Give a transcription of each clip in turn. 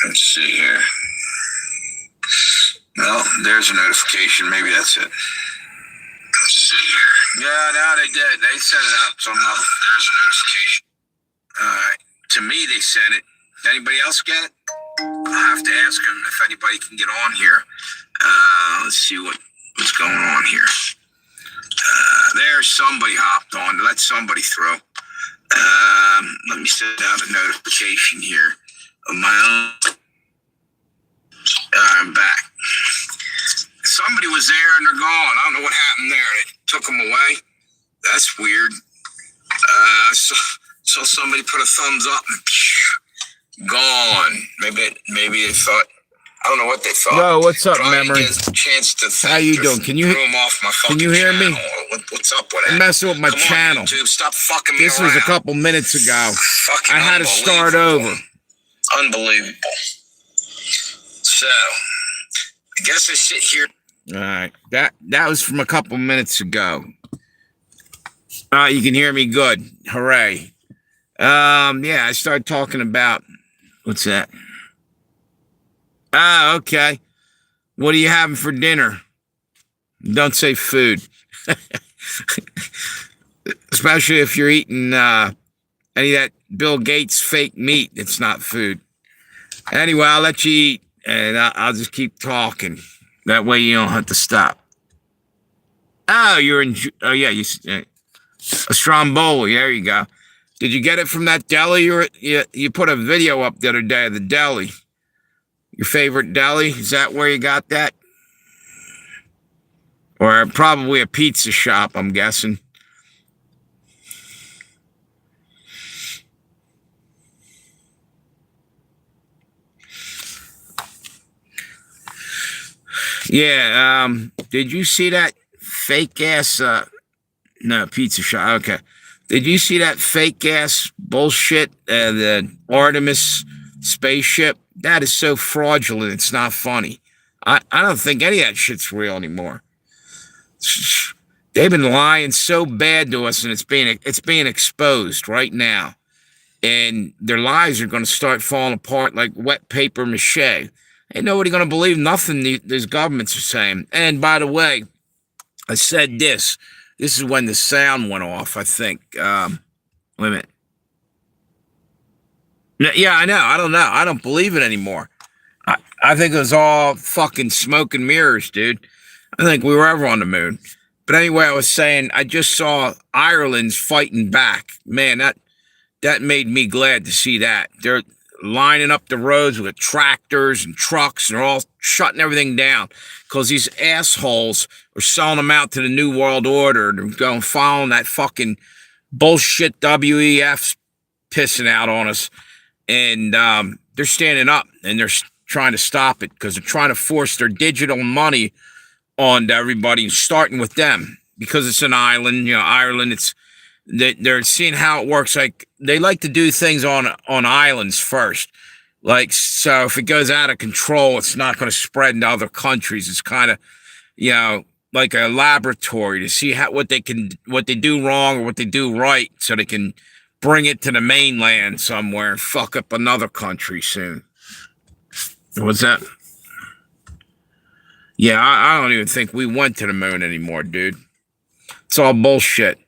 Let's see here. Well, there's a notification. Maybe that's it. Let's see here. Yeah, no, they did. They sent it out somehow. There's a notification. All right. To me, they sent it. Did anybody else get it? I'll have to ask them if anybody can get on here. Let's see what's going on here. There's somebody hopped on. Let somebody through. Let me send out a notification here of my own. I'm back. Somebody was there and they're gone. I don't know what happened there. They took them away. That's weird. So somebody put a thumbs up and gone. Maybe they thought. I don't know what they thought. Yo, what's up, Memory? Chance to how you doing? Can you hear me? What's up with that? I'm messing with my channel. On, YouTube. Stop fucking me This around. was a couple minutes ago. Fucking I had to start over. Unbelievable. So, I guess I sit here. All right, that was from a couple minutes ago. You can hear me good. Hooray! Yeah, I started talking about what's that? Okay. What are you having for dinner? Don't say food. Especially if you're eating any of that Bill Gates fake meat. It's not food. Anyway, I'll let you eat, and I'll just keep talking. That way you don't have to stop. Oh, you're in... Oh, yeah, a Stromboli. There you go. Did you get it from that deli? You put a video up the other day of the deli. Your favorite deli? Is that where you got that? Or probably a pizza shop, I'm guessing. Yeah, did you see that fake ass, no, pizza shop, okay. Did you see that fake ass bullshit, the Artemis spaceship? That is so fraudulent, it's not funny. I don't think any of that shit's real anymore. They've been lying so bad to us, and it's being exposed right now. And their lies are going to start falling apart like wet paper mache. Ain't nobody going to believe nothing these governments are saying. And by the way, I said this. This is when the sound went off, I think. Wait a minute. Yeah, I know. I don't know. I don't believe it anymore. I think it was all fucking smoke and mirrors, dude. I think we were ever on the moon. But anyway, I was saying, I just saw Ireland's fighting back. Man, that made me glad to see that. They're lining up the roads with tractors and trucks, and they're all shutting everything down because these assholes are selling them out to the New World Order. They're going following that fucking bullshit WEF's pissing out on us. And they're standing up, and they're trying to stop it because they're trying to force their digital money on everybody, starting with them because it's an island. You know, Ireland. They're seeing how it works. Like they like to do things on islands first. Like so, if it goes out of control, it's not going to spread into other countries. It's kind of, you know, like a laboratory to see what they do wrong or what they do right, so they can bring it to the mainland somewhere and fuck up another country soon. What's that? Yeah, I don't even think we went to the moon anymore, dude. It's all bullshit.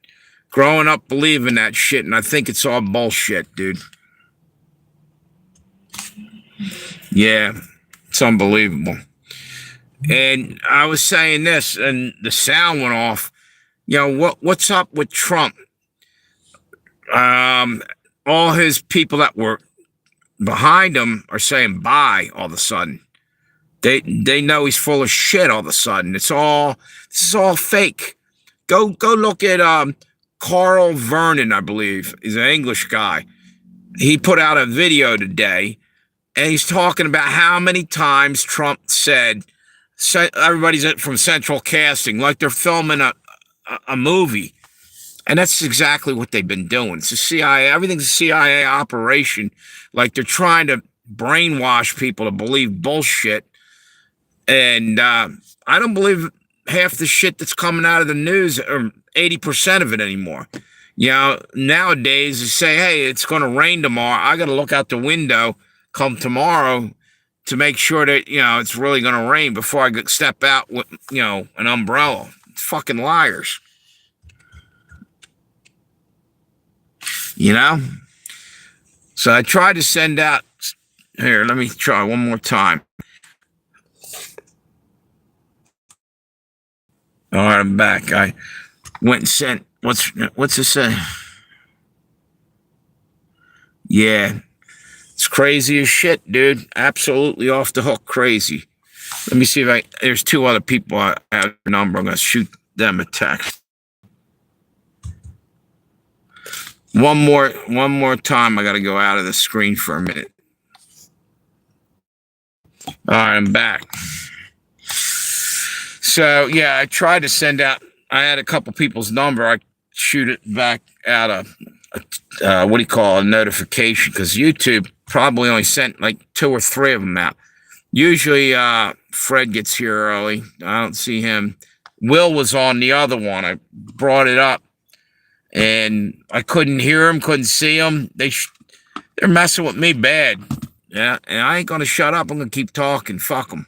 Growing up believing that shit, and I think it's all bullshit, dude. Yeah, it's unbelievable. And I was saying this, and the sound went off. You know, what's up with Trump? All his people that were behind him are saying bye all of a sudden. They know he's full of shit all of a sudden. This is all fake. Go look at Carl Vernon, I believe. He's an English guy. He put out a video today, and he's talking about how many times Trump said everybody's from Central Casting, like they're filming a movie. And that's exactly what they've been doing. It's the CIA. Everything's a CIA operation. Like they're trying to brainwash people to believe bullshit. And I don't believe half the shit that's coming out of the news, or 80% of it anymore. You know, nowadays you say, hey, it's going to rain tomorrow. I got to look out the window come tomorrow, to make sure that, it's really going to rain before I step out with, an umbrella. It's fucking liars. So I tried to send out, here, let me try one more time. All right, I'm back. I went and sent, what's this say? Yeah, it's crazy as shit, dude. Absolutely off the hook crazy. Let me see if there's 2 other people I have their number. I'm going to shoot them a text. One more time. I got to go out of the screen for a minute. All right, I'm back. So, yeah, I tried to send out, I had a couple people's number. I shoot it back out of, a notification, because YouTube probably only sent like 2 or 3 of them out. Usually, Fred gets here early. I don't see him. Will was on the other one. I brought it up, and I couldn't hear him, couldn't see him. They're messing with me bad. Yeah, and I ain't gonna shut up. I'm gonna keep talking. Fuck them.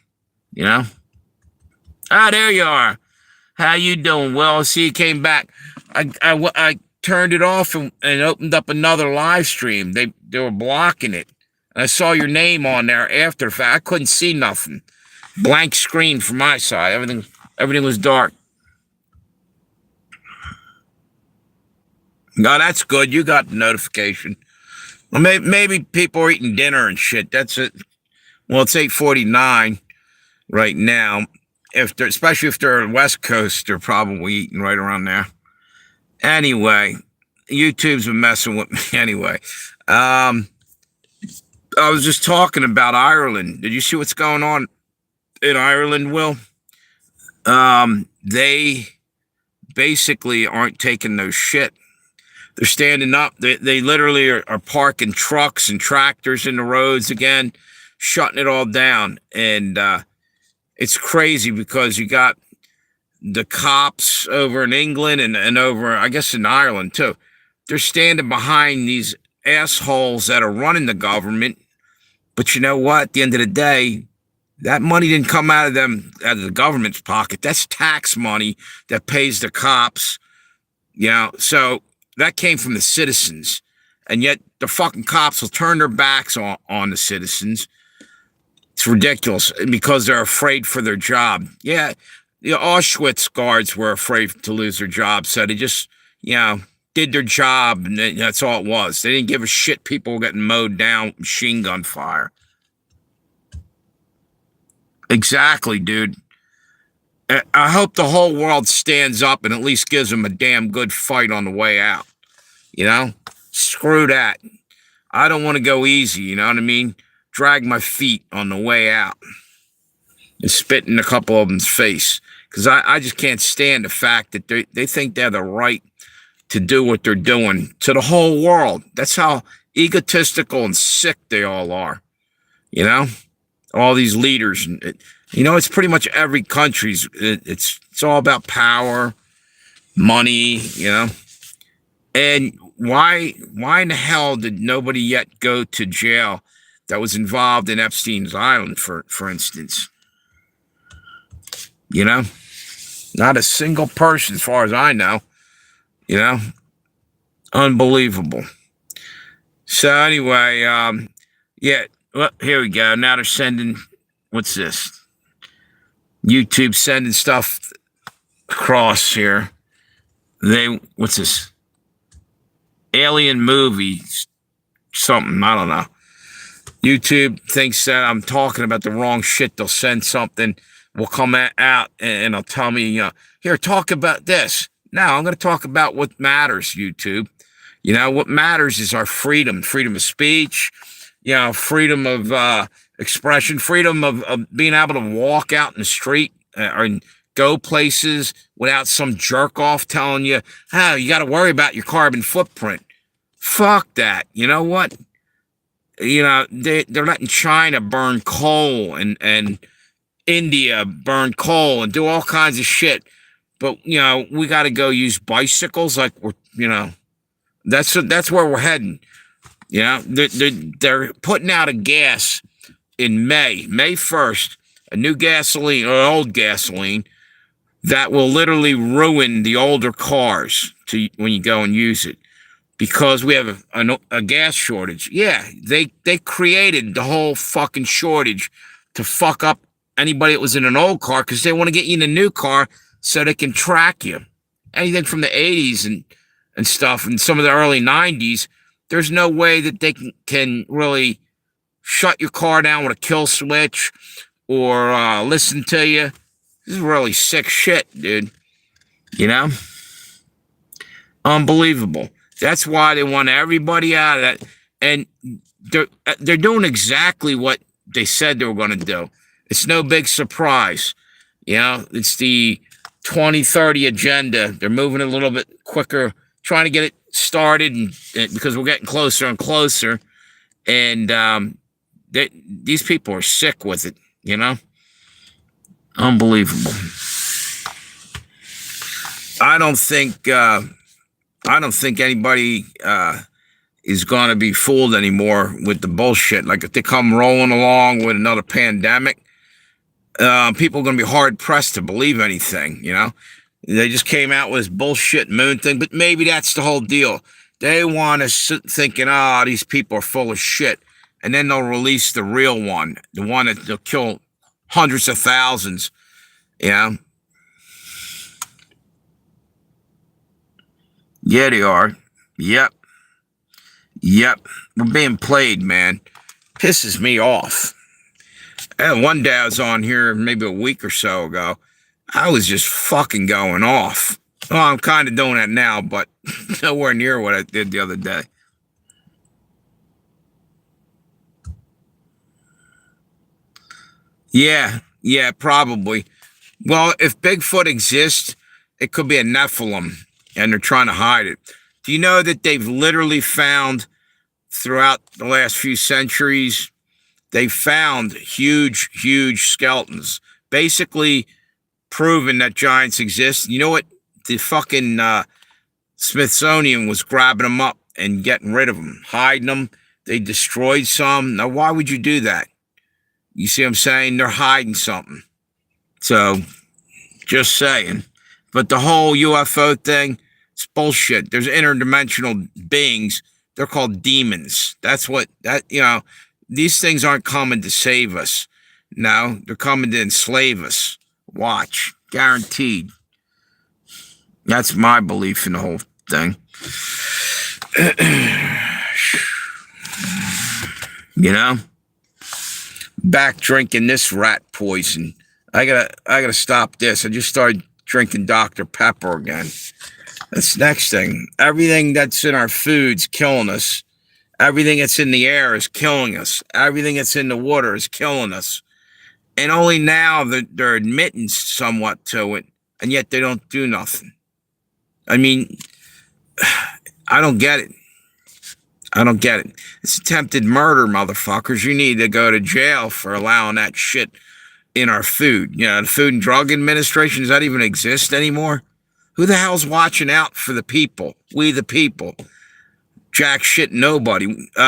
Ah, there you are. How you doing? Well, I see you came back. I turned it off and opened up another live stream. They were blocking it. I saw your name on there after the fact. I couldn't see nothing. Blank screen from my side. Everything was dark. No, that's good. You got the notification. Well, maybe people are eating dinner and shit. That's it. Well, it's 8:49 right now. Especially if they're on the West Coast, they're probably eating right around there. Anyway, YouTube's been messing with me anyway. I was just talking about Ireland. Did you see what's going on in Ireland, Will? They basically aren't taking no shit. They're standing up. They literally are parking trucks and tractors in the roads again, shutting it all down. And it's crazy because you got the cops over in England and over, I guess, in Ireland too. They're standing behind these assholes that are running the government. But you know what? At the end of the day, that money didn't come out of the government's pocket. That's tax money that pays the cops. So that came from the citizens. And yet the fucking cops will turn their backs on the citizens. It's ridiculous because they're afraid for their job. Yeah, the Auschwitz guards were afraid to lose their job, so they just, did their job, and that's all it was. They didn't give a shit. People were getting mowed down with machine gun fire. Exactly, dude. I hope the whole world stands up and at least gives them a damn good fight on the way out. Screw that. I don't want to go easy, you know what I mean? Drag my feet on the way out and spit in a couple of them's face. Because I just can't stand the fact that they think they have the right to do what they're doing to the whole world. That's how egotistical and sick they all are. All these leaders. It's pretty much every country's. It's all about power, money, And why in the hell did nobody yet go to jail that was involved in Epstein's Island, for instance? Not a single person, as far as I know. Unbelievable. So anyway, yeah, well, here we go. Now they're sending, what's this? YouTube sending stuff across here. What's this? Alien movie, something, I don't know. YouTube thinks that I'm talking about the wrong shit. They'll send something, will come out and they'll tell me, here, talk about this. Now I'm going to talk about what matters, YouTube. What matters is our freedom of speech, freedom of expression, freedom of being able to walk out in the street and go places without some jerk off telling you, oh, you got to worry about your carbon footprint. Fuck that. You know what? They're letting China burn coal and India burn coal and do all kinds of shit. But, we got to go use bicycles like that's where we're heading. They're putting out a gas in May 1st, a new gasoline or old gasoline that will literally ruin the older cars when you go and use it because we have a gas shortage. Yeah, they created the whole fucking shortage to fuck up anybody that was in an old car because they want to get you in a new car so they can track you. Anything from the 80s and stuff and some of the early 90s, there's no way that they can really shut your car down with a kill switch or listen to you. This is really sick shit, dude. You know? Unbelievable. That's why they want everybody out of that. And they're doing exactly what they said they were going to do. It's no big surprise. You know, it's the 2030 agenda. They're moving a little bit quicker, trying to get it started and because we're getting closer and closer. And these people are sick with it, you know? Unbelievable. I don't think anybody is going to be fooled anymore with the bullshit. Like if they come rolling along with another pandemic, people are going to be hard pressed to believe anything, you know? They just came out with this bullshit moon thing, but maybe that's the whole deal. They want us thinking, these people are full of shit. And then they'll release the real one, the one that they'll kill hundreds of thousands, you know? Yeah, they are. Yep. We're being played, man. Pisses me off. And one day I was on here maybe a week or so ago. I was just fucking going off. Well, I'm kind of doing that now, but nowhere near what I did the other day. Yeah, probably. Well, if Bigfoot exists, it could be a Nephilim, and they're trying to hide it. Do you know that they've literally found throughout the last few centuries, they found huge skeletons, basically proving that giants exist. You know what? The fucking Smithsonian was grabbing them up and getting rid of them, hiding them. They destroyed some. Now, why would you do that? You see what I'm saying? They're hiding something. So, just saying. But the whole UFO thing, it's bullshit. There's interdimensional beings. They're called demons. That's what, these things aren't coming to save us. No, they're coming to enslave us. Watch. Guaranteed. That's my belief in the whole thing. You know? Back drinking this rat poison. I gotta stop this. I just started drinking Dr. Pepper again. That's the next thing. Everything that's in our food's killing us. Everything that's in the air is killing us. Everything that's in the water is killing us. And only now they're admitting somewhat to it, and yet they don't do nothing. I mean, I don't get it. It's attempted murder, motherfuckers. You need to go to jail for allowing that shit in our food. You know, the Food and Drug Administration, does that even exist anymore? Who the hell's watching out for the people? We the people. Jack shit nobody.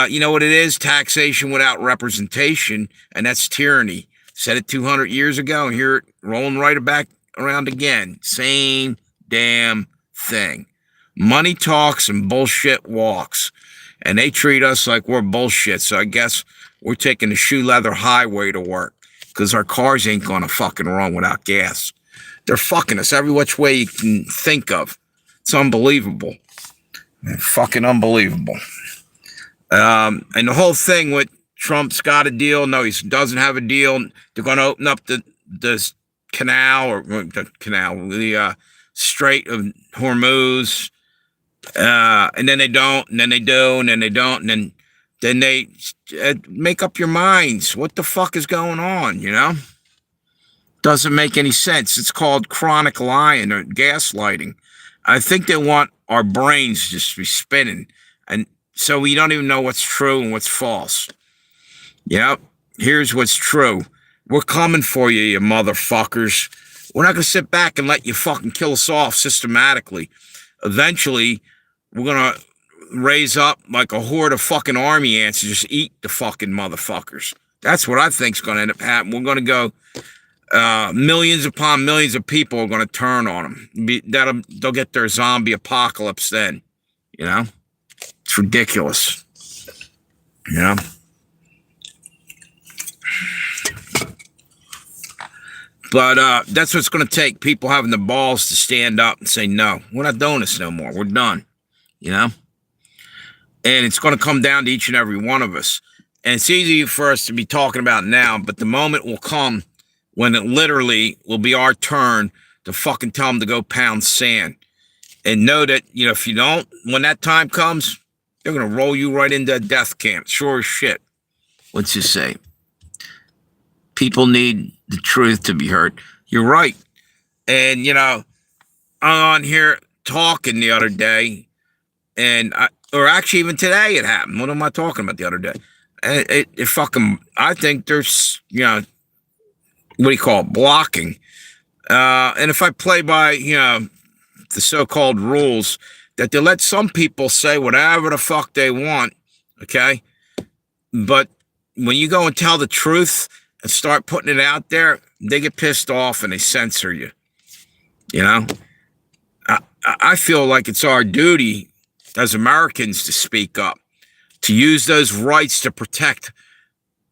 You know what it is? Taxation without representation, and that's tyranny. Said it 200 years ago, and here it rolling right back around again. Same damn thing. Money talks and bullshit walks. And they treat us like we're bullshit. So I guess we're taking the shoe leather highway to work because our cars ain't going to fucking run without gas. They're fucking us every which way you can think of. It's unbelievable. Fucking unbelievable. And the whole thing with Trump's got a deal. No, he doesn't have a deal. They're going to open up the canal the Strait of Hormuz. And then they don't, and then they do, and then they don't, and then they make up your minds. What the fuck is going on, you know? Doesn't make any sense. It's called chronic lying or gaslighting. I think they want our brains just to be spinning, and so we don't even know what's true and what's false. Yep, here's what's true. We're coming for you, you motherfuckers. We're not going to sit back and let you fucking kill us off systematically. Eventually, we're going to raise up like a horde of fucking army ants and just eat the fucking motherfuckers. That's what I think's going to end up happening. We're going to go. Millions upon millions of people are going to turn on them. They'll get their zombie apocalypse then. You know, it's ridiculous. You know. But that's what it's going to take. People having the balls to stand up and say, no, we're not doing this no more. We're done. You know? And it's going to come down to each and every one of us. And it's easy for us to be talking about now, but the moment will come when it literally will be our turn to fucking tell them to go pound sand. And know that, you know, if you don't, when that time comes, they're going to roll you right into a death camp. Sure as shit. Let's just say. People need the truth to be heard. You're right. And, you know, I'm on here talking the other day, or actually even today it happened. What am I talking about the other day? It fucking, I think there's, you know, what do you call it? Blocking. And if I play by, you know, the so-called rules, that they let some people say whatever the fuck they want, okay? But when you go and tell the truth and start putting it out there, they get pissed off and they censor you. You know? I feel like it's our duty as Americans to speak up, to use those rights to protect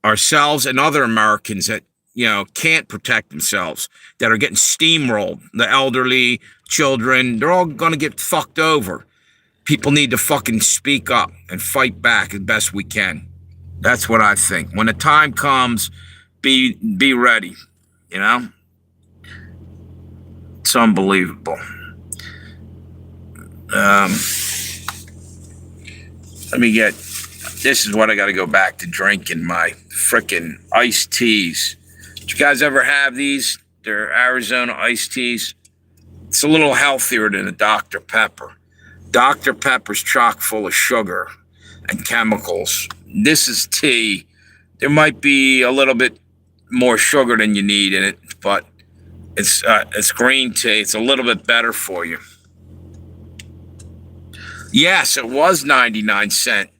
ourselves and other Americans that, you know, can't protect themselves, that are getting steamrolled. The elderly, children, they're all going to get fucked over. People need to fucking speak up and fight back as best we can. That's what I think. When the time comes, be ready, you know? It's unbelievable. Let me get, this is what I got to go back to drinking, my frickin' iced teas. Did you guys ever have these? They're Arizona iced teas. It's a little healthier than a Dr. Pepper. Dr. Pepper's chock full of sugar and chemicals. This is tea. There might be a little bit more sugar than you need in it, but it's green tea. It's a little bit better for you. Yes, it was 99 cents.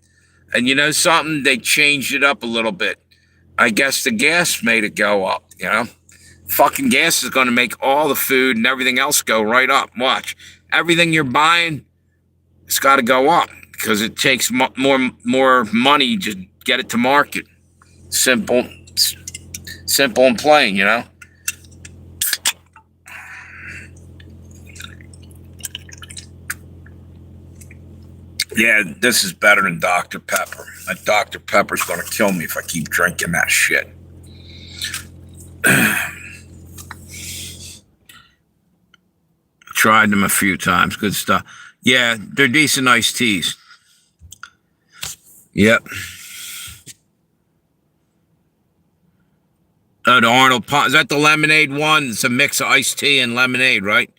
And you know something? They changed it up a little bit. I guess the gas made it go up, you know? Fucking gas is going to make all the food and everything else go right up. Watch. Everything you're buying, it's got to go up because it takes more money to get it to market. Simple and plain, you know? Yeah, this is better than Dr. Pepper. That Dr. Pepper's going to kill me if I keep drinking that shit. Tried them a few times. Good stuff. Yeah, they're decent iced teas. Yep. Oh, the Arnold Palmer. Is that the lemonade one? It's a mix of iced tea and lemonade, right?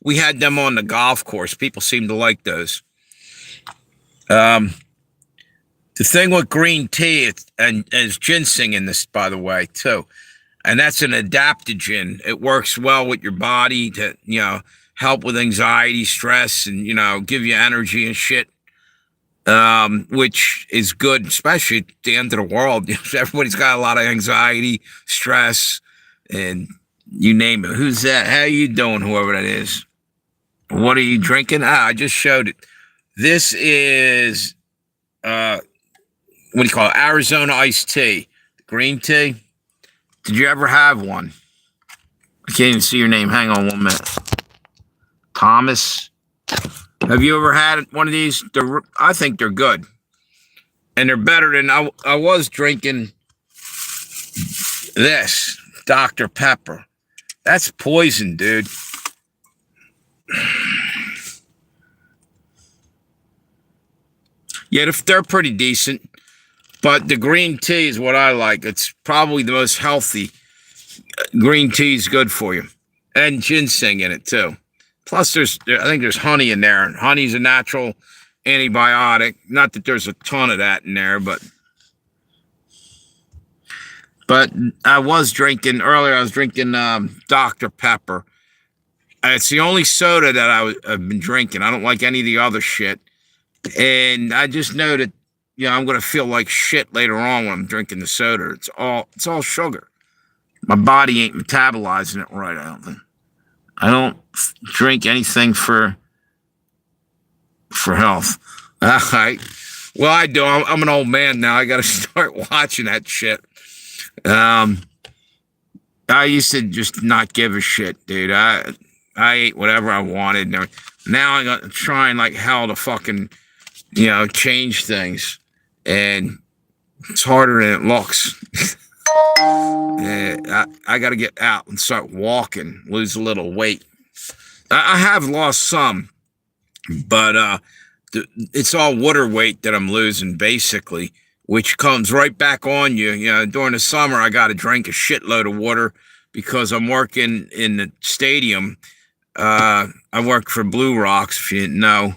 We had them on the golf course. People seem to like those. The thing with green tea, and there's ginseng in this, by the way, too. And that's an adaptogen. It works well with your body to, you know, help with anxiety, stress, and, you know, give you energy and shit. Which is good, especially at the end of the world. Everybody's got a lot of anxiety, stress, and you name it. Who's that? How you doing, whoever that is? What are you drinking? I just showed it. This is, what do you call it? Arizona iced tea. Green tea. Did you ever have one? I can't even see your name. Hang on 1 minute. Thomas. Have you ever had one of these? I think they're good. And they're better than, I was drinking this, Dr. Pepper. That's poison, dude. Yeah, they're pretty decent. But the green tea is what I like. It's probably the most healthy. Green tea is good for you. And ginseng in it, too. Plus, I think there's honey in there. And honey's a natural antibiotic. Not that there's a ton of that in there, but I was drinking, earlier I was drinking Dr. Pepper. It's the only soda that I've been drinking. I don't like any of the other shit. And I just know that, I'm gonna feel like shit later on when I'm drinking the soda. It's all sugar. My body ain't metabolizing it right. I don't think. I don't drink anything for health. All right. Well, I do. I'm an old man now. I got to start watching that shit. I used to just not give a shit, dude. I ate whatever I wanted. Now I got to trying like hell to fucking, change things, and it's harder than it looks. I got to get out and start walking, lose a little weight. I have lost some, but it's all water weight that I'm losing, basically, which comes right back on you. During the summer, I got to drink a shitload of water because I'm working in the stadium. I work for Blue Rocks, if you didn't know.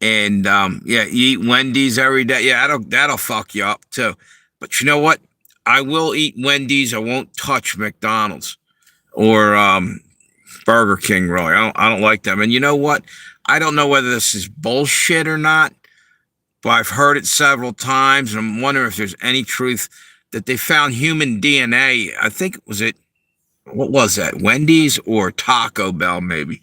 And you eat Wendy's every day. Yeah, that'll fuck you up too. But you know what? I will eat Wendy's. I won't touch McDonald's or Burger King. Really, I don't like them. And you know what? I don't know whether this is bullshit or not, but I've heard it several times, and I'm wondering if there's any truth that they found human DNA. I think what was that? Wendy's or Taco Bell, maybe.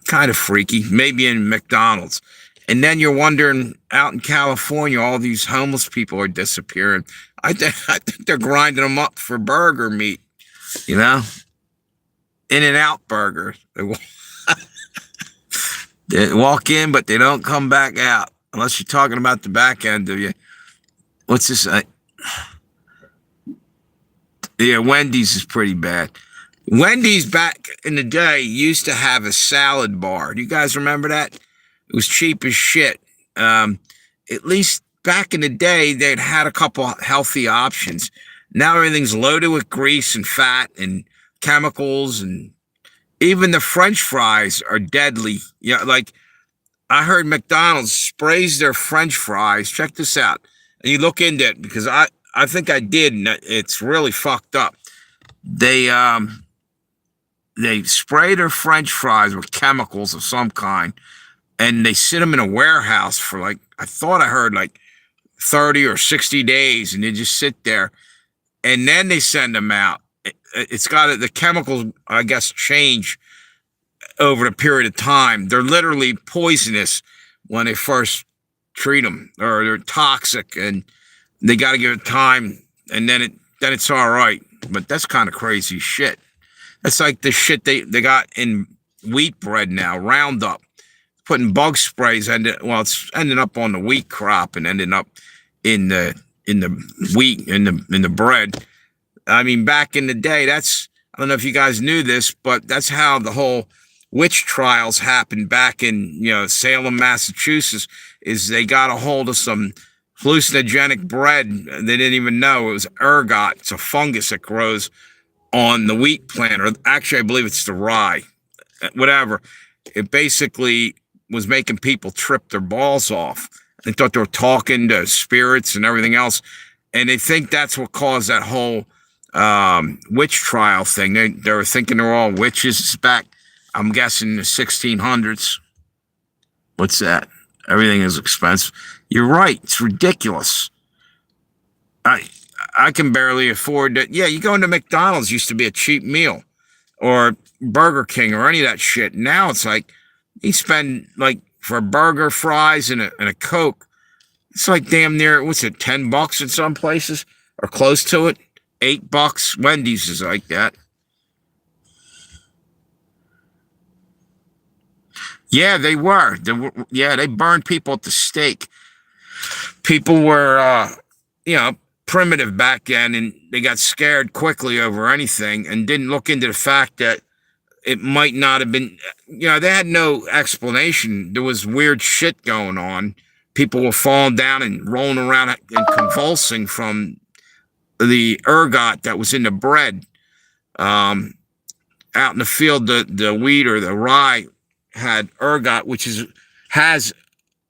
Kind of freaky. Maybe in McDonald's. And then you're wondering, out in California, all these homeless people are disappearing. I think they're grinding them up for burger meat, In-N-Out burger. They walk in, but they don't come back out. Unless you're talking about the back end of you. What's this? Yeah, Wendy's is pretty bad. Wendy's back in the day used to have a salad bar. Do you guys remember that? It was cheap as shit. At least back in the day, they'd had a couple healthy options. Now everything's loaded with grease and fat and chemicals, and even the French fries are deadly. Like I heard McDonald's sprays their French fries. Check this out. And you look into it because I think I did, and it's really fucked up. They spray their French fries with chemicals of some kind, and they sit them in a warehouse for I thought I heard 30 or 60 days, and they just sit there, and then they send them out. It's got the chemicals, I guess, change over a period of time. They're literally poisonous when they first treat them, or they're toxic, and they got to give it time, and then it's all right. But that's kind of crazy shit. That's like the shit they got in wheat bread now, Roundup, putting bug sprays, it's ending up on the wheat crop and ending up in the wheat, in the bread. I mean, back in the day, I don't know if you guys knew this, but that's how the whole witch trials happened back in, Salem, Massachusetts, is they got a hold of some hallucinogenic bread. They didn't even know it was ergot. It's a fungus that grows on the wheat plant, or actually I believe it's the rye, whatever. It basically was making people trip their balls off. They thought they were talking to spirits and everything else, and they think that's what caused that whole witch trial thing. They were thinking they're all witches. It's back, I'm guessing, the 1600s. What's that? Everything is expensive. You're right. It's ridiculous. I can barely afford it. Yeah, you go into McDonald's, used to be a cheap meal, or Burger King, or any of that shit. Now it's you spend for a burger, fries, and a Coke. It's damn near, what's it, $10 in some places, or close to it. $8. Wendy's is like that. Yeah, they were. They burned people at the stake. People were, primitive back then, and they got scared quickly over anything and didn't look into the fact that it might not have been, they had no explanation. There was weird shit going on. People were falling down and rolling around and convulsing from the ergot that was in the bread. Out in the field, the wheat or the rye had ergot, which has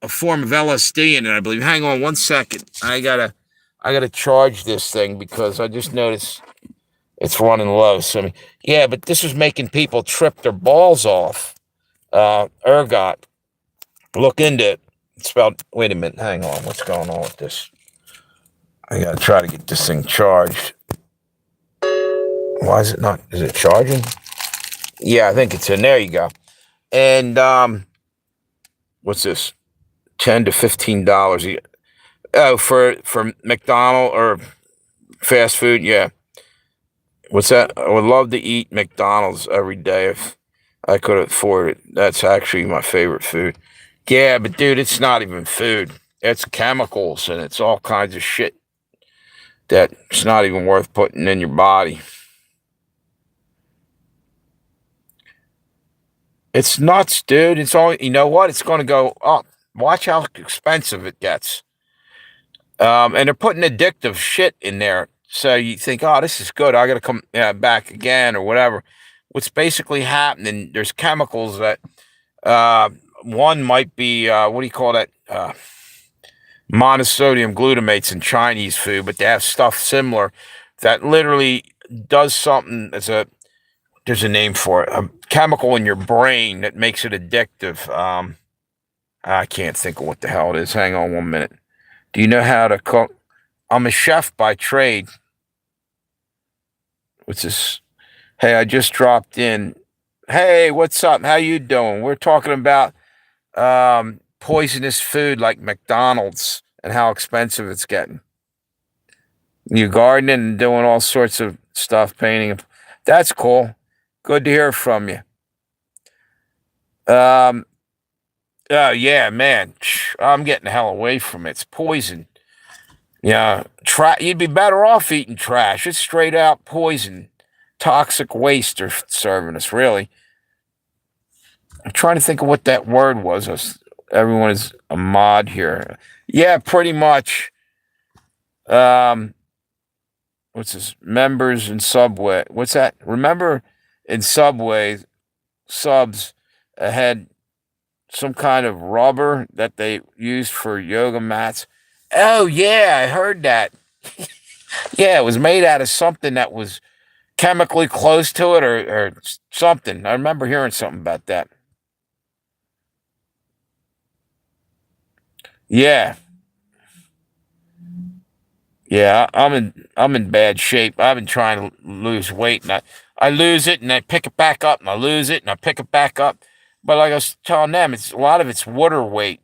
a form of LSD in it, I believe. Hang on one second. I gotta charge this thing because I just noticed it's running low. So but this was making people trip their balls off. Ergot. Look into it. It's spelled. Wait a minute. Hang on. What's going on with this? I gotta try to get this thing charged. Why is it not? Is it charging? Yeah, I think it's in. There you go. And what's this? $10 to $15. Oh, for McDonald's or fast food. Yeah. What's that? I would love to eat McDonald's every day if I could afford it. That's actually my favorite food. Yeah, but dude, it's not even food. It's chemicals and it's all kinds of shit that it's not even worth putting in your body. It's nuts, dude. It's all, you know what? It's going to go up. Watch how expensive it gets. And they're putting addictive shit in there. So you think, oh, this is good. I got to come back again or whatever. What's basically happening, there's chemicals that, one might be, what do you call that? Monosodium glutamates in Chinese food, but they have stuff similar that literally does something there's a name for it, a chemical in your brain that makes it addictive. I can't think of what the hell it is. Hang on 1 minute. Do you know how to cook? I'm a chef by trade. What's this? Hey, I just dropped in. Hey, what's up? How you doing? We're talking about poisonous food like McDonald's and how expensive it's getting. You gardening and doing all sorts of stuff, painting. That's cool. Good to hear from you. Oh yeah, man. I'm getting the hell away from it. It's poison. Yeah, you'd be better off eating trash. It's straight out poison. Toxic waste they're serving us, really. I'm trying to think of what that word was. Everyone is a mod here. Yeah, pretty much. What's this? Members in Subway. What's that? Remember in Subway, subs had some kind of rubber that they used for yoga mats. Oh, yeah, I heard that. Yeah, it was made out of something that was chemically close to it or something. I remember hearing something about that. Yeah. Yeah, I'm in bad shape. I've been trying to lose weight and I lose it and I pick it back up and I lose it and I pick it back up. But like I was telling them, it's a lot of it's water weight.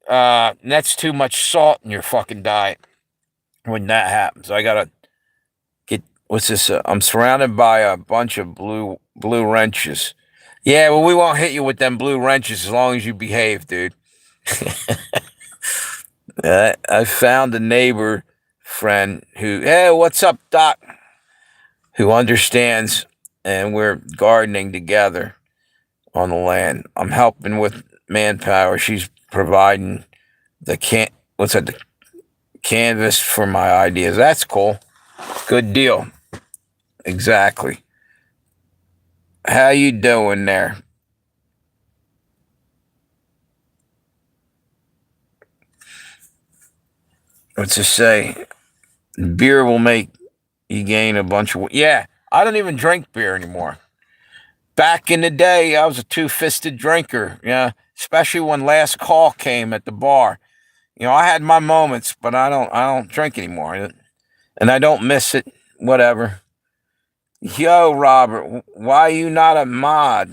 And that's too much salt in your fucking diet when that happens. I gotta get what's this? I'm surrounded by a bunch of blue wrenches. Yeah, well, we won't hit you with them blue wrenches as long as you behave, dude. I found a neighbor friend who, hey, what's up, Doc? Who understands, and we're gardening together on the land. I'm helping with manpower. She's providing the canvas for my ideas. That's cool. Good deal. Exactly. How you doing there? What's it say? Beer will make you gain a bunch of. Yeah, I don't even drink beer anymore. Back in the day, I was a two-fisted drinker. Yeah, especially when last call came at the bar. You know, I had my moments, but I don't drink anymore, and I don't miss it. Whatever. Yo, Robert, why you not a mod?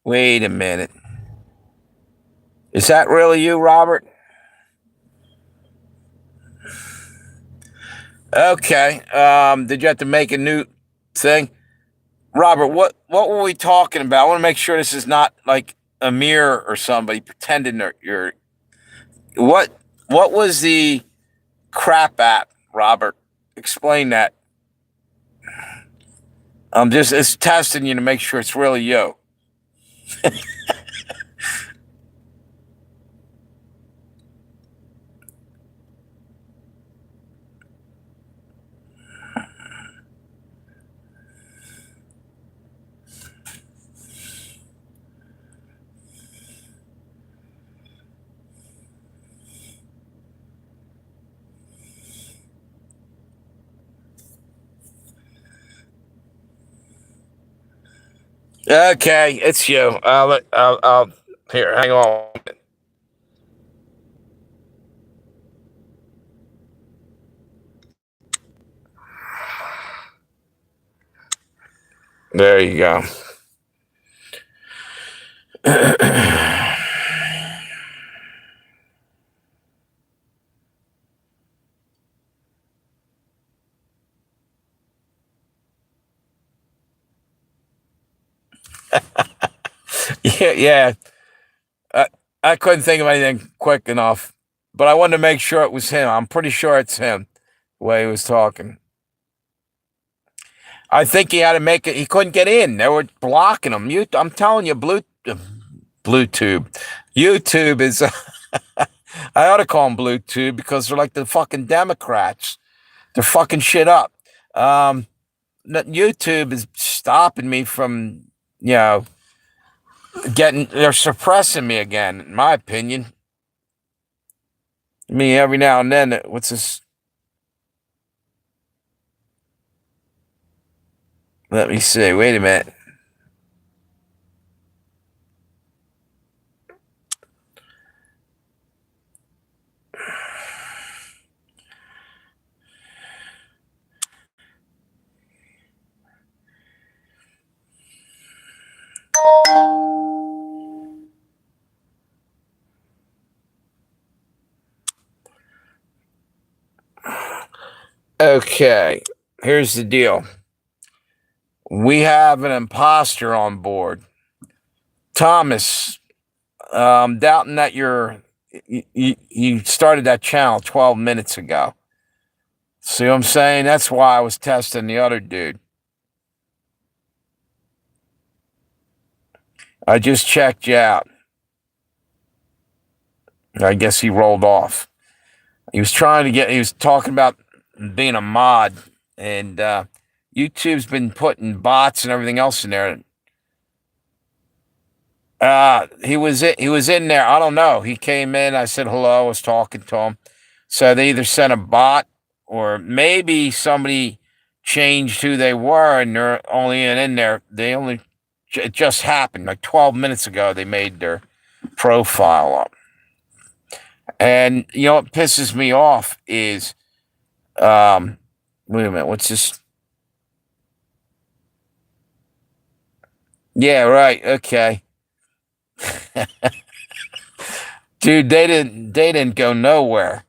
Wait a minute. Is that really you, Robert? Okay. Did you have to make a new thing? Robert, what were we talking about? I want to make sure this is not like a mirror or somebody pretending you're what was the crap app, Robert? Explain that. It's testing you to make sure it's really you. Okay, it's you. I'll here, hang on. There you go. Yeah. I, I couldn't think of anything quick enough, but I wanted to make sure it was him. I'm pretty sure it's him, the way he was talking. I think he had to make it. He couldn't get in. They were blocking him. I'm telling you, Bluetooth. YouTube is. I ought to call them Bluetooth because they're like the fucking Democrats. They're fucking shit up. YouTube is stopping me from, they're suppressing me again, in my opinion. I mean, every now and then, what's this? Let me see. Wait a minute. Okay, here's the deal. We have an imposter on board. Thomas, doubting that you started that channel 12 minutes ago. See what I'm saying? That's why I was testing the other dude. I just checked you out. I guess he rolled off. He was talking about being a mod, and YouTube's been putting bots and everything else in there. He was in there. I don't know. He came in. I said hello. I was talking to him. So they either sent a bot or maybe somebody changed who they were, and they're only in there. It just happened like 12 minutes ago. They made their profile up. And you know what pisses me off is, wait a minute, what's this? Yeah, right. Okay. Dude, they didn't go nowhere.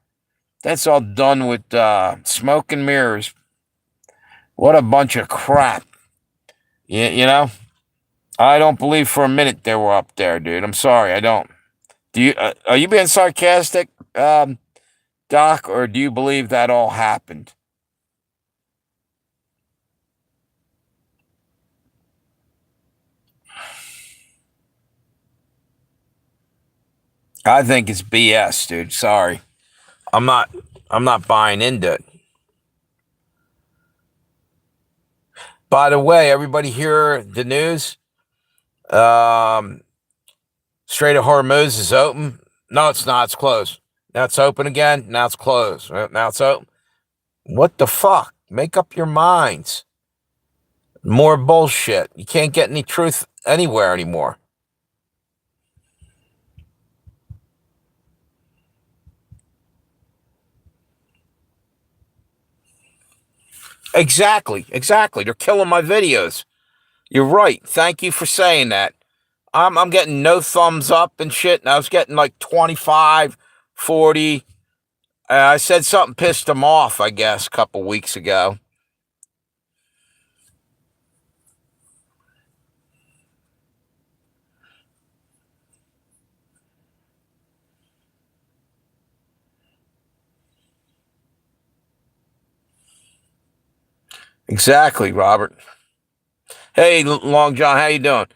That's all done with smoke and mirrors. What a bunch of crap. You know? I don't believe for a minute they were up there, dude. I'm sorry, I don't. Are you being sarcastic, Doc, or do you believe that all happened? I think it's BS, dude. Sorry. I'm not buying into it. By the way, everybody hear the news? Strait of Hormuz is open. No, it's not. It's closed. Now it's open again. Now it's closed. Now it's open. What the fuck? Make up your minds. More bullshit. You can't get any truth anywhere anymore. Exactly. They're killing my videos. You're right. Thank you for saying that. I'm getting no thumbs up and shit, and I was getting like 25, 40. I said something pissed them off, I guess, a couple weeks ago. Exactly, Robert. Hey, Long John, how you doing?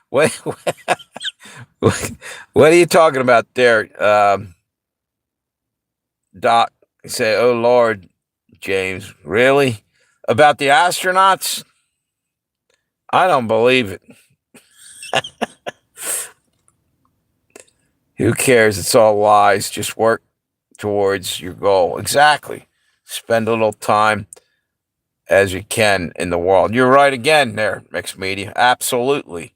what, what are you talking about there, Doc? You say, oh, Lord, James, really? About the astronauts? I don't believe it. Who cares? It's all lies. Just work towards your goal. Exactly. Spend a little time as you can in the world. You're right again there, mixed media. Absolutely.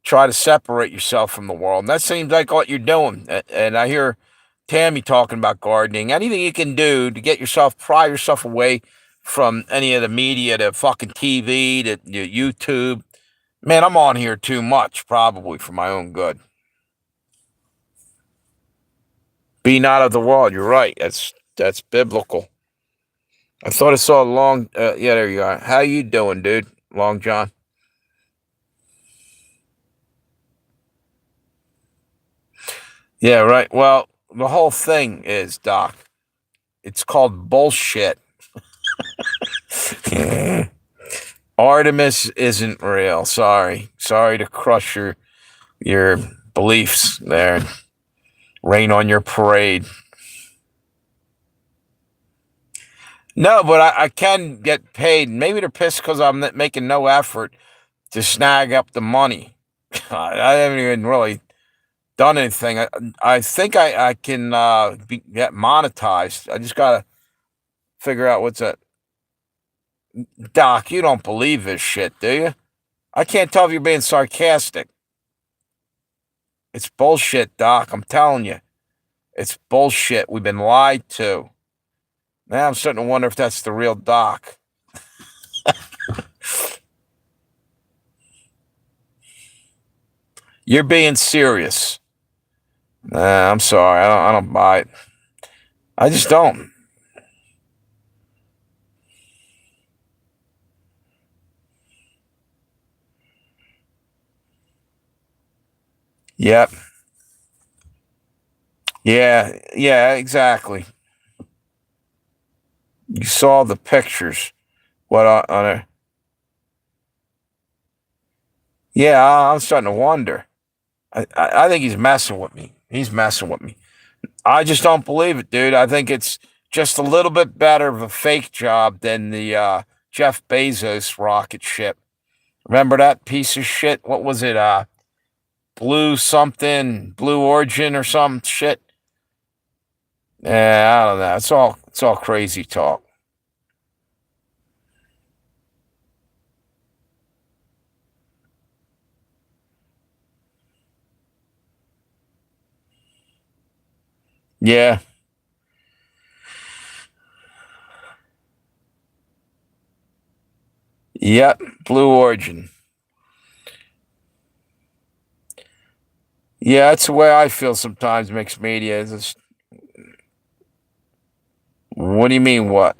Try to separate yourself from the world. And that seems like what you're doing. And I hear Tammy talking about gardening. Anything you can do to pry yourself away from any of the media to fucking TV to YouTube. Man, I'm on here too much, probably for my own good. Be not of the world. You're right. That's biblical. I thought I saw Long. Yeah, there you are. How you doing, dude? Long John. Yeah, right. Well, the whole thing is, Doc. It's called bullshit. Artemis isn't real. Sorry to crush your beliefs there and rain on your parade. No, but I can get paid. Maybe they're pissed because I'm making no effort to snag up the money. I haven't even really done anything. I think I can get monetized. I just gotta figure out what's that. Doc, you don't believe this shit, do you? I can't tell if you're being sarcastic. It's bullshit, Doc. I'm telling you. It's bullshit. We've been lied to. Now I'm starting to wonder if that's the real Doc. You're being serious. Nah, I'm sorry. I don't buy it. I just don't. Yep. Yeah, exactly. You saw the pictures. What on a? Yeah, I'm starting to wonder. I think he's messing with me. He's messing with me. I just don't believe it, dude. I think it's just a little bit better of a fake job than the Jeff Bezos rocket ship. Remember that piece of shit? What was it? Blue Origin or some shit. Yeah, I don't know. It's all crazy talk. Yeah. Yep. Blue Origin. Yeah, that's the way I feel sometimes. Mixed media is. What do you mean? What?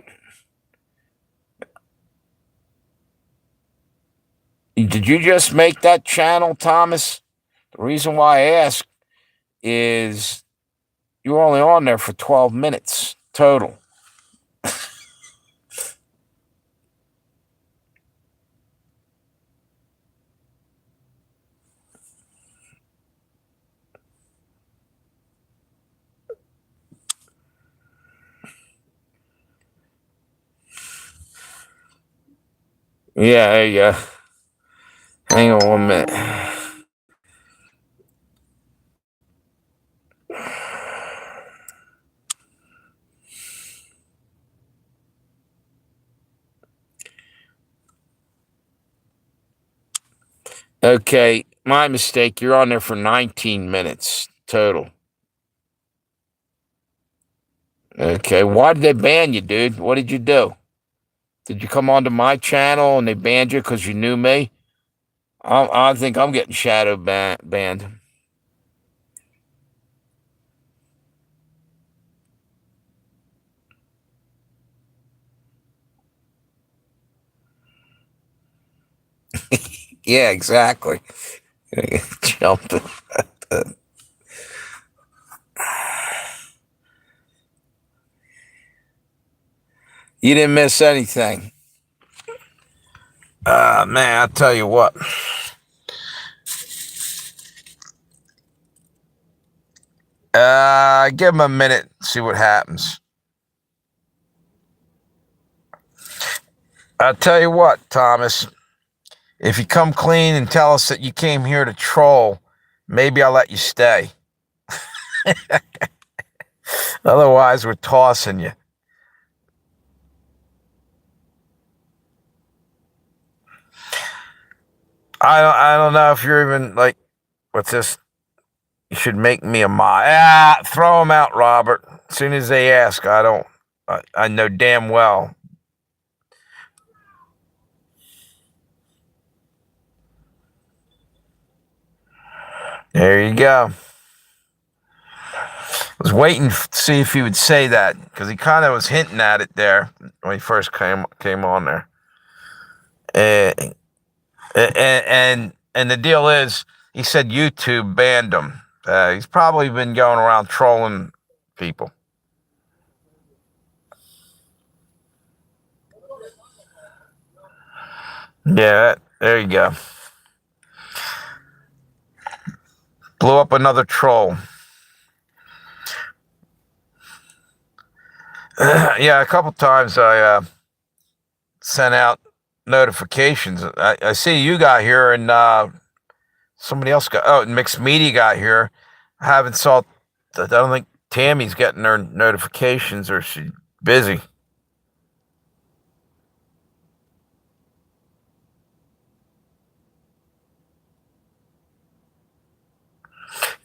Did you just make that channel, Thomas? The reason why I ask is you were only on there for 12 minutes total. Yeah, there you go. Hang on 1 minute. Okay, my mistake. You're on there for 19 minutes total. Okay, why did they ban you, dude? What did you do? Did you come onto my channel and they banned you because you knew me? I think I'm getting shadow banned. Yeah, exactly. Jumping. You didn't miss anything. Man, I'll tell you what. Give him a minute, see what happens. I'll tell you what, Thomas. If you come clean and tell us that you came here to troll, maybe I'll let you stay. Otherwise, we're tossing you. I don't know if you're even like, what's this? You should make me a mod. Throw them out, Robert. As soon as they ask, I don't. I know damn well There you go. I was waiting to see if he would say that because he kind of was hinting at it there when he first came on there. And and the deal is, he said YouTube banned him. He's probably been going around trolling people. Yeah, there you go. Blew up another troll. Yeah, a couple times I sent out notifications. I see you got here and somebody else got. Oh, Mixed Media got here. I haven't saw. I don't think Tammy's getting her notifications, or she's busy.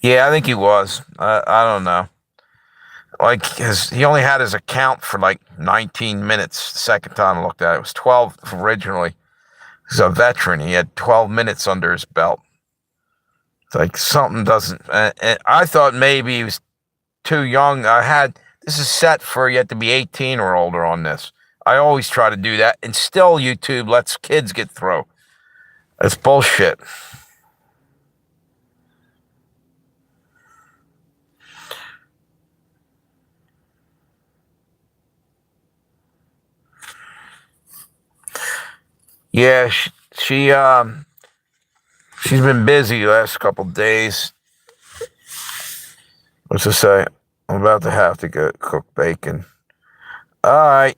Yeah, I think he was. I don't know. Like he only had his account for like 19 minutes. The second time I looked at it, it was 12 originally. He's a veteran. He had 12 minutes under his belt. It's like something doesn't. And I thought maybe he was too young. This is set for you have to be 18 or older on this. I always try to do that, and still YouTube lets kids get through. That's bullshit. Yeah, she's been busy the last couple days. What's to say? I'm about to have to go cook bacon. All right.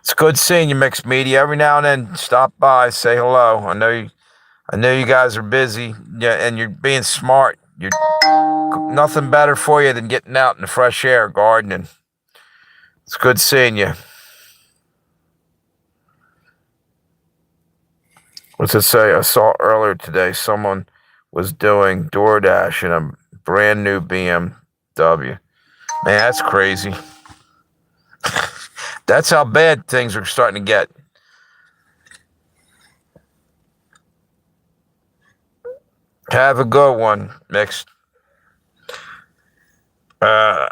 It's good seeing you, Mixed Media. Every now and then, stop by, say hello. I know you guys are busy, yeah, and you're being smart. You're nothing better for you than getting out in the fresh air, gardening. It's good seeing you. What's it say? I saw earlier today someone was doing DoorDash in a brand new BMW. Man, that's crazy. That's how bad things are starting to get. Have a good one, Mixed. I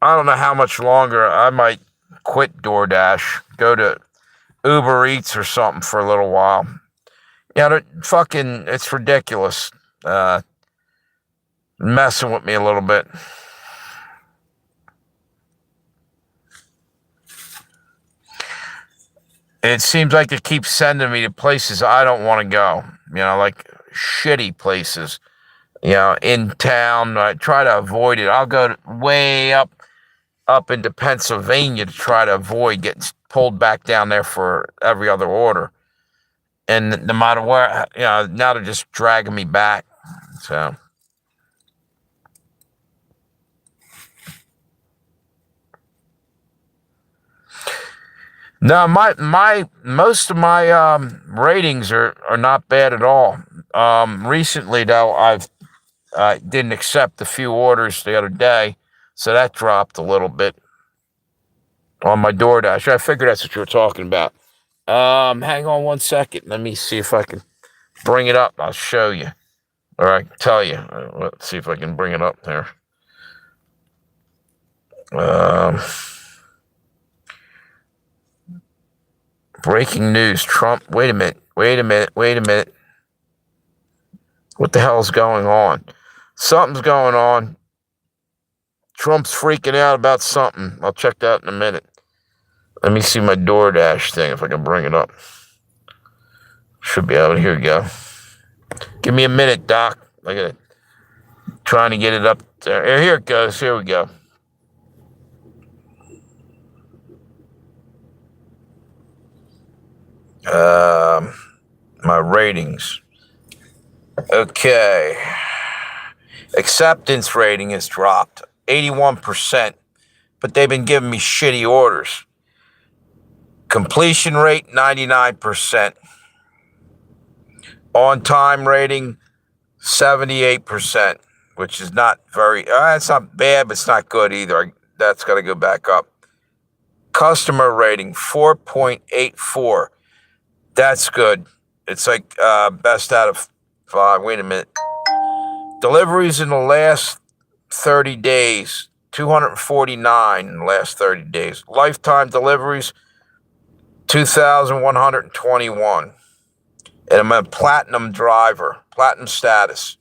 don't know how much longer. I might quit DoorDash, go to Uber Eats or something for a little while. Yeah, it's ridiculous. Messing with me a little bit. It seems like it keeps sending me to places I don't want to go. Like shitty places. In town. I try to avoid it. I'll go way up into Pennsylvania to try to avoid getting pulled back down there for every other order. And no matter where, now they're just dragging me back. So. No, my most of my ratings are not bad at all. Recently though, I didn't accept a few orders the other day, so that dropped a little bit on my DoorDash. I figured that's what you were talking about. Hang on one second. Let me see if I can bring it up. I'll show you, or I can tell you. Let's see if I can bring it up there. Breaking news: Trump. Wait a minute. What the hell's going on? Something's going on. Trump's freaking out about something. I'll check that in a minute. Let me see my DoorDash thing if I can bring it up. Should be able to. Here we go. Give me a minute, Doc. Look at it. Trying to get it up there. Here it goes. Here we go. My ratings. Okay. Acceptance rating has dropped 81%, but they've been giving me shitty orders. Completion rate 99%. On time rating 78%, which is not very. It's not bad, but it's not good either. That's got to go back up. Customer rating 4.84. That's good. It's like best out of Wait a minute. Deliveries in the last 30 days, 249 in the last 30 days. Lifetime deliveries, 2,121. And I'm a platinum driver, platinum status.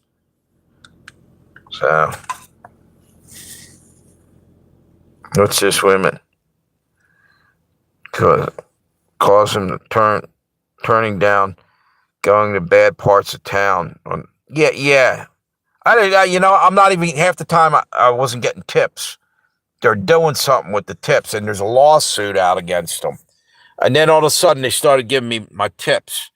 So, what's this, women? Cause him to turning down, going to bad parts of town. Yeah. I'm not even, half the time I wasn't getting tips. They're doing something with the tips, and there's a lawsuit out against them. And then all of a sudden, they started giving me my tips.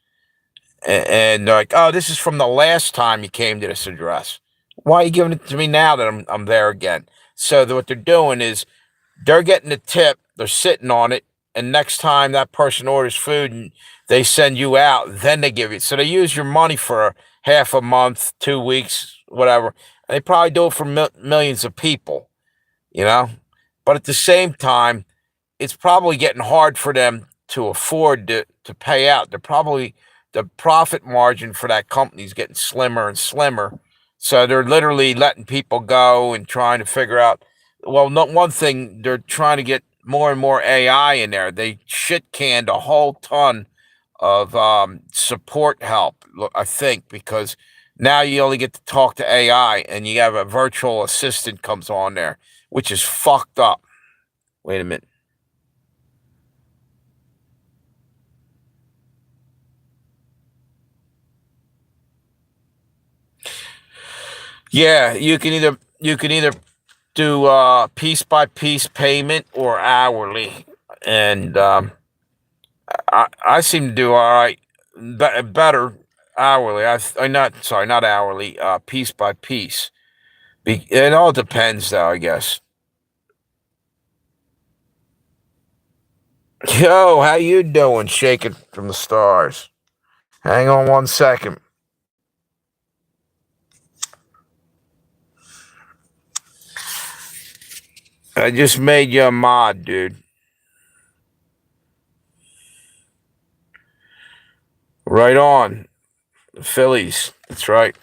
And they're like, oh, this is from the last time you came to this address. Why are you giving it to me now that I'm there again? So what they're doing is they're getting the tip, they're sitting on it, and next time that person orders food and they send you out, then they give you. So they use your money for half a month, 2 weeks, whatever. And they probably do it for millions of people, But at the same time, it's probably getting hard for them to afford to pay out. The profit margin for that company is getting slimmer and slimmer. So they're literally letting people go and trying to figure out, well, not one thing, they're trying to get more and more AI in there. They shit canned a whole ton of support help, I think, because now you only get to talk to AI and you have a virtual assistant comes on there, which is fucked up. Wait a minute. Yeah, you can either do piece by piece payment or hourly, and I seem to do all right, better hourly. Not hourly, piece by piece. It all depends, though, I guess. Yo, how you doing? Shaking from the stars. Hang on 1 second. I just made you a mod, dude. Right on. The Phillies. That's right.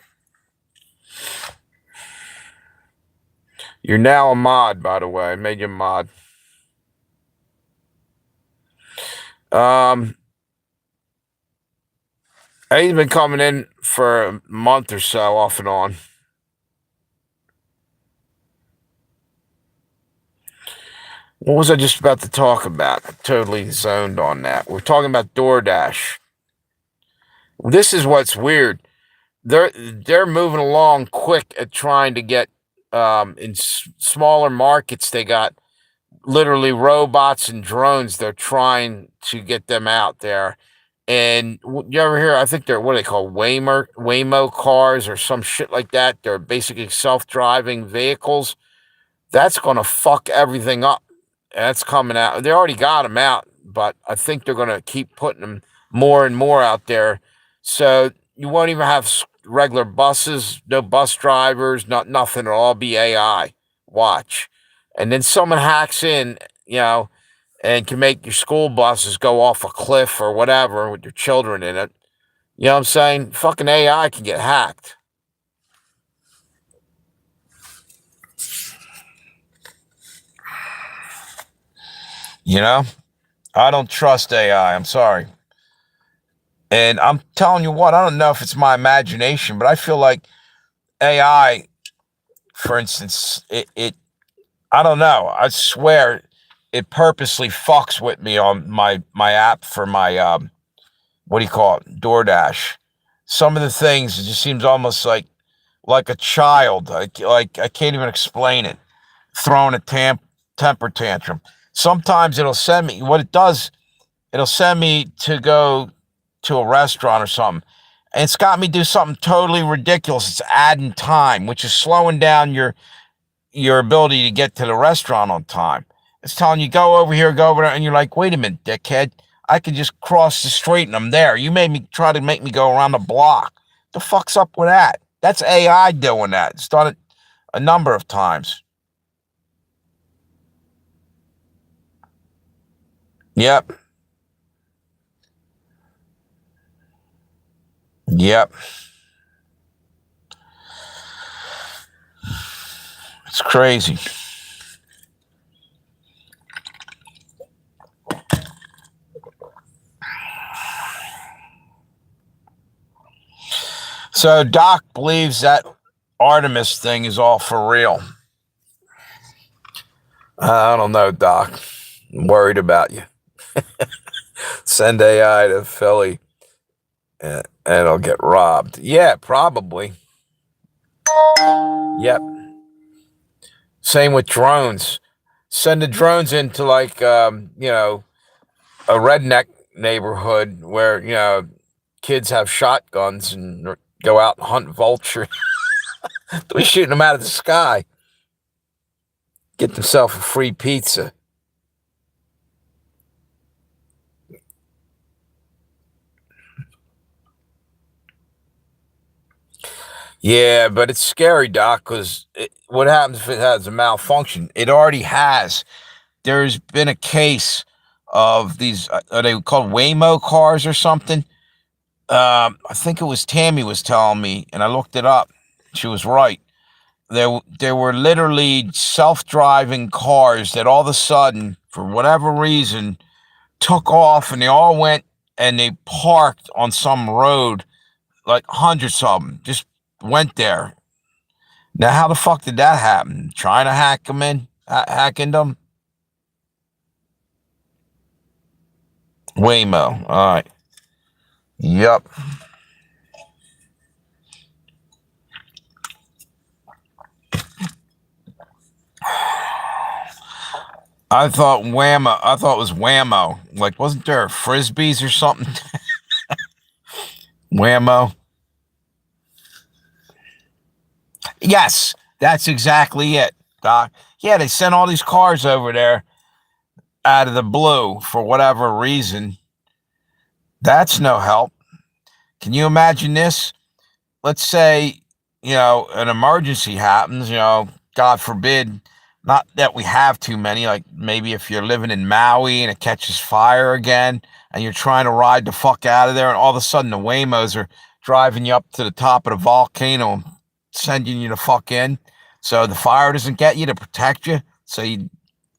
You're now a mod, by the way. I made you a mod. He's been coming in for a month or so, off and on. What was I just about to talk about? I totally zoned on that. We're talking about DoorDash. This is what's weird. They're moving along quick at trying to get in smaller markets. They got literally robots and drones. They're trying to get them out there. And you ever hear? I think they're what they call Waymo cars or some shit like that. They're basically self-driving vehicles. That's going to fuck everything up. That's coming out. They already got them out, but I think they're going to keep putting them more and more out there. So you won't even have regular buses, no bus drivers, nothing. It'll all be AI. Watch. And then someone hacks in, and can make your school buses go off a cliff or whatever with your children in it. You know what I'm saying? Fucking AI can get hacked. I don't trust AI. I'm sorry. And I'm telling you what, I don't know if it's my imagination, but I feel like AI, for instance, I don't know. I swear it purposely fucks with me on my app for my, what do you call it? DoorDash. Some of the things, it just seems almost like a child. I can't even explain it. Throwing a temper tantrum. Sometimes it'll send me, what it does, it'll send me to go to a restaurant or something. And it's got me do something totally ridiculous. It's adding time, which is slowing down your ability to get to the restaurant on time. It's telling you, go over here, go over there. And you're like, wait a minute, dickhead. I can just cross the street and I'm there. You made me try to make me go around the block. The fuck's up with that? That's AI doing that. It's done it a number of times. Yep. Yep. It's crazy. So Doc believes that Artemis thing is all for real. I don't know, Doc. I'm worried about you. Send AI to Philly and it'll get robbed. Yeah, probably. Yep. Same with drones. Send the drones into like, a redneck neighborhood where, kids have shotguns and go out and hunt vultures. They're shooting them out of the sky. Get themselves a free pizza. Yeah, but it's scary, Doc, because what happens if it has a malfunction? It already has. There's been a case of these, are they called Waymo cars or something? I think it was Tammy was telling me, and I looked it up. She was right. There were literally self-driving cars that all of a sudden, for whatever reason, took off, and they all went and they parked on some road, like hundreds of them, just went there. Now, how the fuck did that happen? Trying to hack them in, hack into them? Waymo. All right. Yep. I thought it was Whammo. Like, wasn't there frisbees or something? Whammo. Yes, that's exactly it, Doc. Yeah, they sent all these cars over there out of the blue for whatever reason. That's no help. Can you imagine this? Let's say, an emergency happens, God forbid, not that we have too many, like maybe if you're living in Maui and it catches fire again and you're trying to ride the fuck out of there and all of a sudden the Waymos are driving you up to the top of the volcano and sending you the fuck in so the fire doesn't get you, to protect you, so you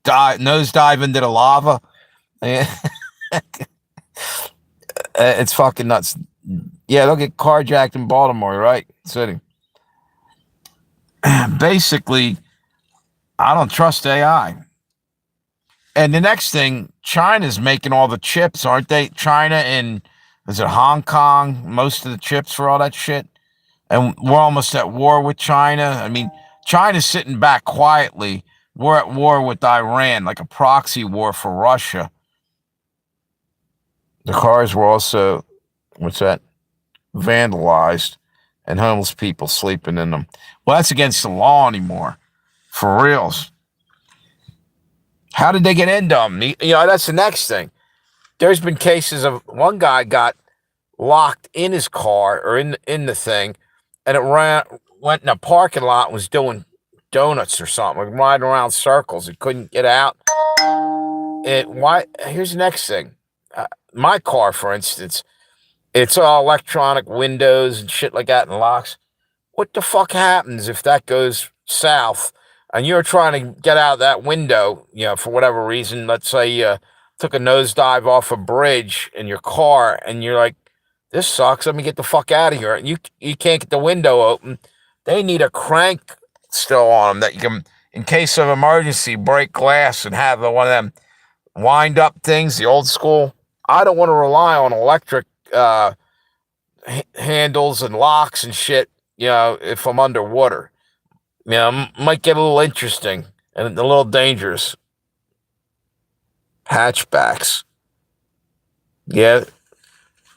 nosedive into the lava. It's fucking nuts. Yeah, they'll get carjacked in Baltimore, right? City. Basically, I don't trust AI. And the next thing, China's making all the chips, aren't they? China and, is it Hong Kong? Most of the chips for all that shit. And we're almost at war with China. I mean, China's sitting back quietly. We're at war with Iran, like a proxy war for Russia. The cars were also, what's that? Vandalized, and homeless people sleeping in them. Well, that's against the law anymore. For reals. How did they get into them? That's the next thing. There's been cases of one guy got locked in his car or in the thing, and it went in a parking lot and was doing donuts or something, like riding around circles. It couldn't get out. Here's the next thing. My car, for instance, it's all electronic windows and shit like that and locks. What the fuck happens if that goes south and you're trying to get out of that window, for whatever reason? Let's say you took a nosedive off a bridge in your car and you're like, this sucks. Let me get the fuck out of here. And you can't get the window open. They need a crank still on them that you can, in case of emergency, break glass and have one of them wind up things, the old school. I don't want to rely on electric handles and locks and shit, if I'm underwater. Might get a little interesting and a little dangerous. Hatchbacks. Yeah.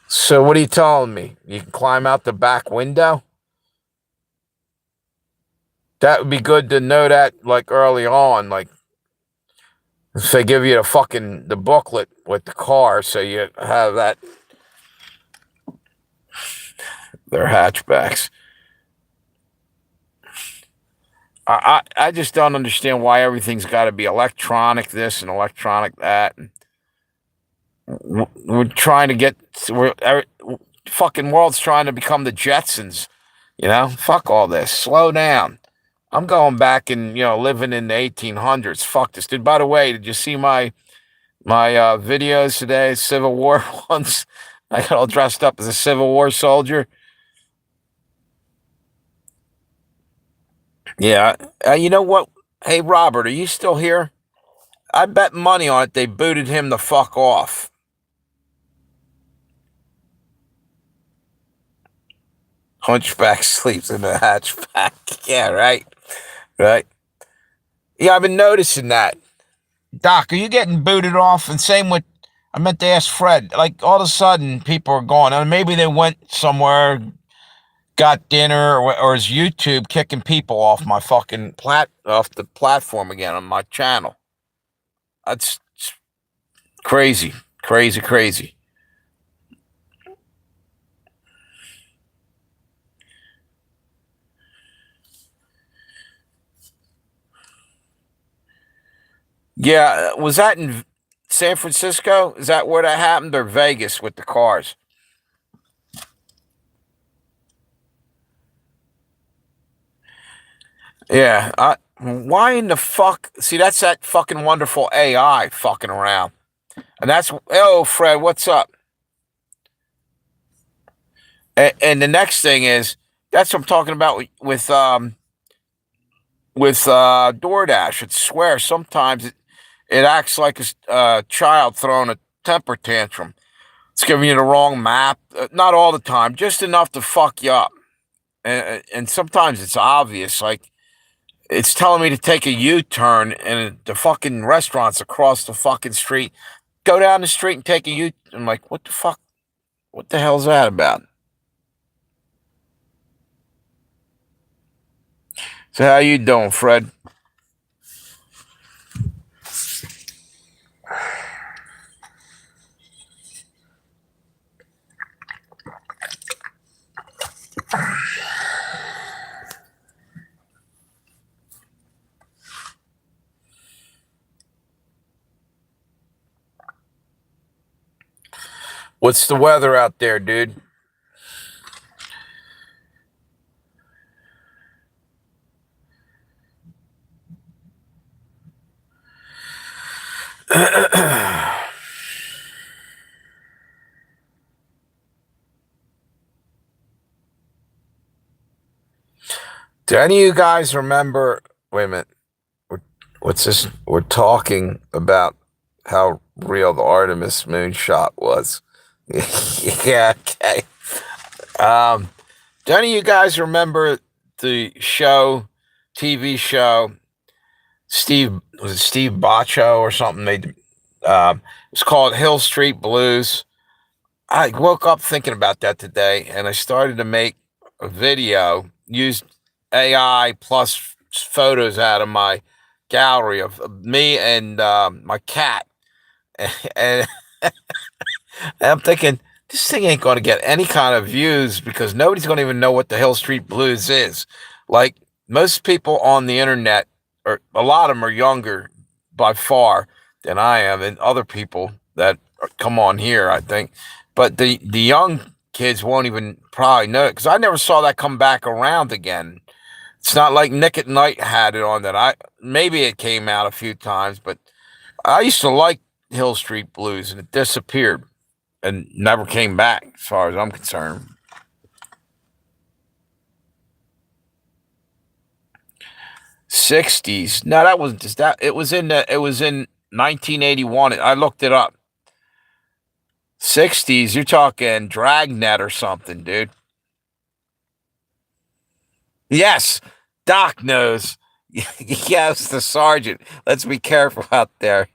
So what are you telling me? You can climb out the back window? That would be good to know that, like, early on, like, if they give you the booklet with the car, so you have that. They're hatchbacks. I just don't understand why everything's got to be electronic this and electronic that. We're trying to fucking world's trying to become the Jetsons. Fuck all this. Slow down. I'm going back and living in the 1800s. Fuck this, dude. By the way, did you see my videos today? Civil War ones. I got all dressed up as a Civil War soldier. Yeah. You know what? Hey, Robert, are you still here? I bet money on it they booted him the fuck off. Hunchback sleeps in a hatchback. Yeah, right. Right. Yeah, I've been noticing that. Doc, are you getting booted off? And same with, I meant to ask Fred. Like all of a sudden, people are going, and maybe they went somewhere, got dinner, or is YouTube kicking people off my fucking off the platform again on my channel? That's crazy, crazy, crazy. Yeah, was that in San Francisco? Is that where that happened, or Vegas with the cars? Yeah. Why in the fuck? See, that's that fucking wonderful AI fucking around. And that's, oh, Fred, what's up? And the next thing is, that's what I'm talking about with DoorDash. I swear, sometimes it acts like a child throwing a temper tantrum. It's giving you the wrong map. Not all the time, just enough to fuck you up. And sometimes it's obvious, like it's telling me to take a U-turn, and the fucking restaurant's across the fucking street. Go down the street and take a U. I'm like, what the fuck? What the hell's that about? So how you doing, Fred? What's the weather out there, dude? Do any of you guys remember? Wait a minute. What's this? We're talking about how real the Artemis moonshot was. Yeah, okay. Do any of you guys remember the show, TV show? Was it Steve Bacho or something? It's called Hill Street Blues. I woke up thinking about that today, and I started to make a video, used AI plus photos out of my gallery of me and my cat. And I'm thinking, this thing ain't going to get any kind of views because nobody's going to even know what the Hill Street Blues is. Like most people on the internet, or a lot of them are younger by far than I am, and other people that come on here, I think. But the young kids won't even probably know it because I never saw that come back around again. It's not like Nick at Night had it on that. Maybe it came out a few times, but I used to like Hill Street Blues, and it disappeared and never came back, as far as I'm concerned. '60s? No, that wasn't just that. It was in 1981. I looked it up. '60s? You're talking Dragnet or something, dude. Yes, Doc knows. Yes, the sergeant. Let's be careful out there.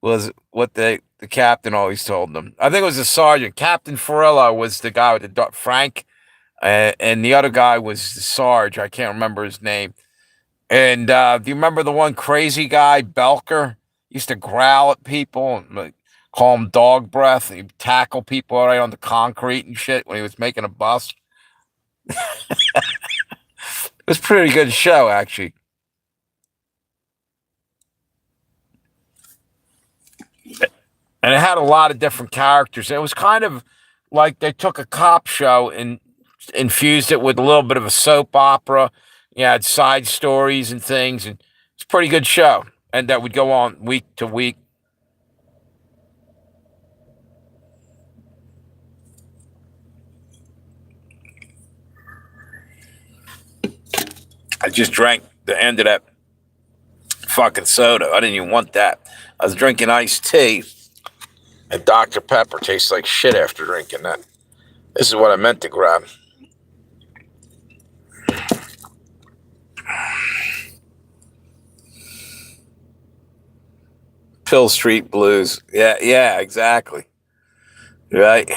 Was what the captain always told them. I think it was the sergeant. Captain Farilla was the guy with the Frank, and the other guy was the Sarge. I can't remember his name. And do you remember the one crazy guy, Belker? Used to growl at people and like, call him dog breath. And he'd tackle people right on the concrete and shit when he was making a bus. It was a pretty good show, actually. And it had a lot of different characters. It was kind of like they took a cop show and infused it with a little bit of a soap opera. had side stories and things, and it's a pretty good show. And that would go on week to week. I just drank the end of that fucking soda. I didn't even want that. I was drinking iced tea, and Dr. Pepper tastes like shit after drinking that. This is what I meant to grab. Pill Street Blues. Yeah, exactly. Right.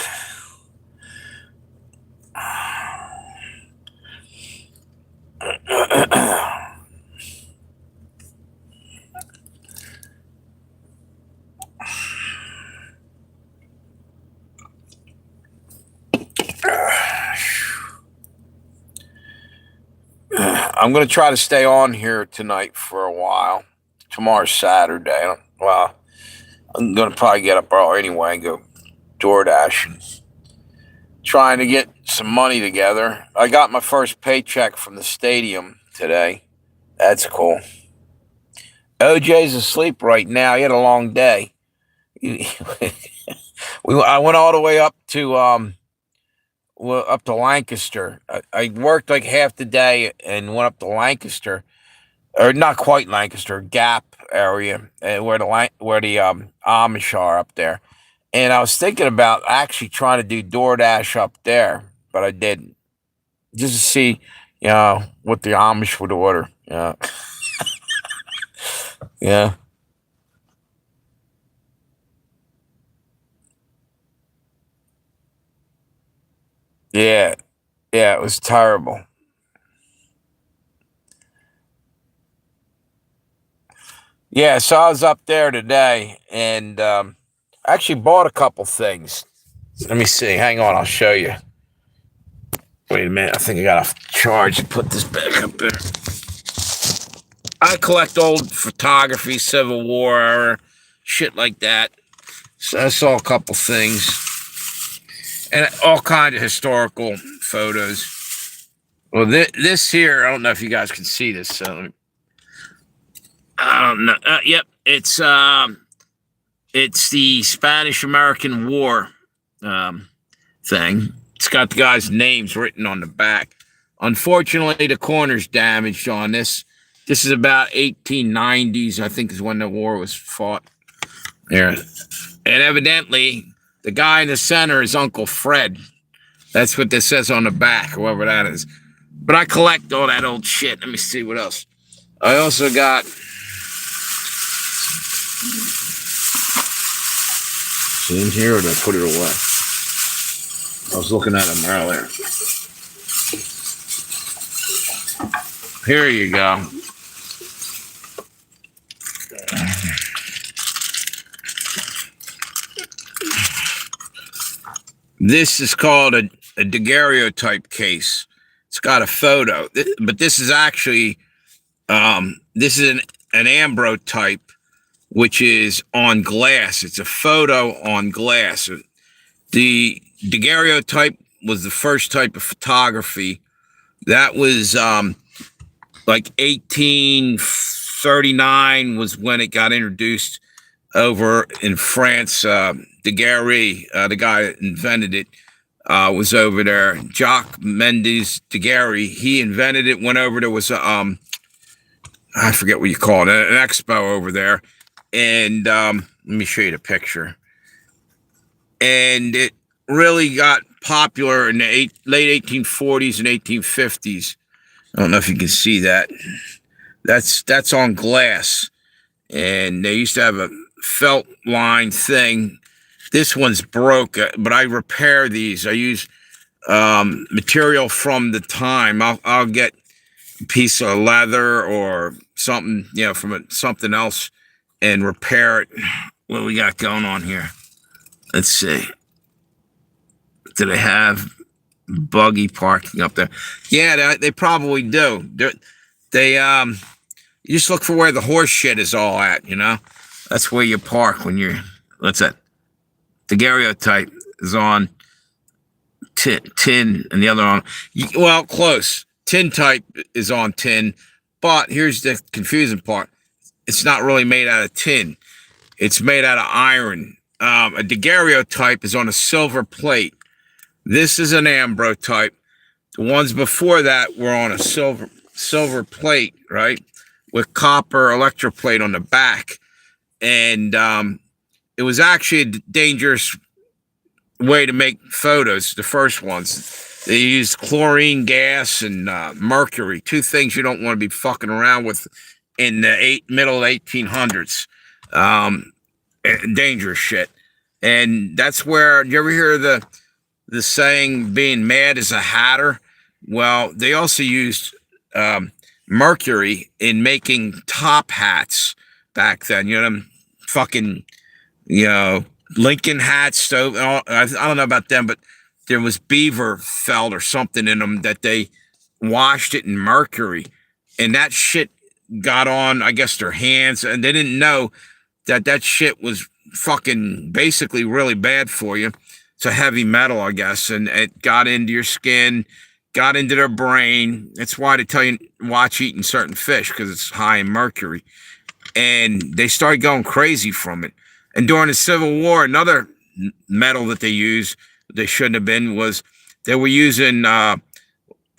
I'm going to try to stay on here tonight for a while. Tomorrow's Saturday. Well, I'm going to probably get up early anyway and go DoorDash and trying to get some money together. I got my first paycheck from the stadium today. That's cool. OJ's asleep right now. He had a long day. I went all the way up to Lancaster. I worked like half the day and went up to Lancaster, or not quite Lancaster, Gap area, where the Amish are up there. And I was thinking about actually trying to do DoorDash up there, but I didn't. Just to see, what the Amish would order. Yeah. Yeah. Yeah. Yeah, it was terrible. Yeah, so I was up there today and I actually bought a couple things. Let me see. Hang on, I'll show you. Wait a minute. I think I got a charge to put this back up there. I collect old photography, Civil War era, shit like that. So I saw a couple things. And all kinds of historical photos. Well, this here, I don't know if you guys can see this. So I don't know. Yep, it's the Spanish-American War thing. It's got the guys' names written on the back. Unfortunately, the corner's damaged on this. This is about 1890s, I think, is when the war was fought. There, and evidently, the guy in the center is Uncle Fred. That's what this says on the back, whoever that is. But I collect all that old shit. Let me see what else. I also got. Is it in here or did I put it away? I was looking at them earlier. Here you go. This is called a daguerreotype case. It's got a photo, but this is actually this is an ambrotype, which is on glass. It's a photo on glass. The daguerreotype was the first type of photography. That was like 1839 was when it got introduced over in France. Daguerre, the guy that invented it, was over there. Jacques Mendes Daguerre, he invented it. Went over, there was a I forget what you call it, an expo over there, and let me show you the picture. And it really got popular in the late 1840s and 1850s. I don't know if you can see that. That's on glass, and they used to have a felt line thing. This one's broke, but I repair these. I use material from the time. I'll get a piece of leather or something, from something else, and repair it. What do we got going on here? Let's see. Do they have buggy parking up there? Yeah, they probably do. They you just look for where the horse shit is all at. That's where you park when you're. What's that? The daguerreotype is on tin, and the other on. Well, close. tintype is on tin, but here's the confusing part. It's not really made out of tin. It's made out of iron. A daguerreotype is on a silver plate. This is an ambrotype. The ones before that were on a silver plate, right, with copper electroplate on the back. And it was actually a dangerous way to make photos, the first ones. They used chlorine gas and mercury, two things you don't want to be fucking around with in the middle 1800s. Dangerous shit. And that's where, you ever hear the saying, being mad as a hatter? Well, they also used mercury in making top hats back then. You know, them fucking, Lincoln hats. I don't know about them, but there was beaver felt or something in them that they washed it in mercury. And that shit got on, I guess, their hands. And they didn't know that shit was fucking basically really bad for you. It's a heavy metal, I guess. And it got into your skin, got into their brain. That's why they tell you watch eating certain fish, because it's high in mercury. And they started going crazy from it. And during the Civil War, another metal that they used, they shouldn't have been, was they were using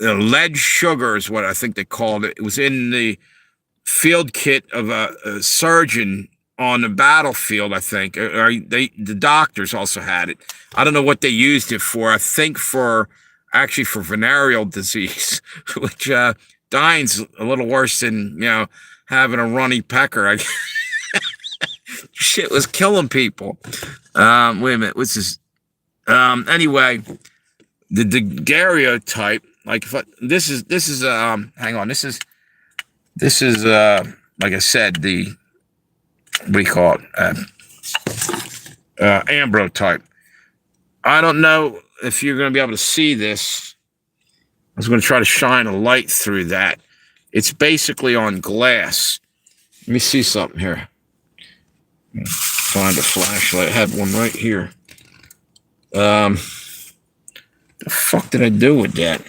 lead sugar is what I think they called it. It was in the field kit of a surgeon on the battlefield, I think. The doctors also had it. I don't know what they used it for. I think for venereal disease, which dying's a little worse than, having a runny pecker. Shit was killing people. Wait a minute. What's this? Anyway, the daguerreotype, like this is hang on. This is like I said, the, what do you call it? Ambrotype. I don't know if you're going to be able to see this. I was going to try to shine a light through that. It's basically on glass. Let me see something here. Find a flashlight. I had one right here. The fuck did I do with that?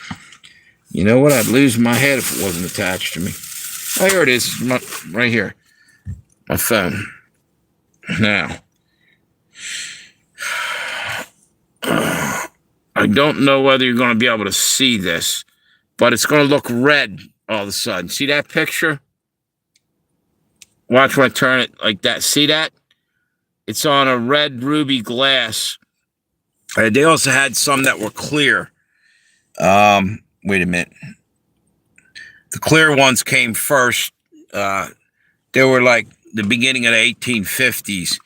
You know what? I'd lose my head if it wasn't attached to me. Oh, here it is. Right here. My phone. Now. I don't know whether you're going to be able to see this, but it's going to look red all of a sudden. See that picture? Watch when I turn it like that. See that? It's on a red ruby glass. They also had some that were clear. Wait a minute. The clear ones came first. They were like the beginning of the 1850s.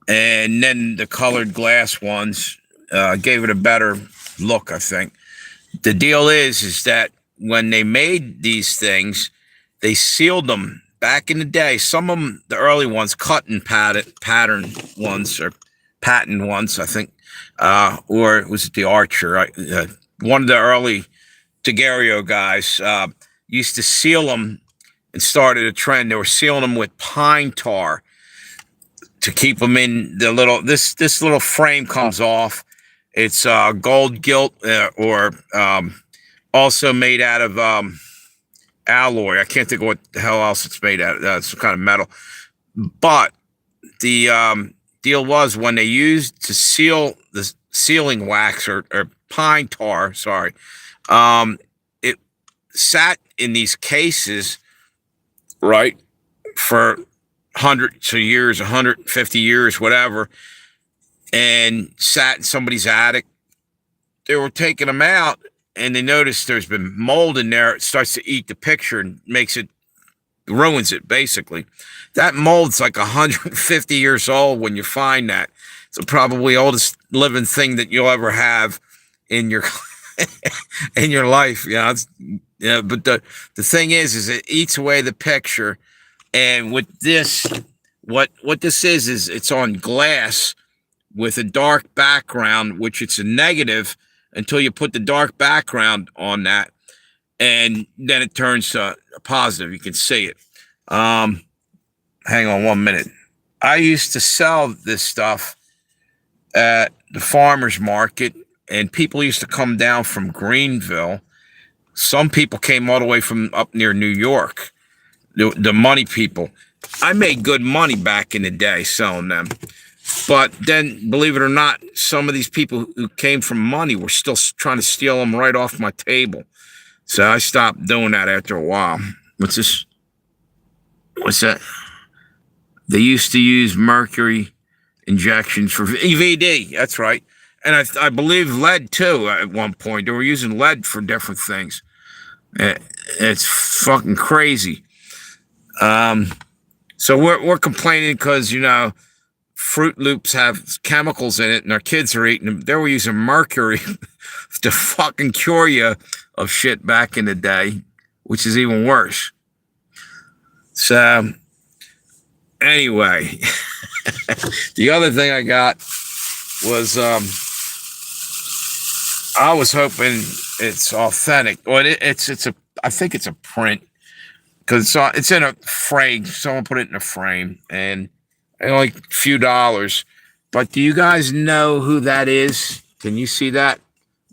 And then the colored glass ones gave it a better look, I think. The deal is that when they made these things, they sealed them back in the day. Some of them, the early ones, cut and pattern ones, or patent ones, I think. Or was it the Archer? One of the early Daguerreo guys used to seal them and started a trend. They were sealing them with pine tar to keep them in the little, this little frame comes off. It's gold gilt or also made out of alloy. I can't think of what the hell else it's made out of. Some kind of metal. But the deal was, when they used to seal the sealing wax or pine tar, sorry, it sat in these cases, right, for hundreds of years, 150 years, whatever, and sat in somebody's attic. They were taking them out, and they noticed there's been mold in there. It starts to eat the picture and ruins it, basically. That mold's like 150 years old when you find that. It's the probably oldest living thing that you'll ever have in your in your life. But the thing is it eats away the picture. And with this, what this is it's on glass with a dark background, which it's a negative until you put the dark background on that, and then it turns to a positive. You can see it. Hang on 1 minute. I used to sell this stuff at the farmer's market, and people used to come down from Greenville, Some people came all the way from up near New York, the money people. I made good money back in the day selling them. But then, believe it or not, some of these people who came from money were still trying to steal them right off my table. So I stopped doing that after a while. What's this? What's that? They used to use mercury injections for EVD. That's right. And I believe lead, too, at one point. They were using lead for different things. It's fucking crazy. So we're complaining because, you know, Fruit Loops have chemicals in it and our kids are eating them. They were using mercury to fucking cure you of shit back in the day, which is even worse. So, anyway, the other thing I got was, I was hoping it's authentic. Well, I think it's a print because it's in a frame. Someone put it in a frame and only a few dollars. But do you guys know who that is? Can you see that?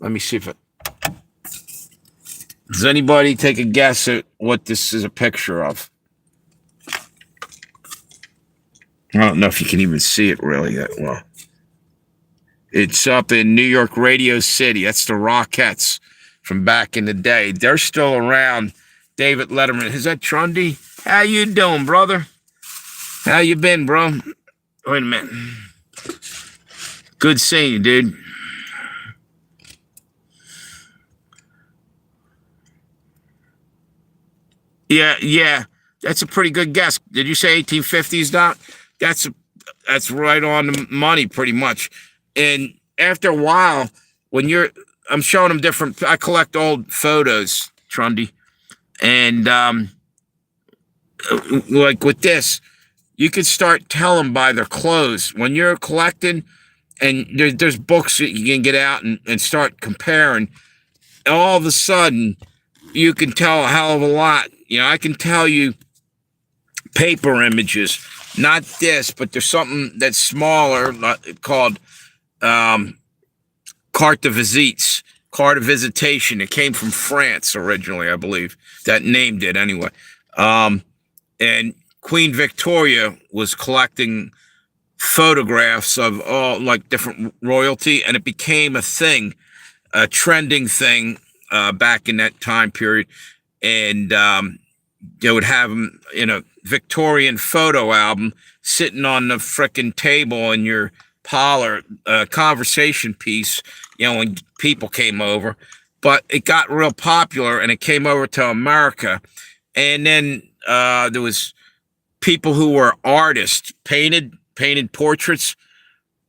Let me see if it. Does anybody take a guess at what this is a picture of? I don't know if you can even see it really that well. It's up in New York Radio City. That's the Rockettes from back in the day. They're still around. David Letterman. Is that Trundy? How you doing, brother? How you been, bro? Wait a minute. Good seeing you, dude. Yeah. That's a pretty good guess. Did you say 1850s, Doc? That's right on the money, pretty much. And after a while, I'm showing them different. I collect old photos, Trundy, and like with this, you could start telling by their clothes when you're collecting. And there's books that you can get out and start comparing. All of a sudden, you can tell a hell of a lot. You know, I can tell you paper images, not this, but there's something that's smaller called carte de visites, card of visitation. It came from France originally, I believe. That name did anyway. And Queen Victoria was collecting photographs of all like different royalty, and it became a thing, a trending thing back in that time period. And they would have them in a Victorian photo album sitting on the frickin' table in your parlor, conversation piece, you know, when people came over. But it got real popular and it came over to America. And then there was people who were artists, painted portraits.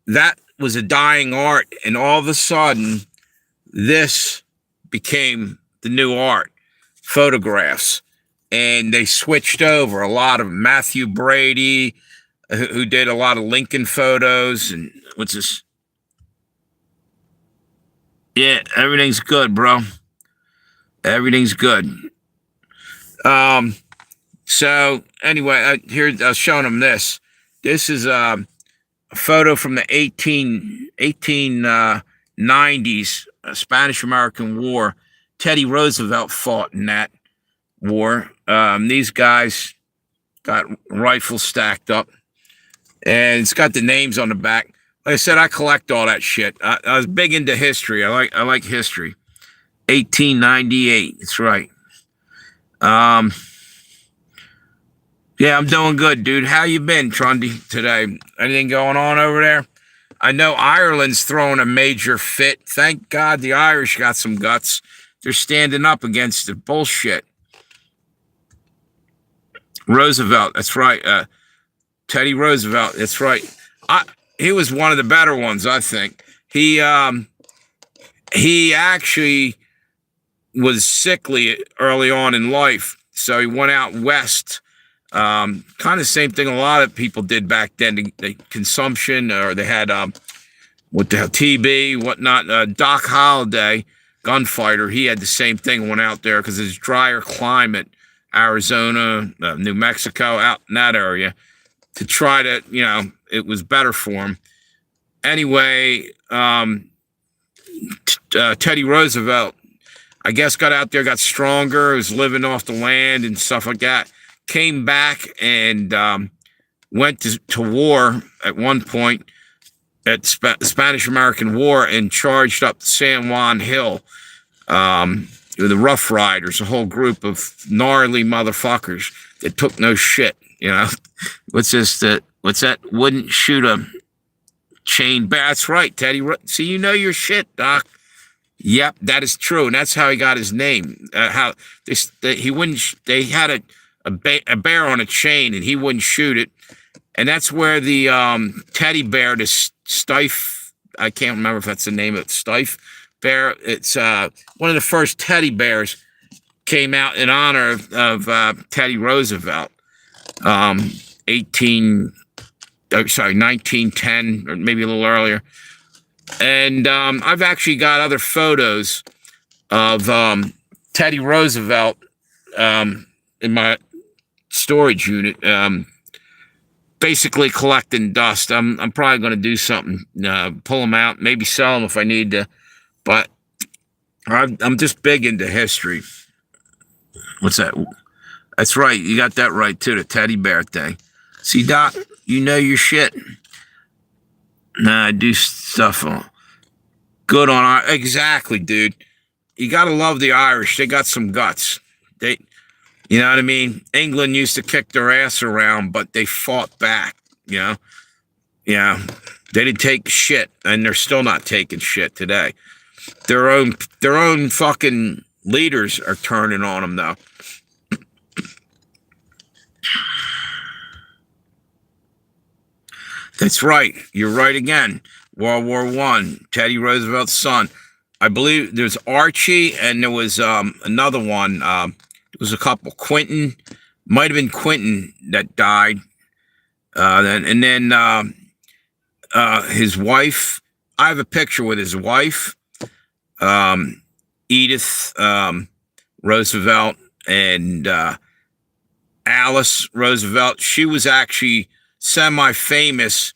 That was a dying art. And all of a sudden, this became the new art, photographs. And they switched over. A lot of Matthew Brady, who did a lot of Lincoln photos. And what's this? Yeah, everything's good, bro. Everything's good. So anyway, here I was showing them this. This is a photo from the 1890s, Spanish-American War. Teddy Roosevelt fought in that war. These guys got rifles stacked up, and it's got the names on the back. Like I said, I collect all that shit. I was big into history. I like history. 1898. That's right. Yeah, I'm doing good, dude. How you been, Trundy, today? Anything going on over there? I know Ireland's throwing a major fit. Thank God the Irish got some guts. They're standing up against the bullshit. Roosevelt, that's right. Teddy Roosevelt, that's right. He was one of the better ones, I think. He actually was sickly early on in life, so he went out west. Kind of the same thing a lot of people did back then. The consumption, or they had what the hell, TB, whatnot. Doc Holliday, gunfighter, he had the same thing. Went out there because it's drier climate, Arizona, New Mexico, out in that area, to try to, you know, it was better for him. Anyway, Teddy Roosevelt, I guess got out there, got stronger, was living off the land and stuff like that. Came back and went to war at one point at the Spanish-American War and charged up San Juan Hill. The Rough Riders, a whole group of gnarly motherfuckers that took no shit. You know, what's that? Wouldn't shoot a chain bear. That's right, Teddy. See, you know your shit, Doc. Yep, that is true, and that's how he got his name. How he wouldn't. They had a bear on a chain, and he wouldn't shoot it, and that's where the teddy bear, the Stife. I can't remember if that's the name of it. Stife bear. It's one of the first teddy bears came out in honor of Teddy Roosevelt. 1910 or maybe a little earlier. And I've actually got other photos of Teddy Roosevelt in my storage unit, basically collecting dust. I'm probably going to do something, pull them out, maybe sell them if I need to. But I'm just big into history. What's that? That's right. You got that right, too, the teddy bear thing. See, Doc, you know your shit. Nah, I do stuff good on exactly, dude. You got to love the Irish. They got some guts. You know what I mean? England used to kick their ass around, but they fought back, you know? Yeah. They didn't take shit, and they're still not taking shit today. Their own fucking leaders are turning on them, though. That's right. You're right again. World War I, Teddy Roosevelt's son. I believe there's Archie, and there was another one. There was a couple. Quentin, might have been Quentin that died. And then his wife. I have a picture with his wife, Edith Roosevelt, and Alice Roosevelt. She was actually semi-famous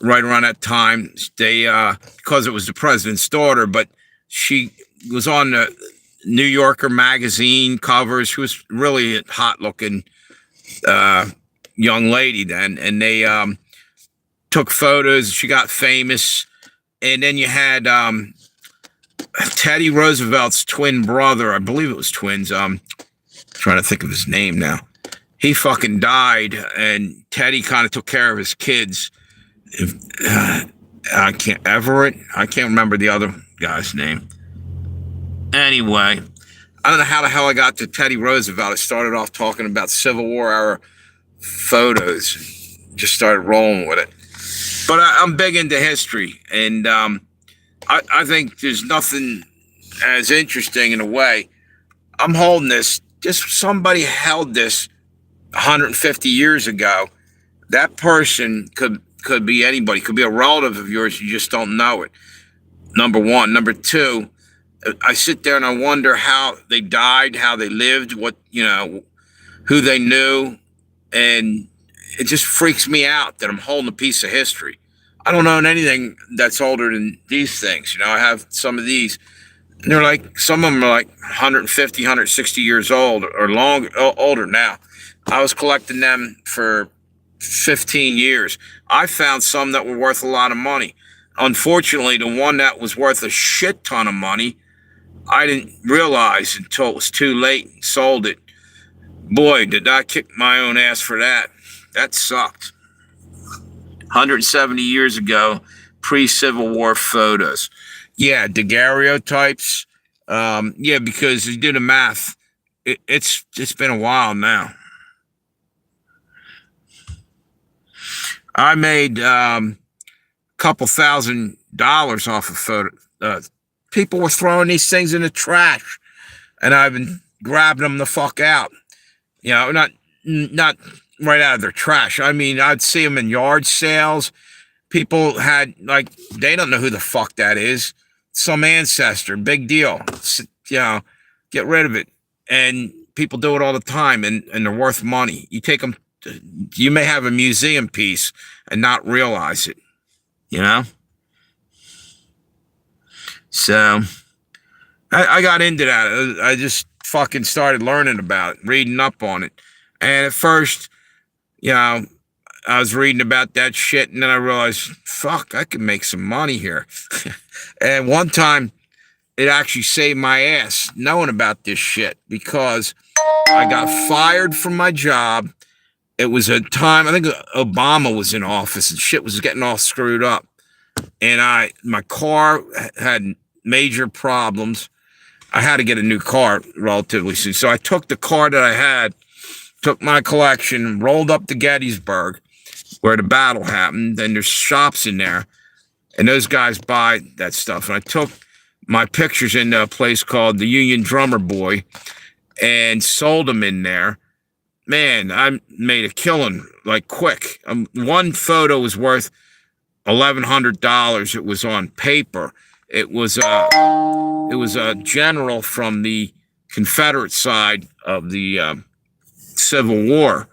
right around that time. They because it was the president's daughter, but she was on the New Yorker magazine covers. She was really a hot-looking young lady then, and they took photos. She got famous, and then you had Teddy Roosevelt's twin brother. I believe it was twins. Trying to think of his name now. He fucking died, and Teddy kind of took care of his kids. I can't remember the other guy's name. Anyway, I don't know how the hell I got to Teddy Roosevelt. I started off talking about Civil War era photos. Just started rolling with it. But I'm big into history, and I think there's nothing as interesting in a way. I'm holding this. Just somebody held this 150 years ago. That person could be anybody. Could be a relative of yours. You just don't know it. Number one. Number two, I sit there and I wonder how they died, how they lived, what, who they knew. And it just freaks me out that I'm holding a piece of history. I don't own anything that's older than these things. I have some of these. And they're like, some of them are like 150, 160 years old or older now. I was collecting them for 15 years. I found some that were worth a lot of money. Unfortunately, the one that was worth a shit ton of money, I didn't realize until it was too late and sold it. Boy, did I kick my own ass for that. That sucked. 170 years ago, pre-Civil War photos. Yeah, daguerreotypes. Yeah, because you do the math. It's been a while now. I made a couple $1,000 off of photo. People were throwing these things in the trash, and I've been grabbing them the fuck out. Not right out of their trash. I mean, I'd see them in yard sales. People had, they don't know who the fuck that is. Some ancestor, big deal. Get rid of it. And people do it all the time, and they're worth money. You take them, you may have a museum piece and not realize it, So, I got into that. I just fucking started learning about it, reading up on it. And at first, you know, I was reading about that shit, and then I realized, fuck, I could make some money here. And one time, it actually saved my ass knowing about this shit because I got fired from my job. It was a time, I think Obama was in office and shit was getting all screwed up. And my car had major problems. I had to get a new car relatively soon. So I took the car that I had, took my collection, rolled up to Gettysburg, where the battle happened. Then there's shops in there, and those guys buy that stuff. And I took my pictures into a place called the Union Drummer Boy and sold them in there. Man, I made a killing like quick. One photo was worth $1,100. It was on paper. It was a general from the Confederate side of the Civil War,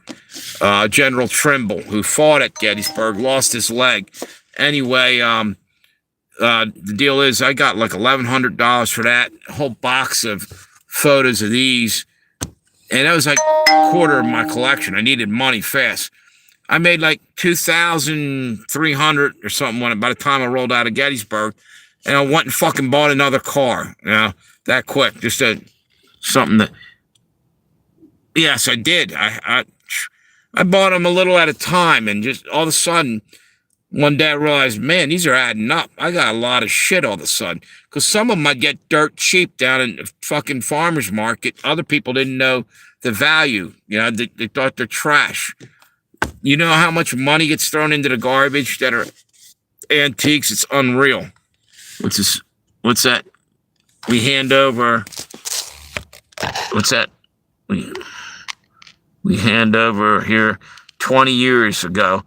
General Trimble, who fought at Gettysburg, lost his leg. Anyway, the deal is I got like $1,100 for that, a whole box of photos of these, and that was like a quarter of my collection. I needed money fast. I made like $2,300 or something by the time I rolled out of Gettysburg, and I went and fucking bought another car, that quick, just something that. Yes, I did. I bought them a little at a time, and just all of a sudden, one day I realized, man, these are adding up. I got a lot of shit all of a sudden. Because some of them I get dirt cheap down in the fucking farmer's market. Other people didn't know the value. They thought they're trash. You know how much money gets thrown into the garbage that are antiques? It's unreal. What's that? We hand over. What's that? We hand over here 20 years ago.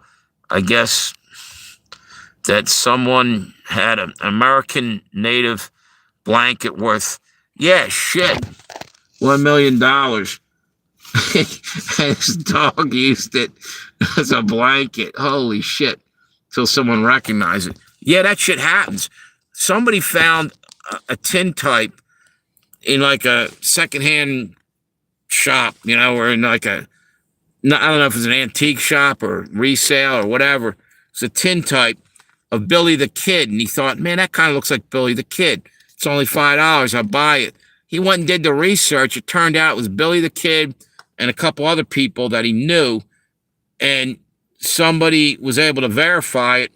I guess that someone had an American native blanket worth, $1 million. His dog used it as a blanket. Holy shit. Till someone recognized it. Yeah, that shit happens. Somebody found a tintype in like a secondhand shop, or in like I don't know if it's an antique shop or resale or whatever. It's a tintype of Billy the Kid. And he thought, man, that kind of looks like Billy the Kid. It's only $5. I'll buy it. He went and did the research. It turned out it was Billy the Kid and a couple other people that he knew. And somebody was able to verify it.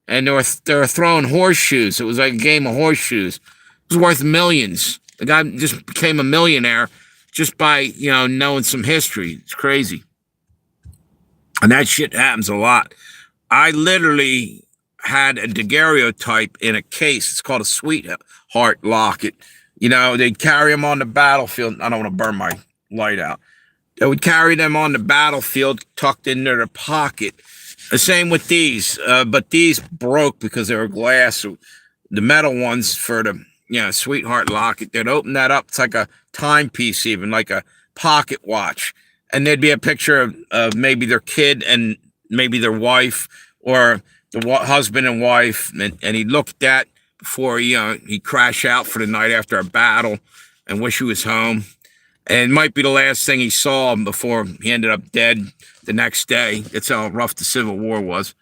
And they were throwing horseshoes. It was like a game of horseshoes. It was worth millions. The guy just became a millionaire just by, knowing some history. It's crazy. And that shit happens a lot. I literally had a daguerreotype in a case. It's called a sweetheart locket. They'd carry them on the battlefield. I don't want to burn my light out. They would carry them on the battlefield tucked into their pocket. The same with these, but these broke because they were glass. The metal ones for the sweetheart locket, they'd open that up. It's like a timepiece, even like a pocket watch. And there'd be a picture of maybe their kid and maybe their wife or the husband and wife. And he'd look at that before he'd crash out for the night after a battle and wish he was home. And it might be the last thing he saw before he ended up dead the next day. That's how rough the Civil War was.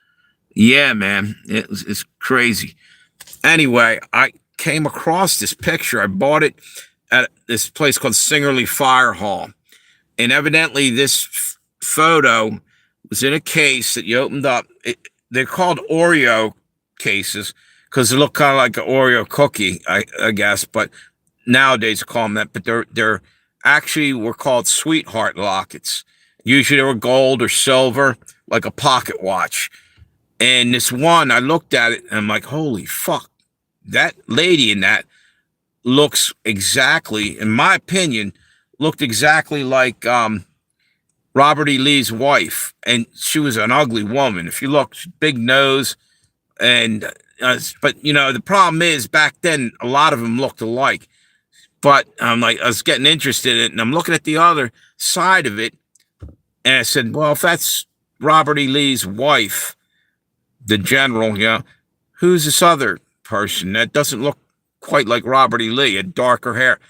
Yeah, man, it's crazy. Anyway, I came across this picture. I bought it at this place called Singerly Fire Hall. And evidently this photo was in a case that you opened up. They're called Oreo cases because they look kind of like an Oreo cookie, I guess. But nowadays call them that. But they're actually were called sweetheart lockets. Usually they were gold or silver, like a pocket watch. And this one, I looked at it and I'm like, holy fuck. That lady in that looks exactly, in my opinion, looked exactly like Robert E. Lee's wife. And she was an ugly woman. If you look, big nose. And, but, the problem is back then, a lot of them looked alike. But I'm like, I was getting interested in it. And I'm looking at the other side of it. And I said, well, if that's Robert E. Lee's wife, the general, who's this other person that doesn't look quite like Robert E. Lee, had darker hair.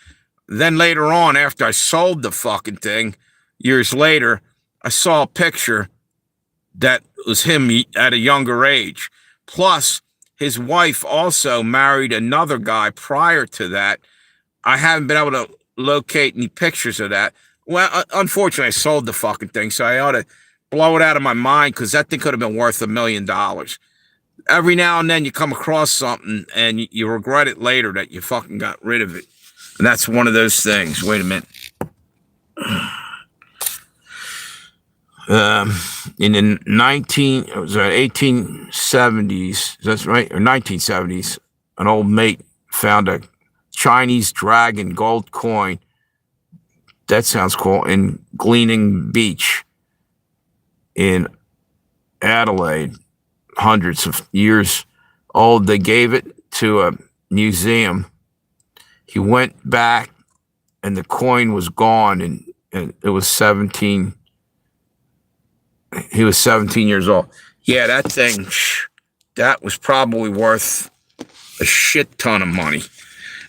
Then later on, after I sold the fucking thing, years later, I saw a picture that was him at a younger age. Plus, his wife also married another guy prior to that. I haven't been able to locate any pictures of that. Well, unfortunately, I sold the fucking thing, so I ought to blow it out of my mind because that thing could have been worth $1 million. Every now and then you come across something and you regret it later that you fucking got rid of it. And that's one of those things. Wait a minute. In the 1870s, that's right, or 1970s, an old mate found a Chinese dragon gold coin. That sounds cool. In Gleaning Beach in Adelaide, hundreds of years old. They gave it to a museum. He went back and the coin was gone, and it was 17. He was 17 years old. Yeah, that thing, that was probably worth a shit ton of money.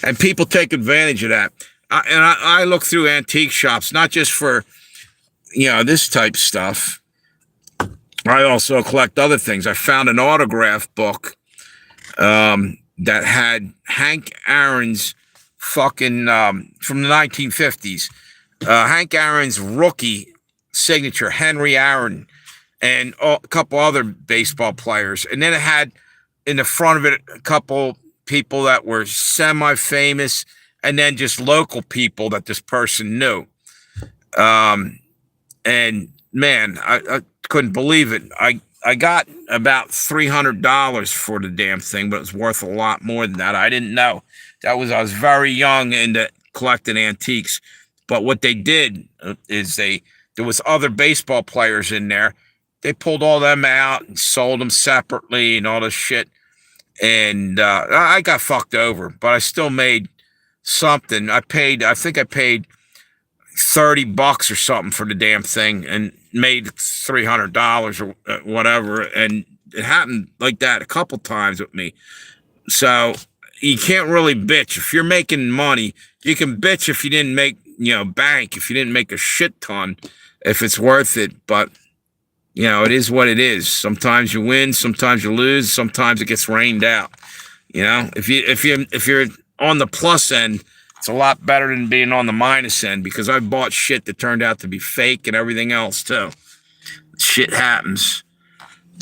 And people take advantage of that. I look through antique shops, not just for, this type stuff. I also collect other things. I found an autograph book that had Hank Aaron's fucking, from the 1950s. Hank Aaron's rookie signature, Henry Aaron, and a couple other baseball players. And then it had in the front of it a couple people that were semi-famous, and then just local people that this person knew. And man, I couldn't believe it. I got about $300 for the damn thing, but it was worth a lot more than that. I didn't know. I was very young into collecting antiques. But what they did is there was other baseball players in there. They pulled all them out and sold them separately and all this shit. And I got fucked over, but I still made something. I think I paid $30 or something for the damn thing and made $300 or whatever. And it happened like that a couple times with me. So you can't really bitch. If you're making money, you can bitch if you didn't make, bank, if you didn't make a shit ton, if it's worth it. But, it is what it is. Sometimes you win, sometimes you lose, sometimes it gets rained out. If you're on the plus end, it's a lot better than being on the minus end, because I bought shit that turned out to be fake and everything else too. Shit happens.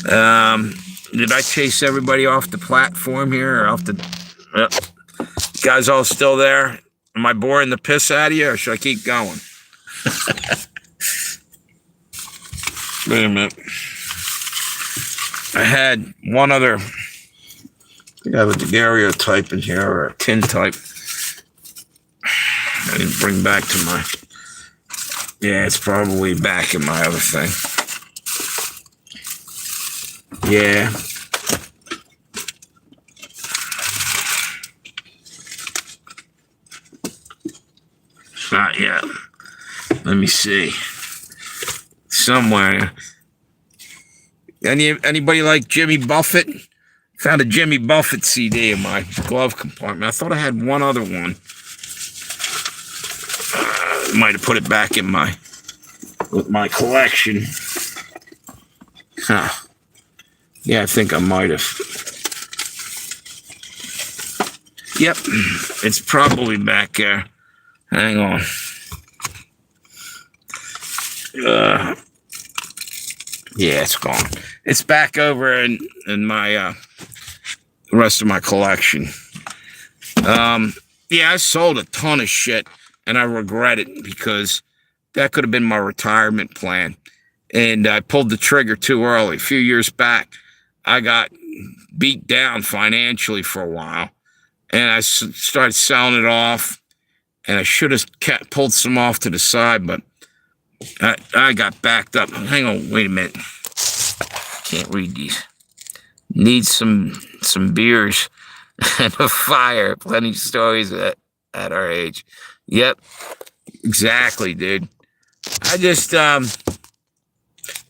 Did I chase everybody off the platform here, or off the? You guys all still there? Am I boring the piss out of you, or should I keep going? Wait a minute. I had one other. I think I have a daguerreotype in here, or a tintype. I didn't bring back to my. Yeah, it's probably back in my other thing. Yeah. Not yet. Let me see. Somewhere. Anybody like Jimmy Buffett? Found a Jimmy Buffett CD in my glove compartment. I thought I had one other one. Might have put it back in my collection. Huh. Yeah, I think I might have. Yep, it's probably back there. Hang on. Yeah, it's gone. It's back over in my the rest of my collection. Yeah, I sold a ton of shit, and I regret it, because that could have been my retirement plan. And I pulled the trigger too early. A few years back, I got beat down financially for a while, and I started selling it off, and I should have pulled some off to the side, but I got backed up. Hang on, wait a minute. Can't read these. Need some beers and a fire. Plenty of stories at our age. Yep, exactly, dude. I just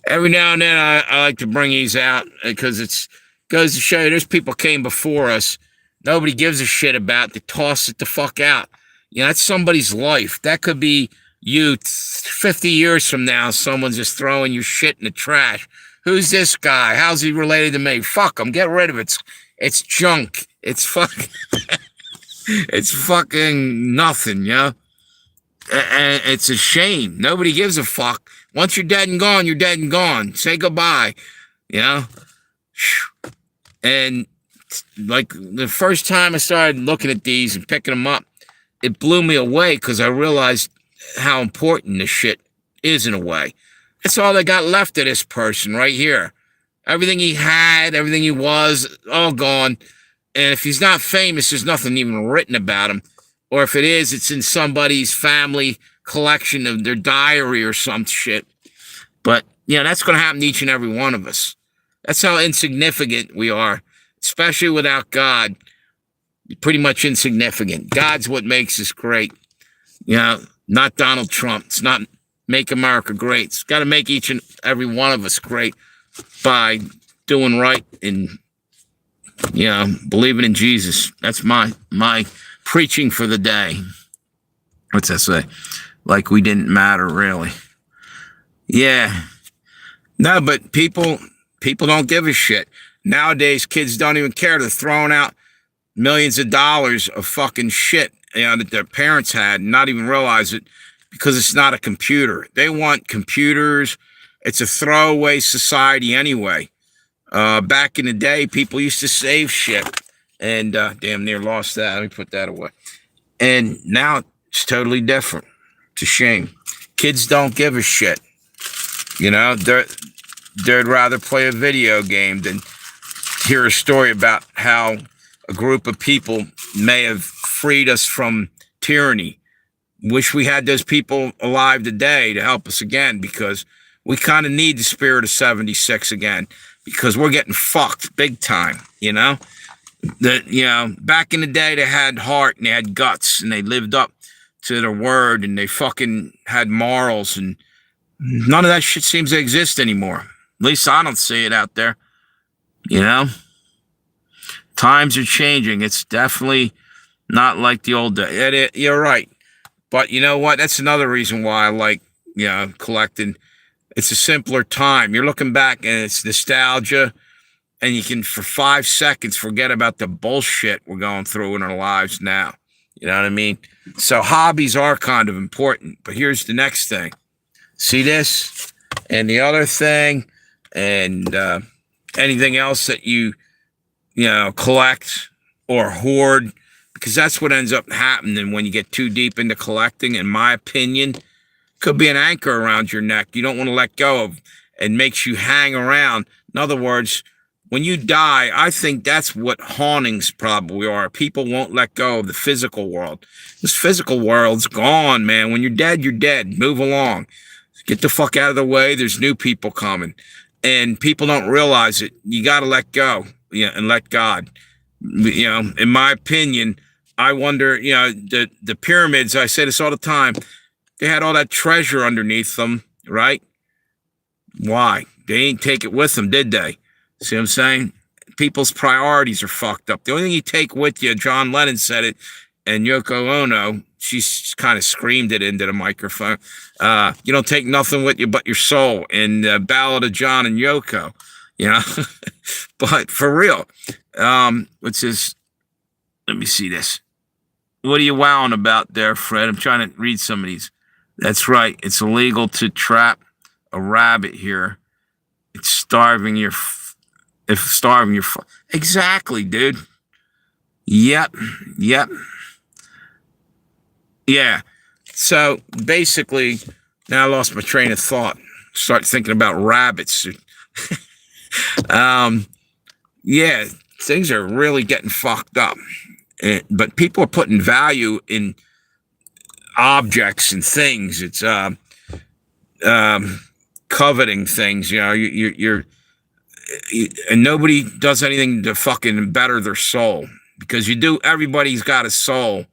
every now and then I like to bring these out, because it's goes to show you there's people came before us nobody gives a shit about, they toss it the fuck out. You know, that's somebody's life. That could be you 50 years from now. Someone's just throwing your shit in the trash. Who's this guy? How's he related to me? Fuck him. Get rid of it. It's junk. It's fucking, it's fucking nothing, you know? And it's a shame. Nobody gives a fuck. Once you're dead and gone, you're dead and gone. Say goodbye, you know? And like the first time I started looking at these and picking them up, it blew me away because I realized how important this shit is in a way. That's all they got left of this person right here. Everything he had, everything he was, all gone. And if he's not famous, there's nothing even written about him. Or if it is, it's in somebody's family collection of their diary or some shit. But, you know, that's going to happen to each and every one of us. That's how insignificant we are, especially without God. Pretty much insignificant. God's what makes us great. You know, not Donald Trump. It's not make America great. It's got to make each and every one of us great by doing right and, you know, believing in Jesus. That's my preaching for the day. What's that say? Like we didn't matter, really. Yeah. No, but people don't give a shit. Nowadays, kids don't even care. They're throwing out millions of dollars of fucking shit, you know, that their parents had and not even realize it because it's not a computer. They want computers. It's a throwaway society anyway. Back in the day, people used to save shit and damn near lost that. Let me put that away. And now it's totally different. It's a shame. Kids don't give a shit. You know, they'd rather play a video game than hear a story about how a group of people may have freed us from tyranny. Wish we had those people alive today to help us again, because we kind of need the spirit of 76 again, because we're getting fucked big time, you know? You know, back in the day, they had heart and they had guts and they lived up to their word and they fucking had morals, and none of that shit seems to exist anymore. At least I don't see it out there, you know? Times are changing. It's definitely not like the old days. You're right. But you know what? That's another reason why I like, you know, collecting. It's a simpler time. You're looking back and it's nostalgia, and you can, for 5 seconds, forget about the bullshit we're going through in our lives now. You know what I mean? So hobbies are kind of important. But here's the next thing. See this? And the other thing, and anything else that you know, collect or hoard, because that's what ends up happening when you get too deep into collecting, in my opinion. Could be an anchor around your neck you don't want to let go of and makes you hang around. In other words, when you die, I think that's what hauntings probably are. People won't let go of the physical world. This physical world's gone, man. When you're dead, you're dead. Move along. Get the fuck out of the way. There's new people coming. And people don't realize it. You got to let go, you know, and let God. You know, in my opinion, I wonder, you know, the pyramids, I say this all the time, they had all that treasure underneath them, right? Why? They ain't take it with them, did they? See what I'm saying? People's priorities are fucked up. The only thing you take with you, John Lennon said it, and Yoko Ono, she's kind of screamed it into the microphone. You don't take nothing with you but your soul. In the Ballad of John and Yoko, you know? But for real, what's this? Let me see this. What are you wowing about there, Fred? I'm trying to read some of these. That's right. It's illegal to trap a rabbit here. It's starving your... Exactly, dude. Yep. Yeah. So basically, now I lost my train of thought. Start thinking about rabbits. Yeah, things are really getting fucked up. But people are putting value in objects and things. It's coveting things. You know, and nobody does anything to fucking better their soul, because you do. Everybody's got a soul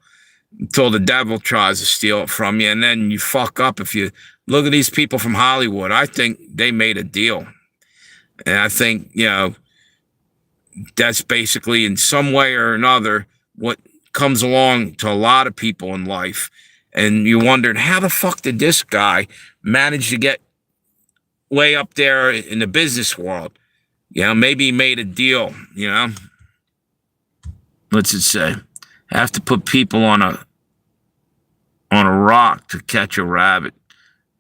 until the devil tries to steal it from you, and then you fuck up. If you look at these people from Hollywood, I think they made a deal, and I think, you know, That's basically in some way or another what comes along to a lot of people in life. And you wondered, how the fuck did this guy manage to get way up there in the business world? You know, maybe he made a deal, you know? What's it say? Have to put people on a rock to catch a rabbit.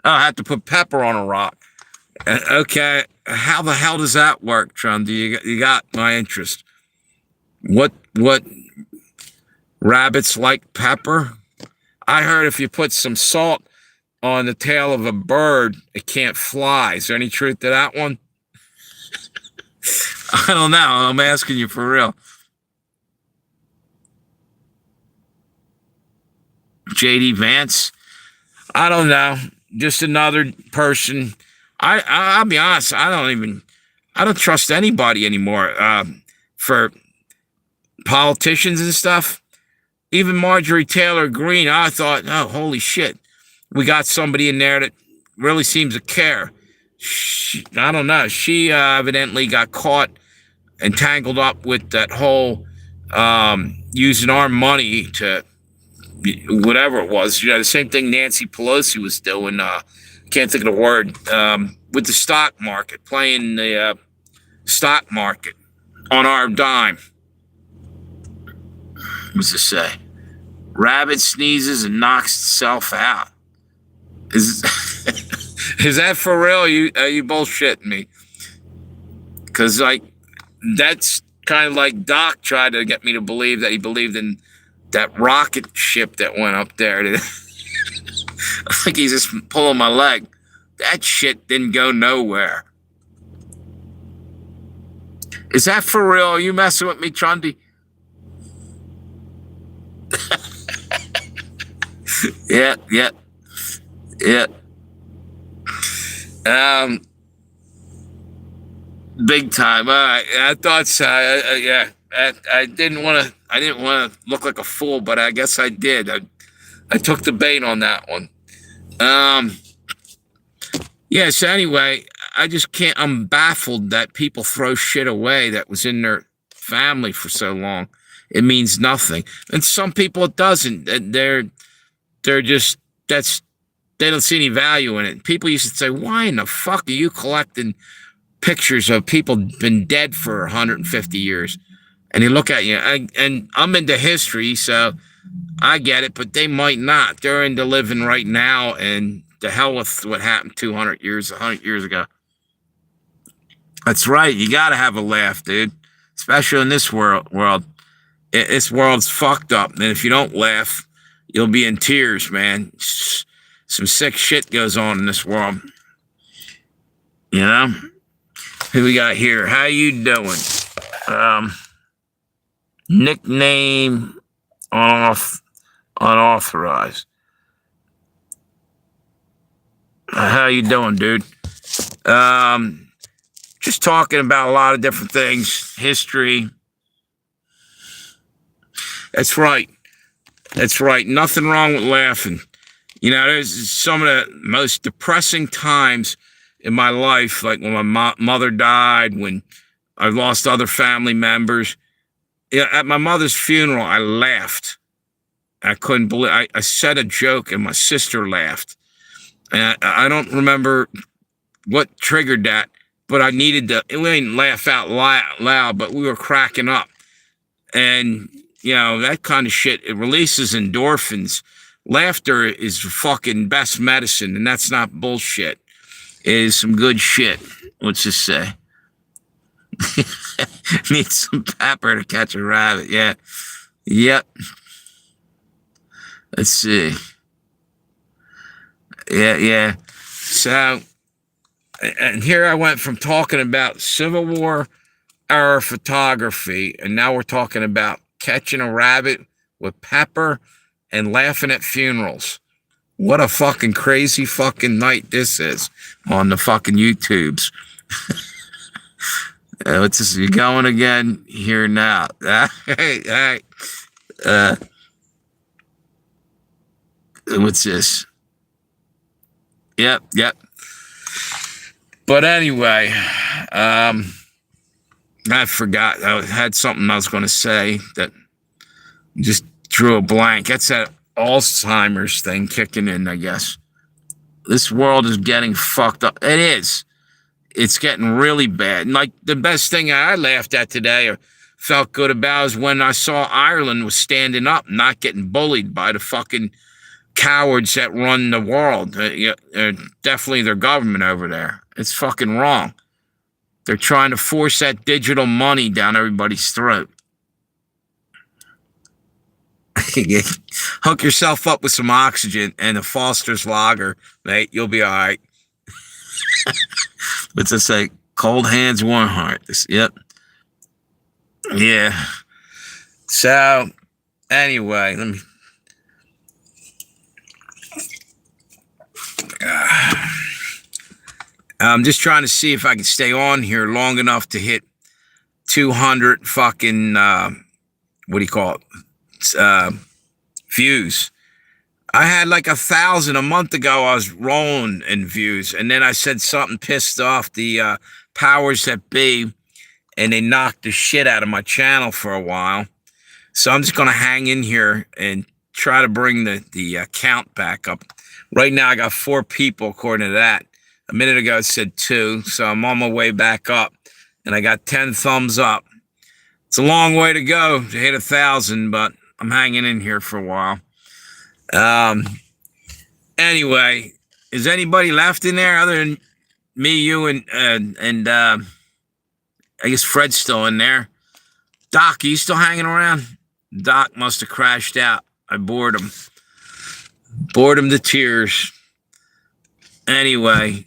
Oh, I have to put pepper on a rock. Okay, how the hell does that work, Trundy? You got my interest. What rabbits like pepper? I heard if you put some salt on the tail of a bird, it can't fly. Is there any truth to that one? I don't know. I'm asking you for real. JD Vance? I don't know. Just another person. I'll be honest. I don't trust anybody anymore. For politicians and stuff. Even Marjorie Taylor Greene, I thought, oh, holy shit. We got somebody in there that really seems to care. I don't know. She evidently got caught and tangled up with that whole using our money to whatever it was. You know, the same thing Nancy Pelosi was doing. Can't think of the word. With the stock market, playing the stock market on our dime. What's it say? Rabbit sneezes and knocks itself out. Is that for real? Are you bullshitting me? Because like that's kind of like Doc tried to get me to believe that he believed in that rocket ship that went up there. I think he's just pulling my leg. That shit didn't go nowhere. Is that for real? Are you messing with me, Trundy? Yeah. Big time. I thought so. Yeah. I didn't want to look like a fool, but I guess I did. I took the bait on that one. Yeah, so anyway, I just can't, I'm baffled that people throw shit away that was in their family for so long. It means nothing. And some people it doesn't. They're just, they don't see any value in it. People used to say, why in the fuck are you collecting pictures of people been dead for 150 years? And you look at you, and I'm into history, so I get it, but they might not. They're into living right now, and the hell with what happened 100 years ago. That's right. You got to have a laugh, dude, especially in this world. This world's fucked up, and if you don't laugh, you'll be in tears, man. Some sick shit goes on in this world. You know? Who we got here? How you doing? Nickname unauthorized. How you doing, dude? Just talking about a lot of different things. History. That's right. Nothing wrong with laughing. You know, there's some of the most depressing times in my life, like when my mother died, when I lost other family members. Yeah, at my mother's funeral, I laughed. I couldn't believe I said a joke and my sister laughed. And I don't remember what triggered that, but I needed to, we didn't laugh out loud, but we were cracking up. And, you know, that kind of shit, it releases endorphins. Laughter is fucking best medicine, and that's not bullshit. It is some good shit. What's this say? Need some pepper to catch a rabbit. Yeah. Yep. Let's see. Yeah. So, and here I went from talking about Civil War era photography, and now we're talking about catching a rabbit with pepper and laughing at funerals. What a fucking crazy fucking night this is on the fucking YouTubes. What's this? You going again here now? Hey. What's this? Yep. But anyway, I forgot. I had something I was going to say that just drew a blank. That's that Alzheimer's thing kicking in, I guess. This world is getting fucked up. It is. It's getting really bad. And like the best thing I laughed at today or felt good about is when I saw Ireland was standing up, not getting bullied by the fucking cowards that run the world. Definitely their government over there. It's fucking wrong. They're trying to force that digital money down everybody's throat. Hook yourself up with some oxygen and a Foster's Lager, mate. You'll be all right. What's it say? Cold hands, warm heart. Yep. Yeah. So, anyway, let me. I'm just trying to see if I can stay on here long enough to hit 200 fucking, what do you call it? Views. I had like 1,000 a month ago. I was rolling in views. And then I said something pissed off the powers that be. And they knocked the shit out of my channel for a while. So I'm just going to hang in here and try to bring the count back up. Right now I got 4 people according to that. A minute ago it said 2. So I'm on my way back up. And I got 10 thumbs up. It's a long way to go to hit 1,000, but I'm hanging in here for a while. Anyway, is anybody left in there other than me, you, and I guess Fred's still in there. Doc, are you still hanging around? Doc must have crashed out. I bored him. Bored him to tears. Anyway,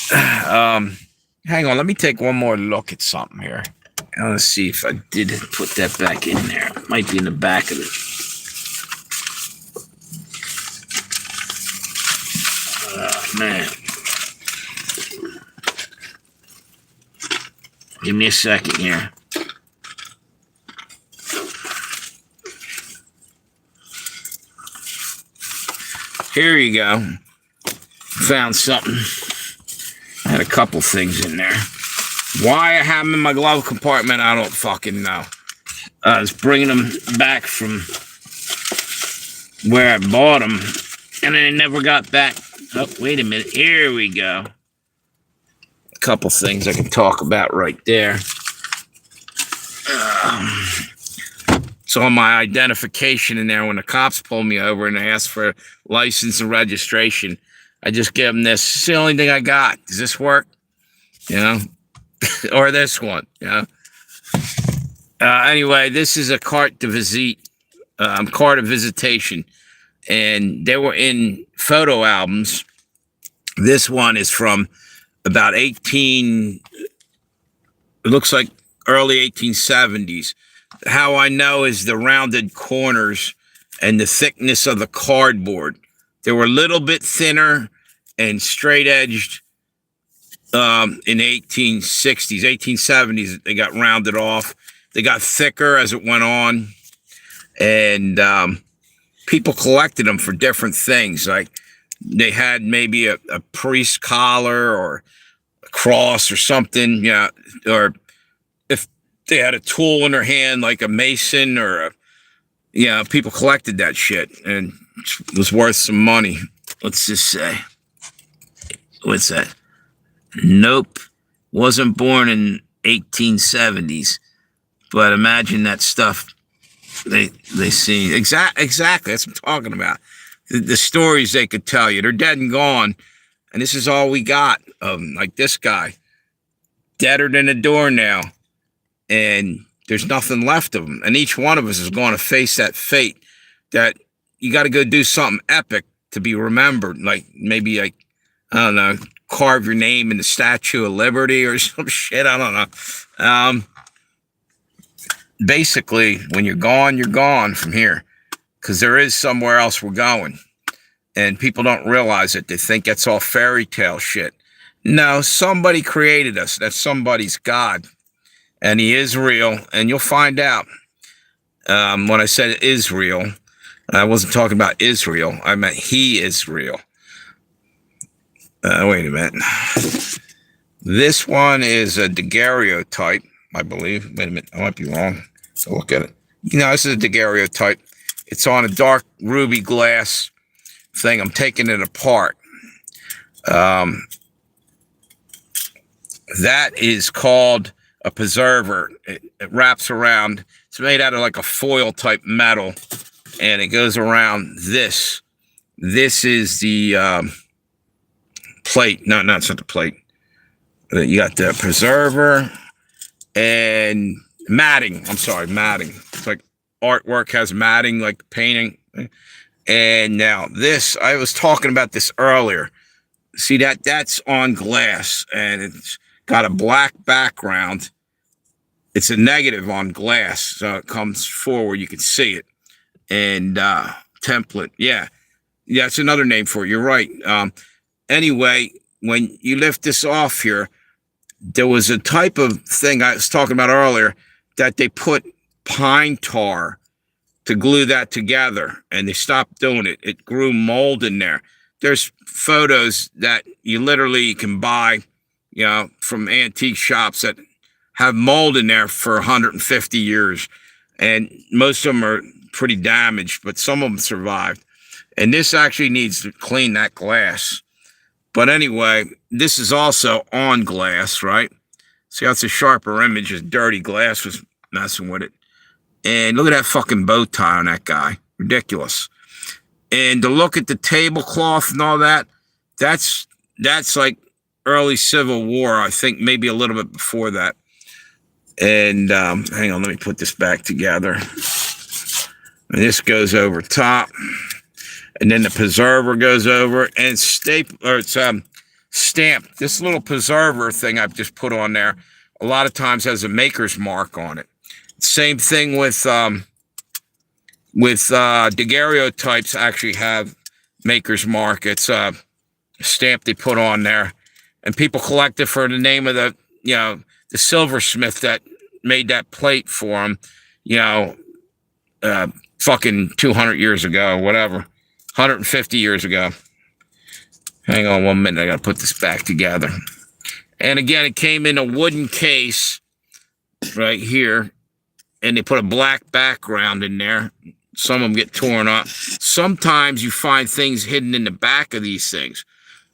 hang on. Let me take one more look at something here. I want to see if I did put that back in there. It might be in the back of it. Oh, man. Give me a second here. Here you go. Found something. I had a couple things in there. Why I have them in my glove compartment, I don't fucking know. I was bringing them back from where I bought them, and I never got back. Oh, wait a minute. Here we go. A couple things I can talk about right there. Saw my identification in there when the cops pulled me over and they asked for license and registration. I just gave them this. It's the only thing I got. Does this work? You know? Or this one, you know? Anyway, this is a carte de visite, card of visitation. And they were in photo albums. This one is from about it looks like early 1870s. How I know is the rounded corners and the thickness of the cardboard. They were a little bit thinner and straight-edged in the 1860s, 1870s. They got rounded off. They got thicker as it went on. And people collected them for different things. Like they had maybe a priest collar or a cross or something, yeah, or if they had a tool in their hand, like a mason or people collected that shit and it was worth some money. Let's just say, what's that? Nope, wasn't born in 1870s, but imagine that stuff they see. Exactly, that's what I'm talking about. The stories they could tell you, they're dead and gone, and this is all we got of them. Like this guy, deader than a doornail. And there's nothing left of them. And each one of us is going to face that fate that you got to go do something epic to be remembered. Like maybe I don't know, carve your name in the Statue of Liberty or some shit. I don't know. Basically, when you're gone from here because there is somewhere else we're going. And people don't realize it. They think it's all fairy tale shit. No, somebody created us. That's somebody's God. And he is real, and you'll find out. When I said Israel, I wasn't talking about Israel. I meant he is real. Wait a minute. This one is a daguerreotype. I believe. Wait a minute, I might be wrong. So look at it. This is a daguerreotype. It's on a dark ruby glass thing. I'm taking it apart. That is called a preserver. It wraps around. It's made out of like a foil type metal, and it goes around this. This is the plate. No, it's not the plate. You got the preserver and matting. I'm sorry, matting. It's like artwork has matting, like painting. And now this, I was talking about this earlier. See that's on glass, and it's got a black background. It's a negative on glass, so it comes forward. You can see it. And template, yeah, it's another name for it. You're right. Anyway, when you lift this off here, there was a type of thing I was talking about earlier that they put pine tar to glue that together, and they stopped doing it. It grew mold in there. There's photos that you literally can buy, from antique shops that have mold in there for 150 years. And most of them are pretty damaged, but some of them survived. And this actually needs to clean that glass. But anyway, this is also on glass, right? See how it's a sharper image. This dirty glass was messing with it. And look at that fucking bow tie on that guy. Ridiculous. And to look at the tablecloth and all that, that's like early Civil War. I think maybe a little bit before that. And hang on, let me put this back together. And this goes over top. And then the preserver goes over, and it's stamped. This little preserver thing I've just put on there a lot of times has a maker's mark on it. Same thing with daguerreotypes actually have maker's mark. It's a stamp they put on there, and people collect it for the name of the silversmith that made that plate for them, fucking 200 years ago, whatever, 150 years ago. Hang on 1 minute, I gotta put this back together. And again, it came in a wooden case right here, and they put a black background in there. Some of them get torn up. Sometimes you find things hidden in the back of these things.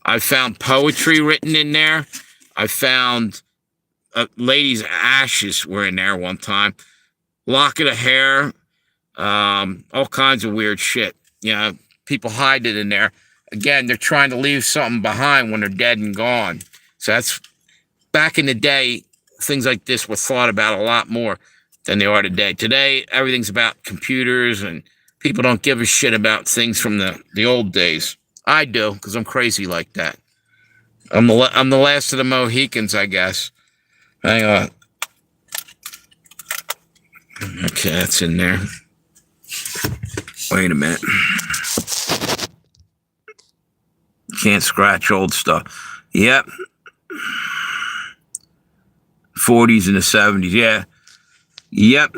I found poetry written in there. I found a lady's ashes were in there one time. Locket of hair, all kinds of weird shit. People hide it in there. Again, they're trying to leave something behind when they're dead and gone. So that's, back in the day, things like this were thought about a lot more than they are today. Today, everything's about computers, and people don't give a shit about things from the old days. I do, because I'm crazy like that. I'm the last of the Mohicans, I guess. Hang on. Okay, that's in there. Wait a minute. Can't scratch old stuff. Yep. 40s and the 70s, yeah. Yep.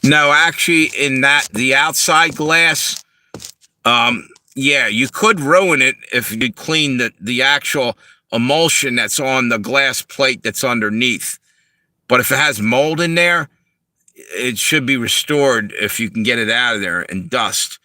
No, actually, in the outside glass, yeah, you could ruin it if you clean the actual emulsion that's on the glass plate that's underneath. But if it has mold in there, it should be restored if you can get it out of there and dust.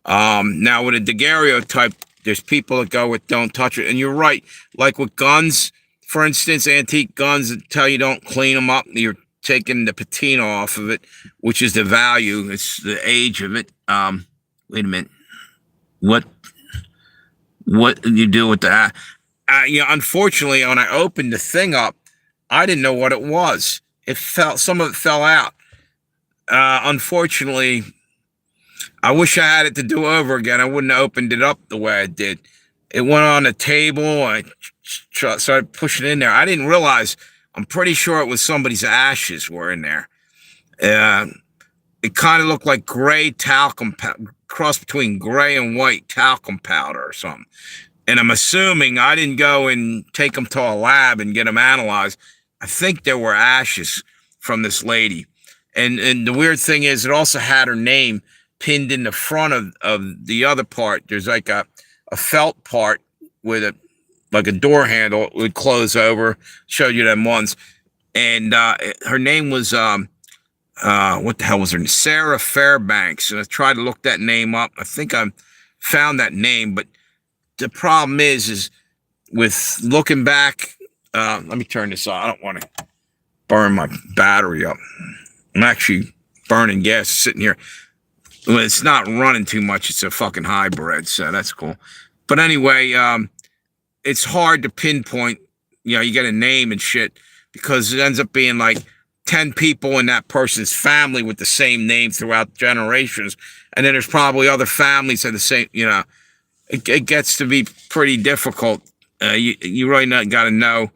Now, with a daguerreotype, there's people that go with don't touch it. And you're right. Like with guns, for instance, antique guns that tell you don't clean them up. You're taking the patina off of it, which is the value. It's the age of it. Wait a minute. What did you do with that? Unfortunately, when I opened the thing up, I didn't know what it was. Some of it fell out. Unfortunately, I wish I had it to do over again. I wouldn't have opened it up the way I did. It went on the table. I started pushing it in there. I didn't realize, I'm pretty sure it was somebody's ashes were in there. It kind of looked like gray talcum, cross between gray and white talcum powder or something. And I'm assuming I didn't go and take them to a lab and get them analyzed. I think there were ashes from this lady. And the weird thing is, it also had her name pinned in the front of the other part. There's like a felt part with like a door handle. It would close over. Showed you them ones. And her name was what the hell was her name? Sarah Fairbanks. And I tried to look that name up. I think I found that name, but the problem is with looking back. Let me turn this off. I don't want to burn my battery up. I'm actually burning gas sitting here. Well, it's not running too much. It's a fucking hybrid, so that's cool. But anyway, it's hard to pinpoint. You know, you get a name and shit because it ends up being like 10 people in that person's family with the same name throughout generations. And then there's probably other families that are the same, you know. It gets to be pretty difficult. You really not got to know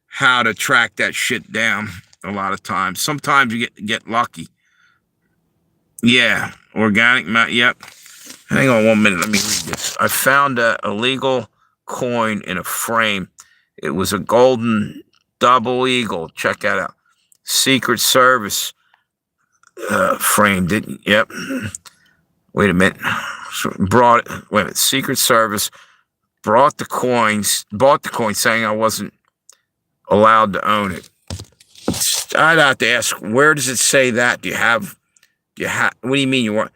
how to track that shit down a lot of times. Sometimes you get lucky. Yeah, organic, yep. Hang on 1 minute, let me read this. I found a illegal coin in a frame. It was a golden double eagle. Check that out. Secret Service frame, didn't, yep. Wait a minute. Wait a minute. Secret Service bought the coin saying I wasn't allowed to own it. I'd have to ask, where does it say that? What do you mean you want?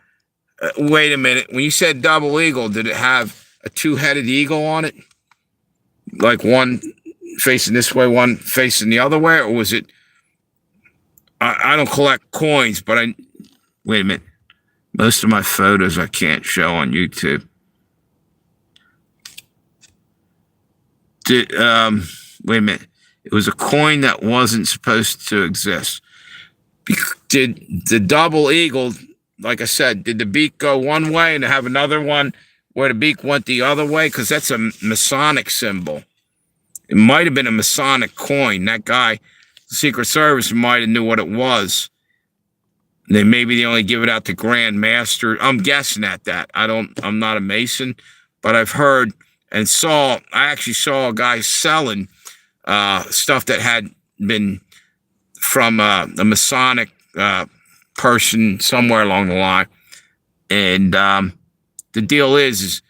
Wait a minute. When you said double eagle, did it have a two-headed eagle on it? Like one facing this way, one facing the other way? Or was it, I don't collect coins, but wait a minute. Most of my photos I can't show on YouTube. Wait a minute. It was a coin that wasn't supposed to exist. Did the double eagle, like I said, did the beak go one way and have another one where the beak went the other way? Because that's a Masonic symbol. It might have been a Masonic coin. That guy, the Secret Service, might have knew what it was. Maybe they only give it out to Grand Master. I'm guessing at that. I'm not a Mason, but I've heard and I actually saw a guy selling stuff that had been from a Masonic person somewhere along the line. And the deal is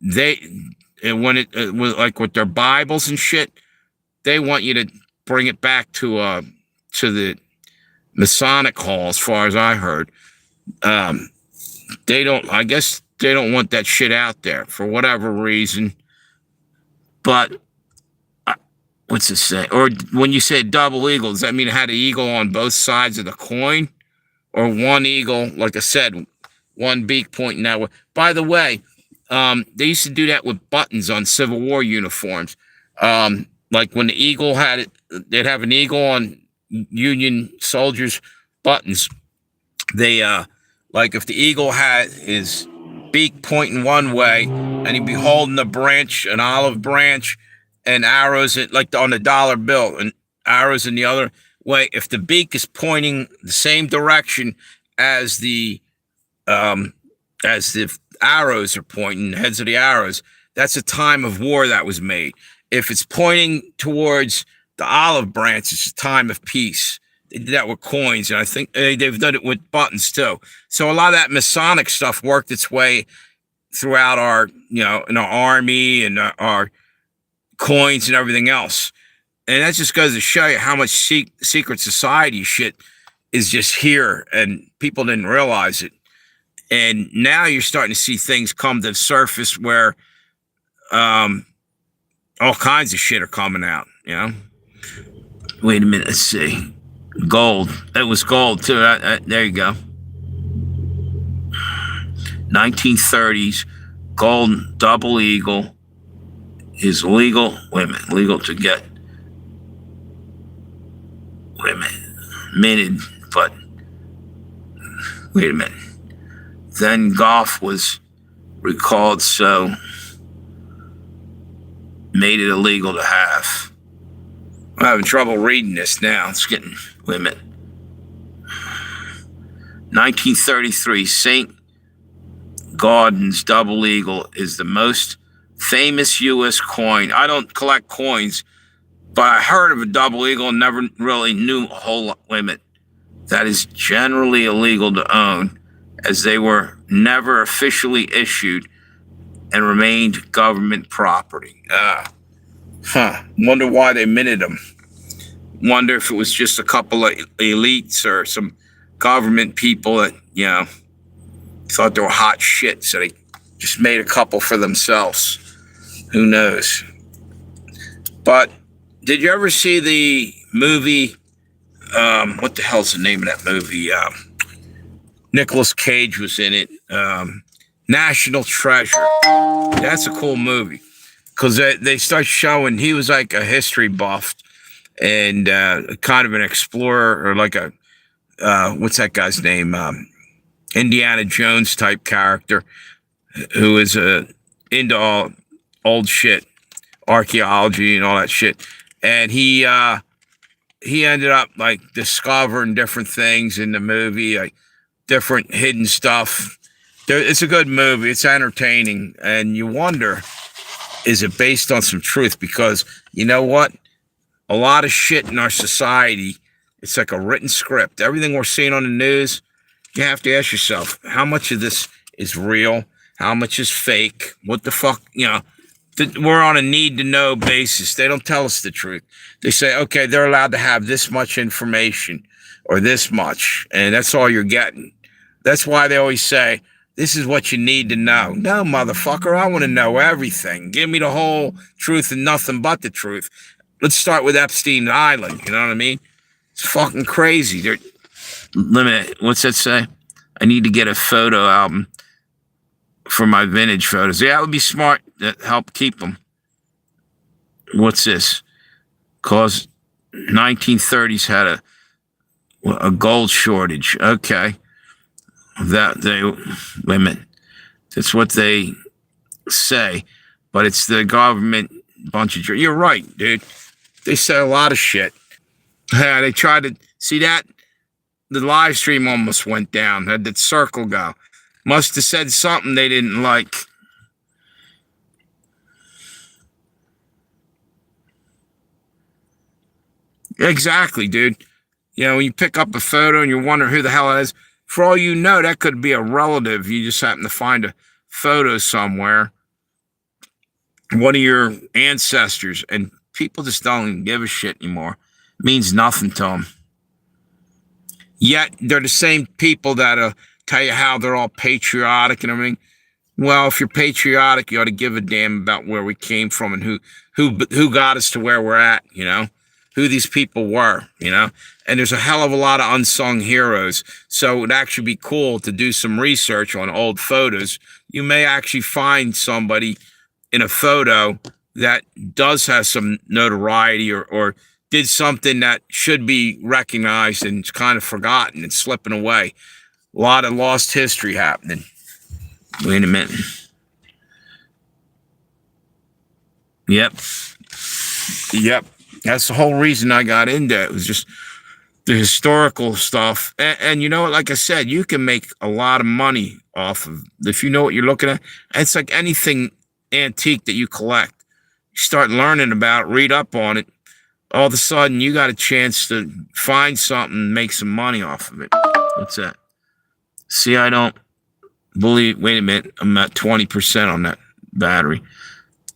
when it was like with their Bibles and shit, they want you to bring it back to the Masonic hall, as far as I heard. I guess they don't want that shit out there for whatever reason. But what's it say? Or when you say double eagle, does that mean it had an eagle on both sides of the coin? Or one eagle, like I said, one beak pointing that way? By the way, they used to do that with buttons on Civil War uniforms. Like when the eagle had it, they'd have an eagle on Union soldiers' buttons. They, like if the eagle had his beak pointing one way and he'd be holding a branch, an olive branch, and arrows like on the dollar bill and arrows in the other way. If the beak is pointing the same direction as the arrows are pointing, the heads of the arrows, that's a time of war that was made. If it's pointing towards the olive branch, it's a time of peace. They did that with coins, and I think they've done it with buttons too. So a lot of that Masonic stuff worked its way throughout our, in our army and our coins and everything else. And that just goes to show you how much secret society shit is just here, and people didn't realize it. And now you're starting to see things come to the surface where all kinds of shit are coming out, Wait a minute, let's see. Gold. It was gold, too. There you go. 1930s, gold double eagle is legal. Wait a minute. Legal to get. Wait a minute. Minted, but wait a minute. Then golf was recalled, so made it illegal to have. I'm having trouble reading this now. It's getting, wait a minute. 1933, St. Gaudens double eagle is the most famous U.S. coin. I don't collect coins, but I heard of a double eagle and never really knew a whole lot. Wait a minute. That is generally illegal to own, as they were never officially issued and remained government property. Wonder why they minted him. Wonder if it was just a couple of elites or some government people that, thought they were hot shit, so they just made a couple for themselves. Who knows? But did you ever see the movie? What the hell's the name of that movie? Nicolas Cage was in it. National Treasure. That's a cool movie because they start showing he was like a history buff and kind of an explorer, or like a what's that guy's name? Indiana Jones type character who is into all old shit, archaeology and all that shit. And he ended up like discovering different things in the movie, like different hidden stuff. It's a good movie. It's entertaining, and you wonder, is it based on some truth? Because you know what? A lot of shit in our society, it's like a written script. Everything we're seeing on the news, you have to ask yourself, how much of this is real? How much is fake? What the fuck? We're on a need-to-know basis. They don't tell us the truth. They say, okay, they're allowed to have this much information or this much, and that's all you're getting. That's why they always say, this is what you need to know. No, motherfucker, I want to know everything. Give me the whole truth and nothing but the truth. Let's start with Epstein Island, you know what I mean? It's fucking crazy. What's that say? I need to get a photo album for my vintage photos. Yeah, that would be smart. That help keep them. What's this? Cause 1930s had a gold shortage. Okay. Wait a minute. That's what they say, but it's the government bunch of. You're right, dude. They say a lot of shit. Yeah, they tried to see that. The live stream almost went down. Had that circle go. Must have said something they didn't like. Exactly, dude. When you pick up a photo and you wonder who the hell it is, for all you know, that could be a relative. You just happen to find a photo somewhere, one of your ancestors, and people just don't even give a shit anymore. It means nothing to them. Yet they're the same people that tell you how they're all patriotic and everything. Well, if you're patriotic, you ought to give a damn about where we came from and who got us to where we're at, who these people were, and there's a hell of a lot of unsung heroes. So it would actually be cool to do some research on old photos. You may actually find somebody in a photo that does have some notoriety or did something that should be recognized and it's kind of forgotten and slipping away. A lot of lost history happening. Wait a minute. Yep. That's the whole reason I got into it. It was just the historical stuff. And you know what? Like I said, you can make a lot of money off of, if you know what you're looking at. It's like anything antique that you collect. You start learning about it, read up on it. All of a sudden, you got a chance to find something and make some money off of it. What's that? See, I don't believe, wait a minute, I'm at 20% on that battery.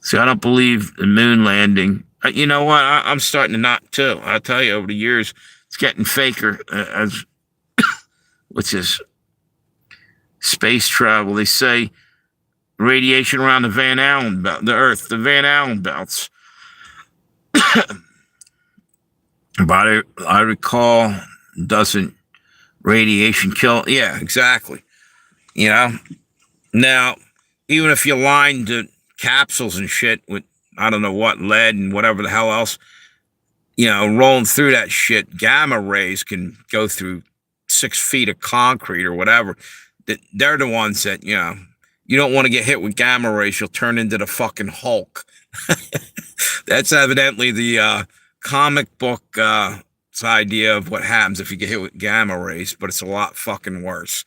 See, I don't believe the moon landing. You know what? I'm starting to not too. I'll tell you, over the years, it's getting faker as, what's this? Space travel. They say radiation around the Van Allen belt, the Earth, the Van Allen belts. But I recall, doesn't radiation kill? Yeah, exactly. Now, even if you line the capsules and shit with, I don't know what, lead and whatever the hell else, rolling through that shit, gamma rays can go through 6 feet of concrete or whatever. They're the ones that, you don't want to get hit with gamma rays. You'll turn into the fucking Hulk. That's evidently the comic book idea of what happens if you get hit with gamma rays, but it's a lot fucking worse.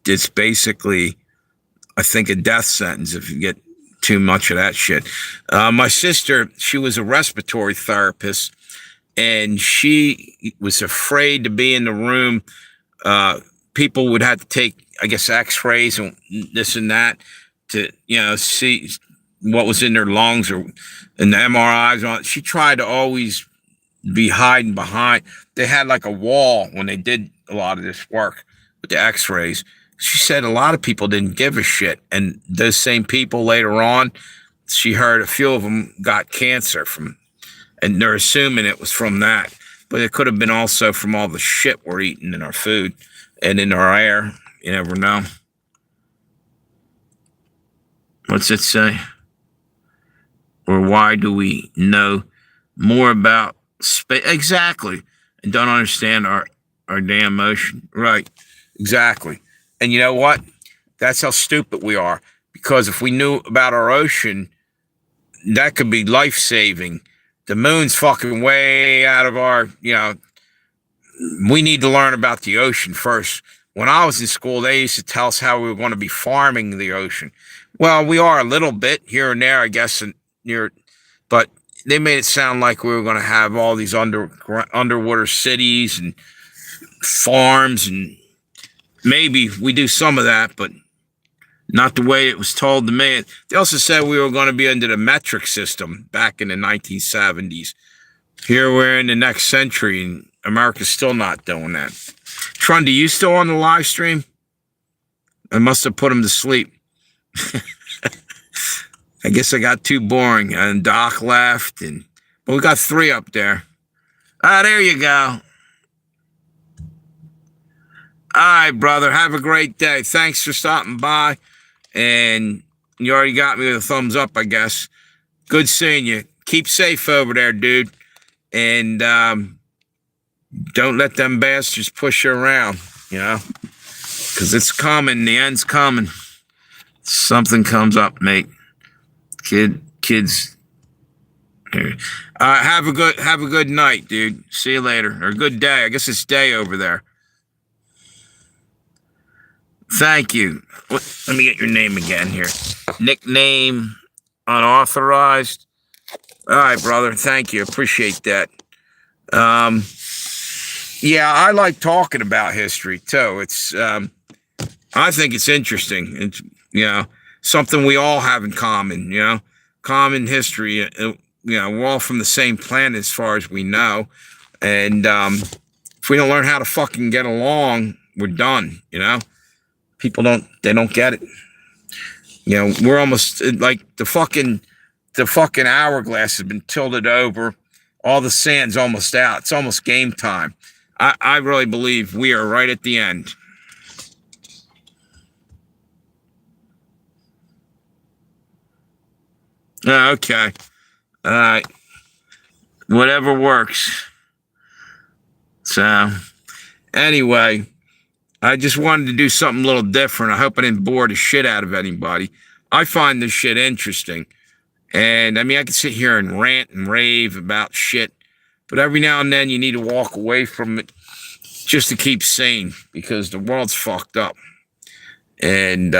It's basically, I think, a death sentence if you get too much of that shit. My sister, she was a respiratory therapist, and she was afraid to be in the room. People would have to take, I guess, x-rays and this and that to, see what was in their lungs or in the MRIs on it. She tried to always be hiding behind. They had like a wall when they did a lot of this work with the x-rays. She said a lot of people didn't give a shit. And those same people later on, she heard a few of them got cancer from, and they're assuming it was from that. But it could have been also from all the shit we're eating in our food and in our air. You never know. What's it say? Or why do we know more about space? Exactly. And don't understand our damn ocean. Right. Exactly. And you know what? That's how stupid we are. Because if we knew about our ocean, that could be life-saving. The moon's fucking way out of our, we need to learn about the ocean first. When I was in school, they used to tell us how we were going to be farming the ocean. Well, we are a little bit here and there, I guess, but they made it sound like we were going to have all these underwater cities and farms, and maybe we do some of that, but not the way it was told to me. They also said we were going to be under the metric system back in the 1970s. Here we're in the next century, and America's still not doing that. Trundy, you still on the live stream? I must have put him to sleep. I guess I got too boring, and Doc left, but we got 3 up there. Ah, there you go. All right, brother. Have a great day. Thanks for stopping by. And you already got me with a thumbs up, I guess. Good seeing you. Keep safe over there, dude. And don't let them bastards push you around, because it's coming. The end's coming. Something comes up, mate. Kids. Have a good night, dude. See you later. Or good day. I guess it's day over there. Thank you. Let me get your name again here. Nickname unauthorized. All right, brother. Thank you. Appreciate that. Yeah, I like talking about history too. It's I think it's interesting. It's something we all have in common. Common history. We're all from the same planet as far as we know, and if we don't learn how to fucking get along, we're done. People don't get it. We're almost like the fucking hourglass has been tilted over. All the sand's almost out. It's almost game time. I really believe we are right at the end. Okay. All right. Whatever works. So, anyway, I just wanted to do something a little different. I hope I didn't bore the shit out of anybody. I find this shit interesting. And, I can sit here and rant and rave about shit. But every now and then you need to walk away from it just to keep sane, because the world's fucked up. And,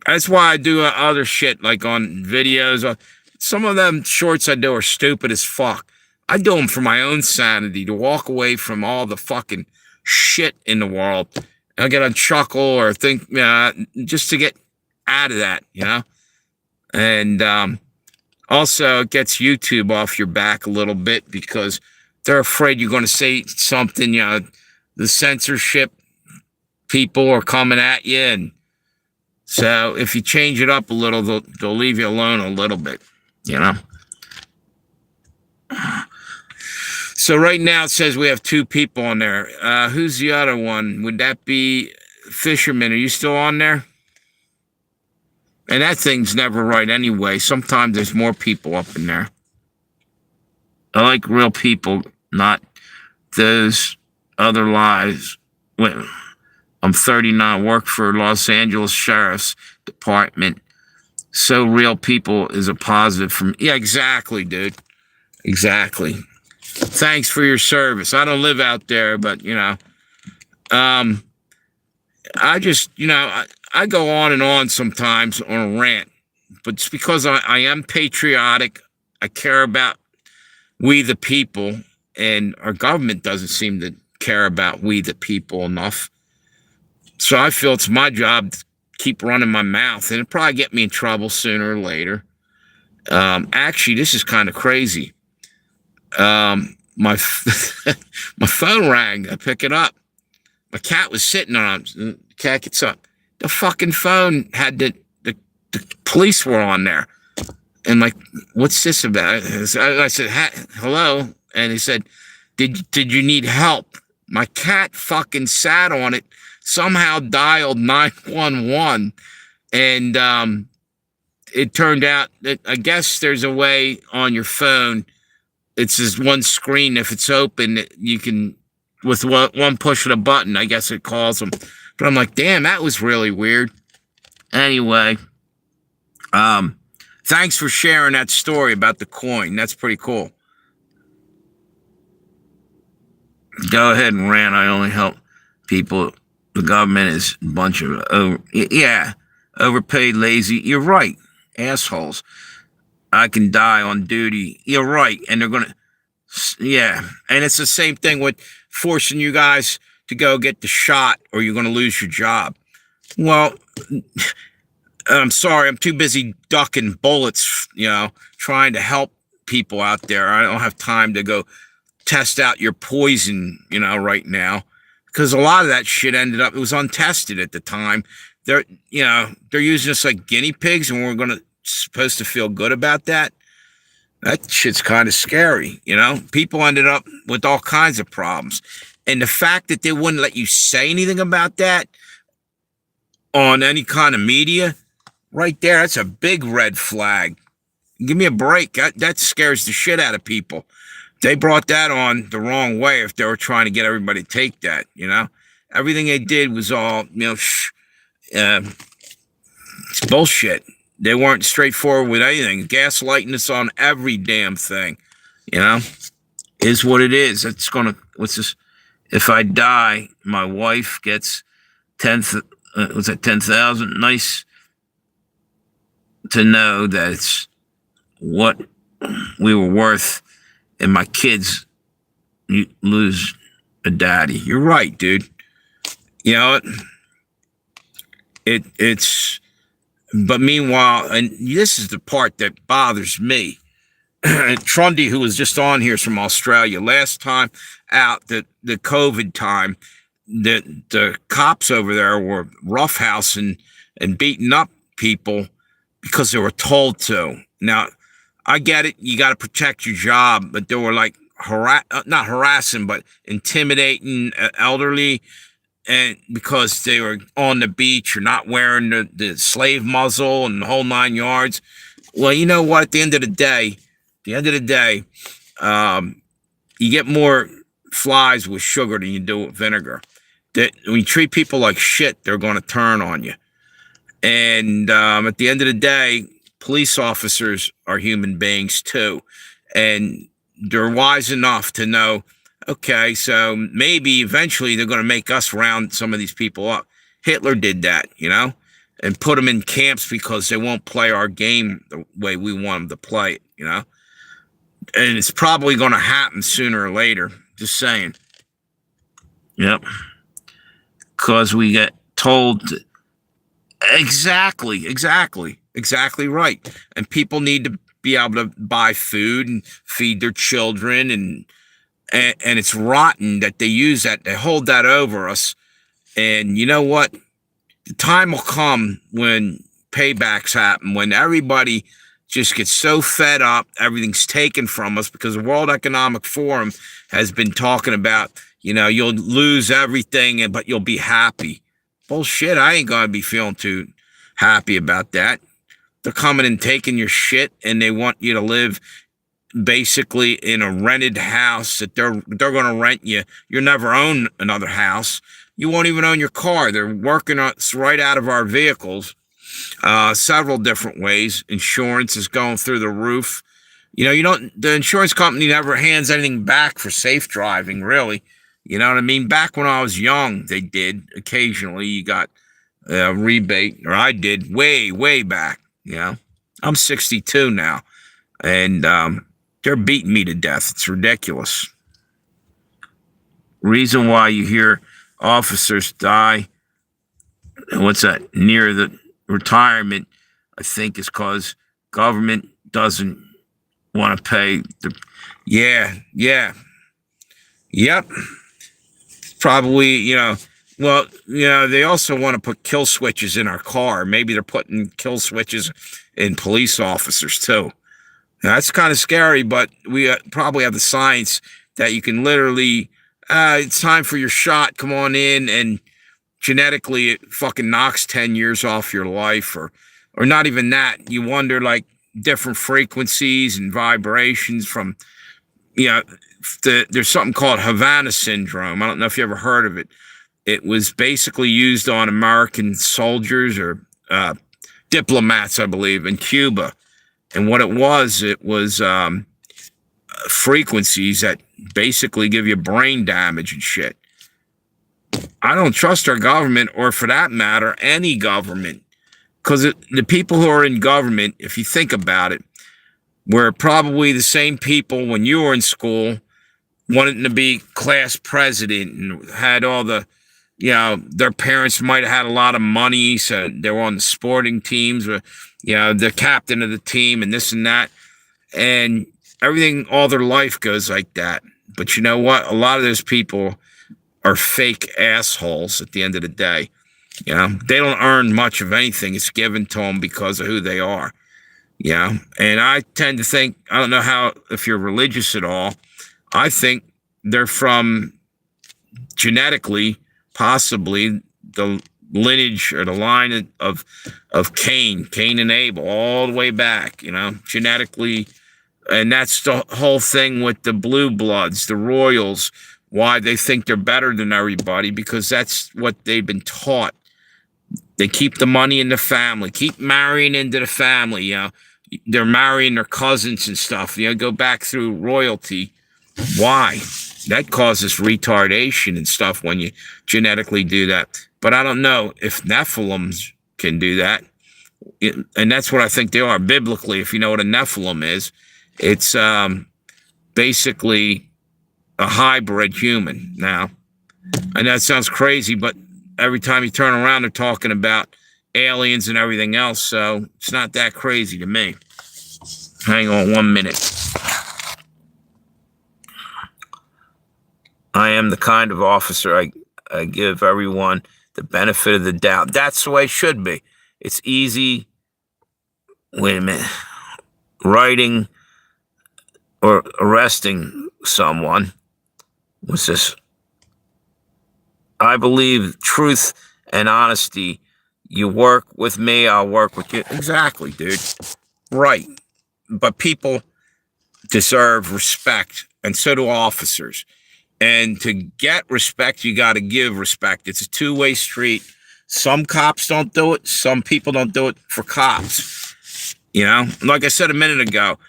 that's why I do other shit, like on videos. Some of them shorts I do are stupid as fuck. I do them for my own sanity, to walk away from all the fucking shit in the world. I get a chuckle or think, just to get out of that, And also, it gets YouTube off your back a little bit, because they're afraid you're going to say something, the censorship people are coming at you. And so if you change it up a little, they'll leave you alone a little bit, So right now it says we have 2 people on there. Who's the other one? Would that be Fisherman? Are you still on there? And that thing's never right anyway. Sometimes there's more people up in there. I like real people, not those other lies. Well, I'm 39, work for Los Angeles Sheriff's Department. So real people is a positive for me. Yeah, exactly, dude. Exactly. Thanks for your service. I don't live out there, but, I just, I go on and on sometimes on a rant, but it's because I am patriotic. I care about we the people, and our government doesn't seem to care about we the people enough. So I feel it's my job keep running my mouth, and it'll probably get me in trouble sooner or later. Actually, this is kind of crazy. My my phone rang. I pick it up. My cat was sitting on it. The cat gets up. The fucking phone had the police were on there. And like, what's this about? I said, hello. And he said, did you need help? My cat fucking sat on it, somehow dialed 911. And it turned out that I guess there's a way on your phone. It's just one screen. If it's open, you can, with one push of a button, I guess it calls them. But I'm like, damn, that was really weird. Anyway, thanks for sharing that story about the coin. That's pretty cool. Go ahead and rant. I only help people. The government is a bunch of overpaid, lazy. You're right, assholes. I can die on duty. You're right, and they're gonna, and it's the same thing with forcing you guys to go get the shot, or you're gonna lose your job. Well, I'm sorry, I'm too busy ducking bullets, trying to help people out there. I don't have time to go test out your poison, right now, because a lot of that shit it was untested at the time. They're using us like guinea pigs, and we're supposed to feel good about that. That shit's kind of scary, People ended up with all kinds of problems. And the fact that they wouldn't let you say anything about that on any kind of media, right there, that's a big red flag. Give me a break. That scares the shit out of people. They brought that on the wrong way if they were trying to get everybody to take that, Everything they did was all, it's bullshit. They weren't straightforward with anything. Gaslighting us on every damn thing, is what it is. It's what's this? If I die, my wife gets 10,000. Nice to know that it's what we were worth, and my kids lose a daddy. You're right, dude. It's. But meanwhile, and this is the part that bothers me. Trundy, who was just on here from Australia, last time out, the COVID time, the cops over there were roughhousing and beating up people because they were told to. Now, I get it. You got to protect your job, but they were like not harassing, but intimidating elderly, and because they were on the beach or not wearing the slave muzzle and the whole 9 yards. Well, you know what? At the end of the day, you get more flies with sugar than you do with vinegar. That when you treat people like shit, they're going to turn on you. And at the end of the day, police officers are human beings too, and they're wise enough to know, okay, so maybe eventually they're going to make us round some of these people up. Hitler did that, and put them in camps because they won't play our game the way we want them to play it, And it's probably going to happen sooner or later. Just saying. Yep. Because we get told exactly right. And people need to be able to buy food and feed their children, and it's rotten that they use that. They hold that over us. And you know what? The time will come when paybacks happen, when everybody just gets so fed up, everything's taken from us, because the World Economic Forum has been talking about, you'll lose everything, but you'll be happy. Bullshit. I ain't going to be feeling too happy about that. They're coming and taking your shit, and they want you to live basically in a rented house that they're going to rent you. You'll never own another house. You won't even own your car. They're working us right out of our vehicles, several different ways. Insurance is going through the roof. The insurance company never hands anything back for safe driving, really. You know what I mean? Back when I was young, they did. Occasionally, you got a rebate, or I did way back. I'm 62 now, and they're beating me to death. It's ridiculous. Reason why you hear officers die what's that? Near the retirement, I think is because government doesn't want to pay the. Yeah, yeah, yep. Probably, well, they also want to put kill switches in our car. Maybe they're putting kill switches in police officers too. Now, that's kind of scary, but we probably have the science that you can literally, it's time for your shot. Come on in, and genetically, it fucking knocks 10 years off your life, or not even that. You wonder like different frequencies and vibrations from, there's something called Havana syndrome. I don't know if you ever heard of it. It was basically used on American soldiers or diplomats, I believe, in Cuba. And what it was frequencies that basically give you brain damage and shit. I don't trust our government, or for that matter, any government, because the people who are in government, if you think about it, were probably the same people when you were in school wanting to be class president and had all the, their parents might have had a lot of money, so they were on the sporting teams, or, the captain of the team and this and that. And everything, all their life goes like that. But you know what? A lot of those people are fake assholes at the end of the day. They don't earn much of anything. It's given to them because of who they are. And I tend to think, I don't know if you're religious at all, I think they're from genetically, possibly the lineage or the line of Cain and Abel, all the way back, genetically. And that's the whole thing with the blue bloods, the royals, why they think they're better than everybody, because that's what they've been taught. They keep the money in the family, keep marrying into the family, they're marrying their cousins and stuff, go back through royalty. Why? That causes retardation and stuff when you genetically do that. But I don't know if Nephilims can do that. And that's what I think they are biblically. If you know what a Nephilim is, it's basically a hybrid human. Now, I know it sounds crazy, but every time you turn around, they're talking about aliens and everything else. So it's not that crazy to me. Hang on 1 minute. I am the kind of officer I give everyone the benefit of the doubt. That's the way it should be. It's easy. Wait a minute. Writing or arresting someone. What's this? I believe truth and honesty. You work with me, I'll work with you. Exactly, dude. Right. But people deserve respect, and so do officers. And to get respect, you got to give respect. It's a two-way street. Some cops don't do it. Some people don't do it for cops. Like I said a minute ago,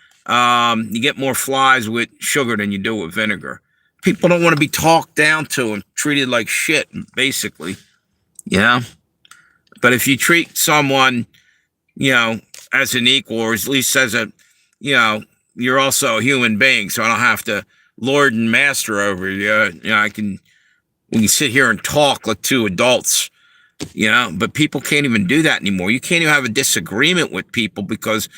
you get more flies with sugar than you do with vinegar. People don't want to be talked down to and treated like shit, basically. But if you treat someone, as an equal, or at least as a, you're also a human being, so I don't have to lord and master over you. We can sit here and talk like two adults, but people can't even do that anymore. You can't even have a disagreement with people because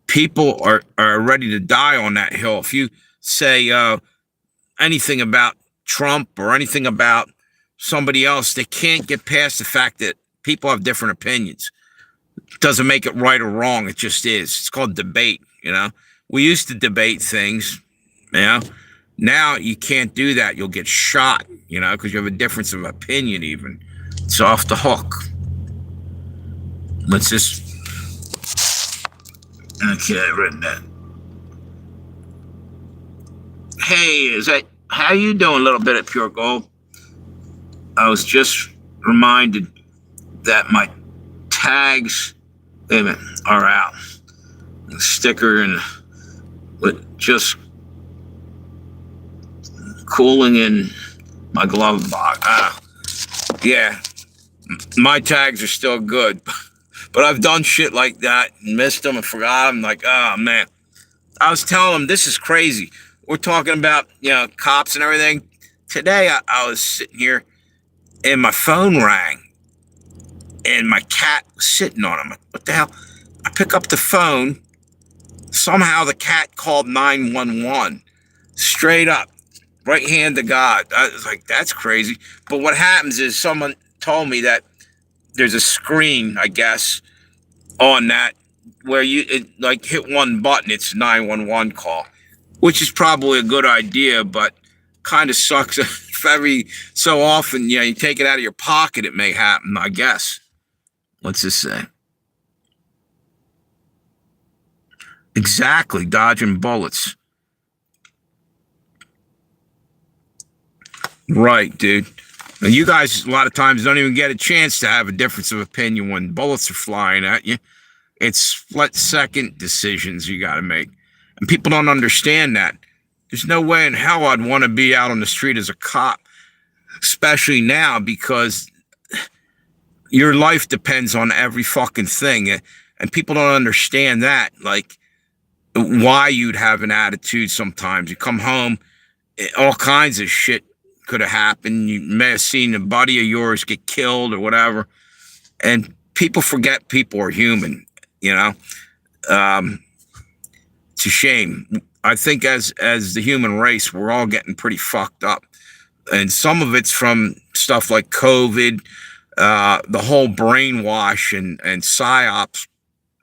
people are ready to die on that hill. If you say anything about Trump or anything about somebody else, they can't get past the fact that people have different opinions. It doesn't make it right or wrong. It just is. It's called debate. We used to debate things. Now you can't do that. You'll get shot, because you have a difference of opinion even. It's off the hook. Let's just... Okay, I read that. Hey, how you doing, a little bit at Pure Gold? I was just reminded that my tags, wait a minute, are out. The sticker and with just cooling in my glove box. Yeah, my tags are still good, but I've done shit like that and missed them and forgot them. Like, oh man, I was telling them this is crazy. We're talking about cops and everything. Today I was sitting here and my phone rang, and my cat was sitting on him. What the hell? I pick up the phone. Somehow the cat called 911. Straight up. Right hand to God. I was like, that's crazy. But what happens is someone told me that there's a screen, I guess, on that where like hit one button, it's a 911 call, which is probably a good idea, but kind of sucks if every so often, you take it out of your pocket, it may happen, I guess. What's this say? Exactly, dodging bullets. Right, dude. Now, you guys a lot of times don't even get a chance to have a difference of opinion when bullets are flying at you. It's split-second decisions you got to make. And people don't understand that. There's no way in hell I'd want to be out on the street as a cop, especially now, because your life depends on every fucking thing. And people don't understand that, like, why you'd have an attitude sometimes. You come home, all kinds of shit could have happened. You may have seen a buddy of yours get killed or whatever. And people forget people are human, It's a shame. I think as the human race, we're all getting pretty fucked up. And some of it's from stuff like COVID, the whole brainwash and psyops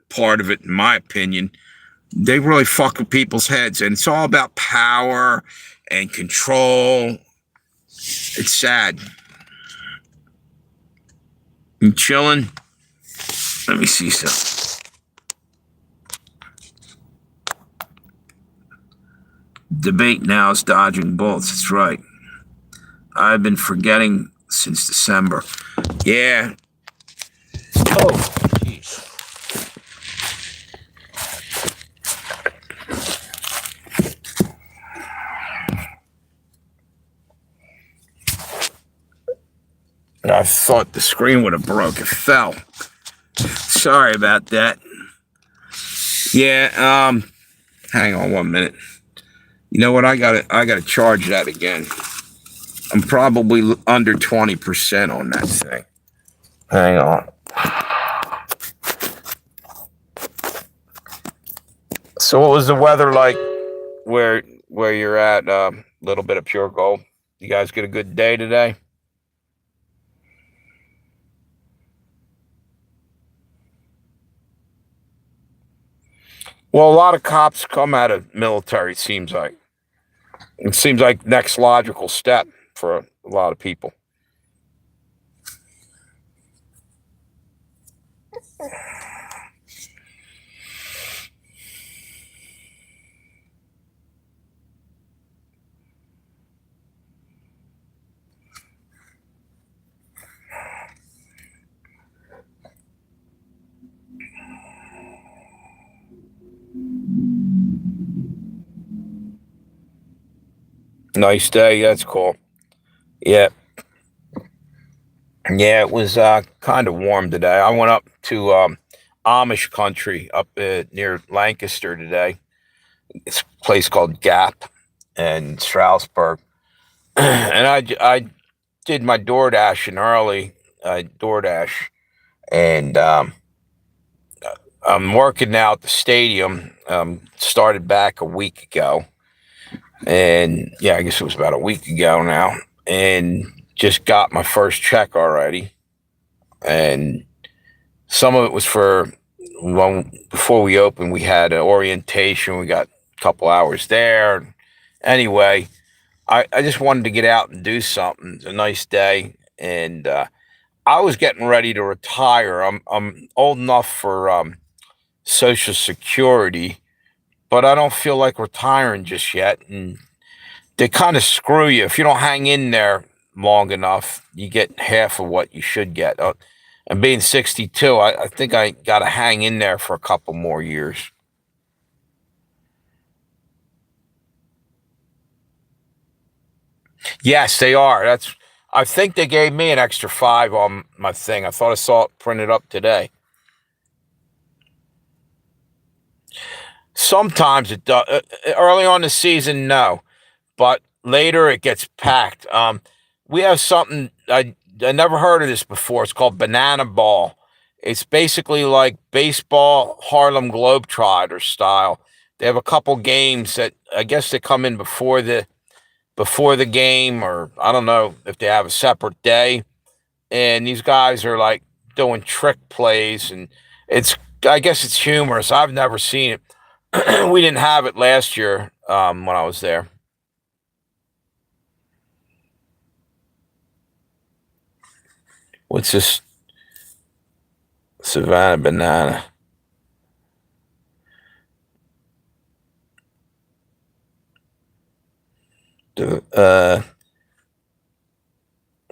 part of it, in my opinion. They really fuck with people's heads. And it's all about power and control. It's sad. You chilling? Let me see something. Debate now is dodging bullets. That's right. I've been forgetting since December. Yeah. Oh, jeez. I thought the screen would have broke. It fell. Sorry about that. Yeah, hang on 1 minute. You know what? I gotta charge that again. I'm probably under 20% on that thing. Hang on. So what was the weather like where you're at? Little bit of pure gold. You guys get a good day today? Well, a lot of cops come out of military, it seems like. It seems like next logical step for a lot of people. Nice day. That's cool. Yeah. Yeah, it was kind of warm today. I went up to Amish country up near Lancaster today. It's a place called Gap in Stroudsburg. And I did my door dashing early, DoorDash, and I'm working now at the stadium. Started back a week ago, and yeah, I guess it was about a week ago now, and just got my first check already, and some of it was for before we opened. We had an orientation. We got a couple hours there. Anyway, I just wanted to get out and do something. It's a nice day, and I was getting ready to retire. I'm old enough for Social Security, but I don't feel like retiring just yet. And they kind of screw you if you don't hang in there long enough. You get half of what you should get. And being 62, I think I got to hang in there for a couple more years. Yes, they are. I think they gave me an extra 5 on my thing. I thought I saw it printed up today. Sometimes it does. Early on the season, no, but later it gets packed. We have something I I never heard of this before. It's called Banana Ball. It's basically like baseball Harlem Globetrotter style. They have a couple games that I guess they come in before the game, or I don't know if they have a separate day. And these guys are like doing trick plays, and it's I guess it's humorous. I've never seen it. We didn't have it last year when I was there. What's this Savannah Banana?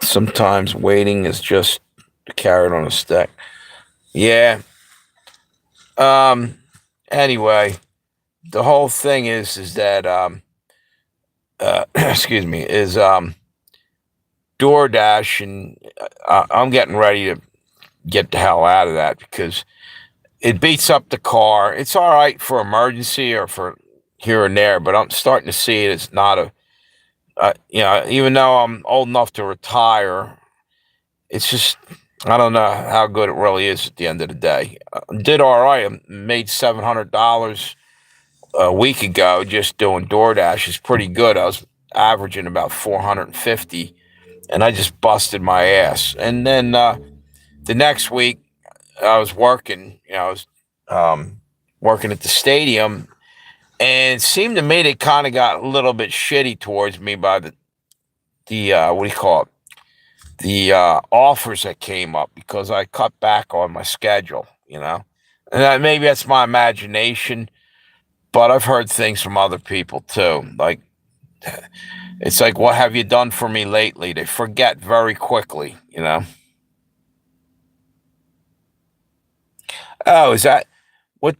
Sometimes waiting is just a carrot on a stick. Yeah. Um. Anyway, the whole thing is that excuse me, is DoorDash, and I'm getting ready to get the hell out of that because it beats up the car. It's all right for emergency or for here and there, but I'm starting to see it as not a, even though I'm old enough to retire, it's just, I don't know how good it really is at the end of the day. Did all right. I made $700 a week ago just doing DoorDash. Is pretty good. I was averaging about 450, and I just busted my ass. And then the next week, I was working. I was working at the stadium, and it seemed to me they kind of got a little bit shitty towards me by the what do you call it? The offers that came up because I cut back on my schedule. And maybe that's my imagination, but I've heard things from other people too. Like it's like, what have you done for me lately? They forget very quickly. Oh, is that what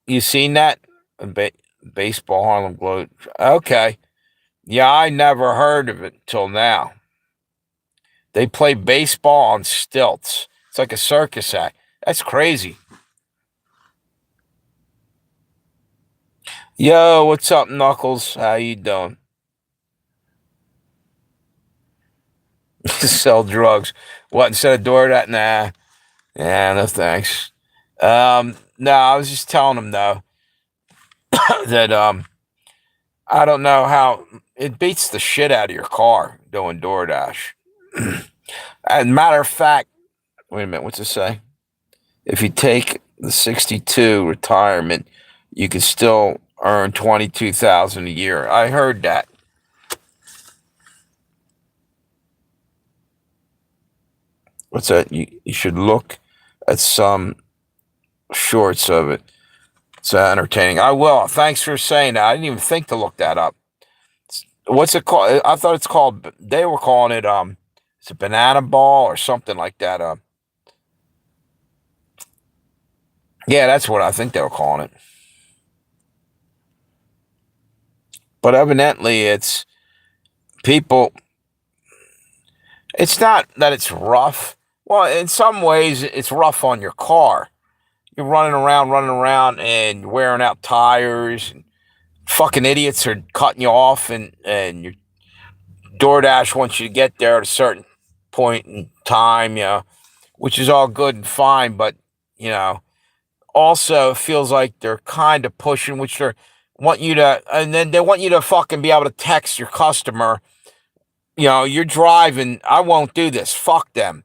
you seen that? Baseball Harlem Globe. Okay. Yeah, I never heard of it till now. They play baseball on stilts. It's like a circus act. That's crazy. Yo, what's up, Knuckles? How you doing? Sell drugs. What, instead of door that? Nah. Yeah, no thanks. No, I was just telling them though that I don't know how it beats the shit out of your car doing DoorDash. And matter of fact, wait a minute, what's it say? If you take the 62 retirement, you can still earn 22,000 a year. I heard that. What's that? You should look at some shorts of it. It's entertaining. I will. Thanks for saying that. I didn't even think to look that up. What's it called? I thought it's called. They were calling it it's a banana ball or something like that. Yeah, that's what I think they were calling it. But evidently, it's people. It's not that it's rough. Well, in some ways, it's rough on your car. You're running around, and wearing out tires. And fucking idiots are cutting you off, and your DoorDash wants you to get there at a certain point in time, which is all good and fine, but you know, also feels like they're kind of pushing, which they want you to, and then they want you to fucking be able to text your customer. You're driving. I won't do this. Fuck them.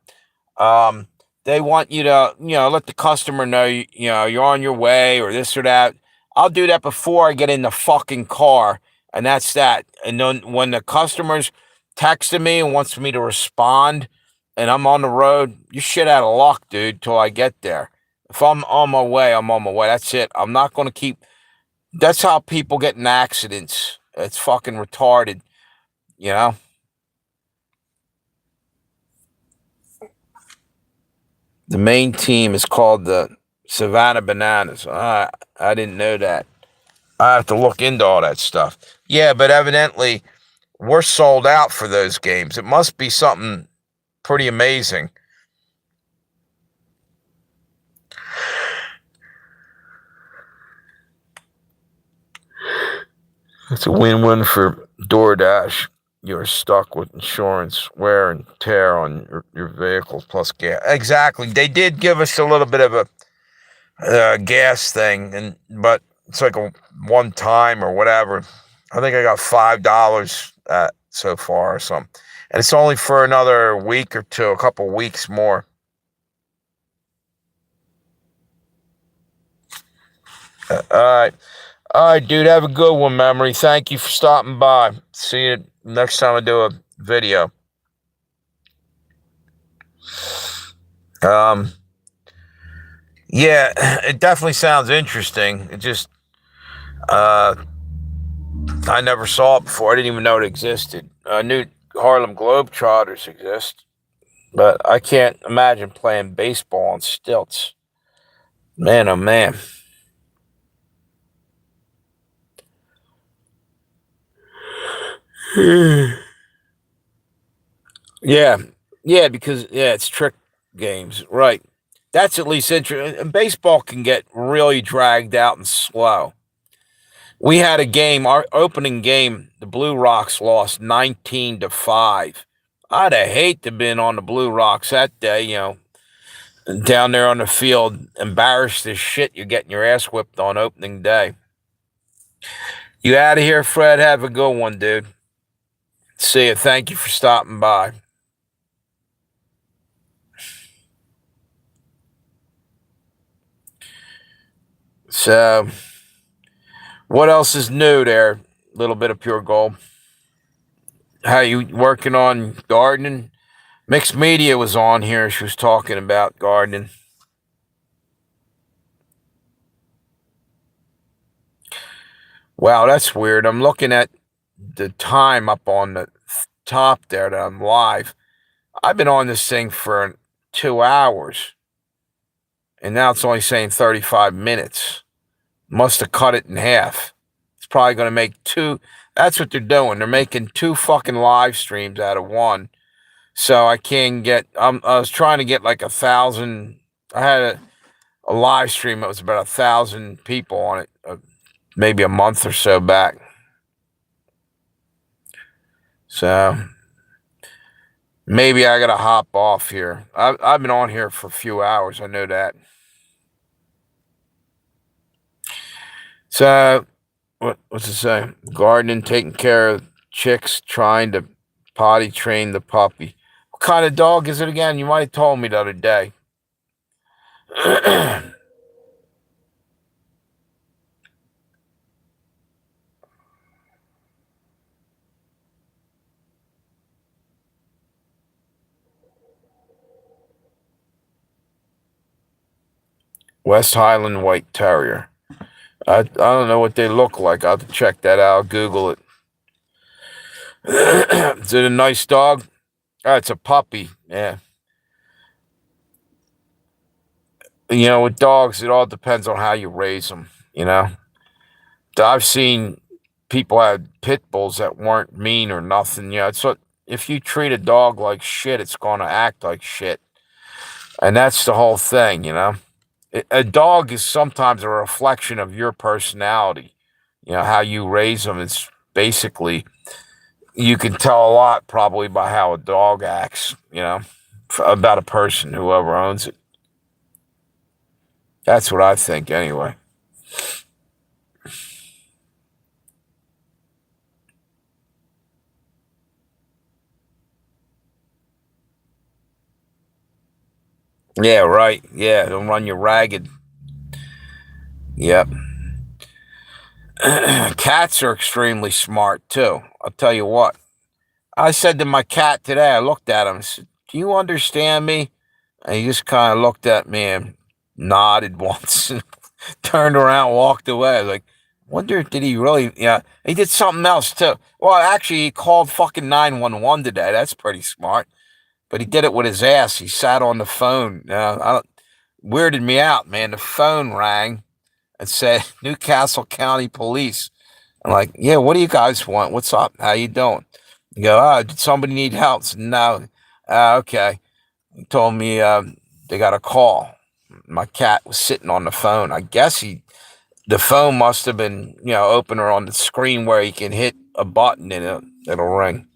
Um, they want you to, let the customer know, you're on your way or this or that. I'll do that before I get in the fucking car, and that's that. And then when the customer's texting me and wants me to respond, and I'm on the road, you're shit out of luck, dude, till I get there. If I'm on my way, I'm on my way. That's it. I'm not going to keep. That's how people get in accidents. It's fucking retarded, you know? The main team is called the Savannah Bananas. I didn't know that. I have to look into all that stuff. Yeah, but evidently we're sold out for those games. It must be something pretty amazing. It's a win-win for DoorDash. you're stuck with insurance wear and tear on your vehicle plus gas. Exactly. They did give us a little bit of a gas thing, but it's like a one time or whatever. I think I got $5 so far or something. And it's only for another week or two, a couple weeks more. All right. All right, dude. Have a good one, Memory. Thank you for stopping by. See you next time I do a video. Yeah, it definitely sounds interesting. It just, I never saw it before. I didn't even know it existed. I knew Harlem Globetrotters exist, but I can't imagine playing baseball on stilts. Man, oh man. Yeah, because it's trick games, right? That's at least interesting. Baseball can get really dragged out and slow. We had a game, our opening game, the Blue Rocks lost 19-5. I'd have hate to have been on the Blue Rocks that day, down there on the field, embarrassed as shit. You're getting your ass whipped on opening day. You out of here, Fred? Have a good one, dude. See you. Thank you for stopping by. So, what else is new there? A little bit of pure gold. How you working on gardening? Mixed Media was on here. She was talking about gardening. Wow, that's weird. I'm looking at the time up on the top there that I'm live. I've been on this thing for 2 hours, and now it's only saying 35 minutes. Must have cut it in half. It's probably going to make two. That's what they're doing. They're making 2 fucking live streams out of one. So I can get, I was trying to get like 1,000. I had a live stream that was about 1,000 people on it, maybe a month or so back. So maybe I got to hop off here. I've been on here for a few hours. I know that. So what's it say? Gardening, taking care of chicks, trying to potty train the puppy. What kind of dog is it again? You might have told me the other day. West Highland White Terrier. I don't know what they look like. I'll have to check that out. I'll Google it. Is it a nice dog? Oh, it's a puppy. Yeah. With dogs, it all depends on how you raise them. I've seen people have pit bulls that weren't mean or nothing. It's what if you treat a dog like shit, it's going to act like shit, and that's the whole thing. A dog is sometimes a reflection of your personality. How you raise them is basically, you can tell a lot probably by how a dog acts, about a person, whoever owns it. That's what I think anyway. Yeah, right. Yeah, they'll run you ragged. Yep. Cats are extremely smart too. I'll tell you what. I said to my cat today, I looked at him and said, "Do you understand me?" And he just kind of looked at me and nodded once and turned around, walked away. I was like, wonder, did he really? Yeah, he did something else too. Well, actually, he called fucking 911 today. That's pretty smart. But he did it with his ass. He sat on the phone. Weirded me out, man. The phone rang and said, Newcastle County Police. I'm like, yeah, what do you guys want? What's up? How you doing? You go, did somebody need help? Said, no. Okay. He told me they got a call. My cat was sitting on the phone. I guess the phone must have been, open or on the screen where he can hit a button and it'll ring.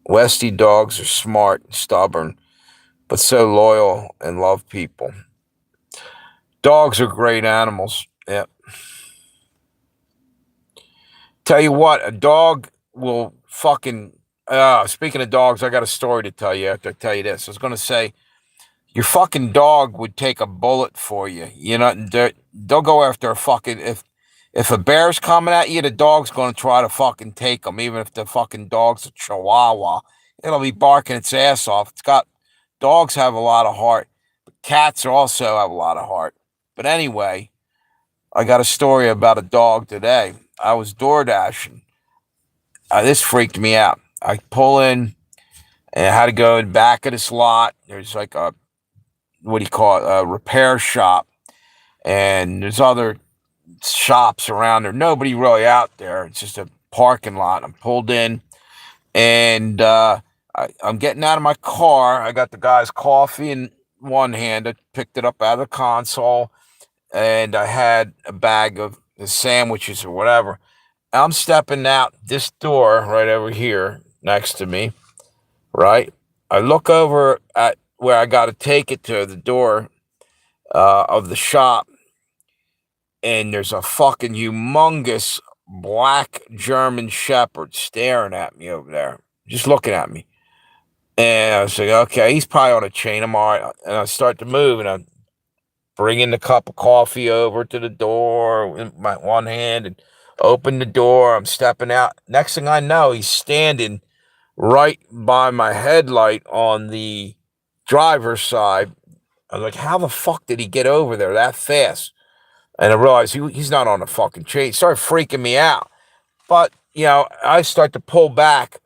Westie dogs are smart and stubborn, but so loyal and love people. Dogs are great animals. Yeah. Tell you what, a dog will fucking. Speaking of dogs, I got a story to tell you after I tell you this. I was going to say, your fucking dog would take a bullet for you. You know, they'll go after a fucking. If a bear's coming at you, the dog's going to try to fucking take them, even if the fucking dog's a chihuahua. It'll be barking its ass off. Dogs have a lot of heart. But cats also have a lot of heart. But anyway, I got a story about a dog today. I was door dashing. This freaked me out. I pull in and I had to go in the back of this lot. There's like a, what do you call it, a repair shop. And there's other shops around there. Nobody really out there. It's just a parking lot. I'm pulled in and I'm getting out of my car. I got the guy's coffee in one hand. I picked it up out of the console and I had a bag of the sandwiches or whatever. I'm stepping out this door right over here next to me, right? I look over at where I got to take it to the door of the shop, and there's a fucking humongous black German Shepherd staring at me over there, just looking at me. And I was like, okay, he's probably on a chain. I'm all right. And I start to move, and I bringing the cup of coffee over to the door in my one hand and open the door. I'm stepping out. Next thing I know, he's standing right by my headlight on the driver's side. I was like, how the fuck did he get over there that fast? And I realized he's not on a fucking chain. He started freaking me out. But, you know, I start to pull back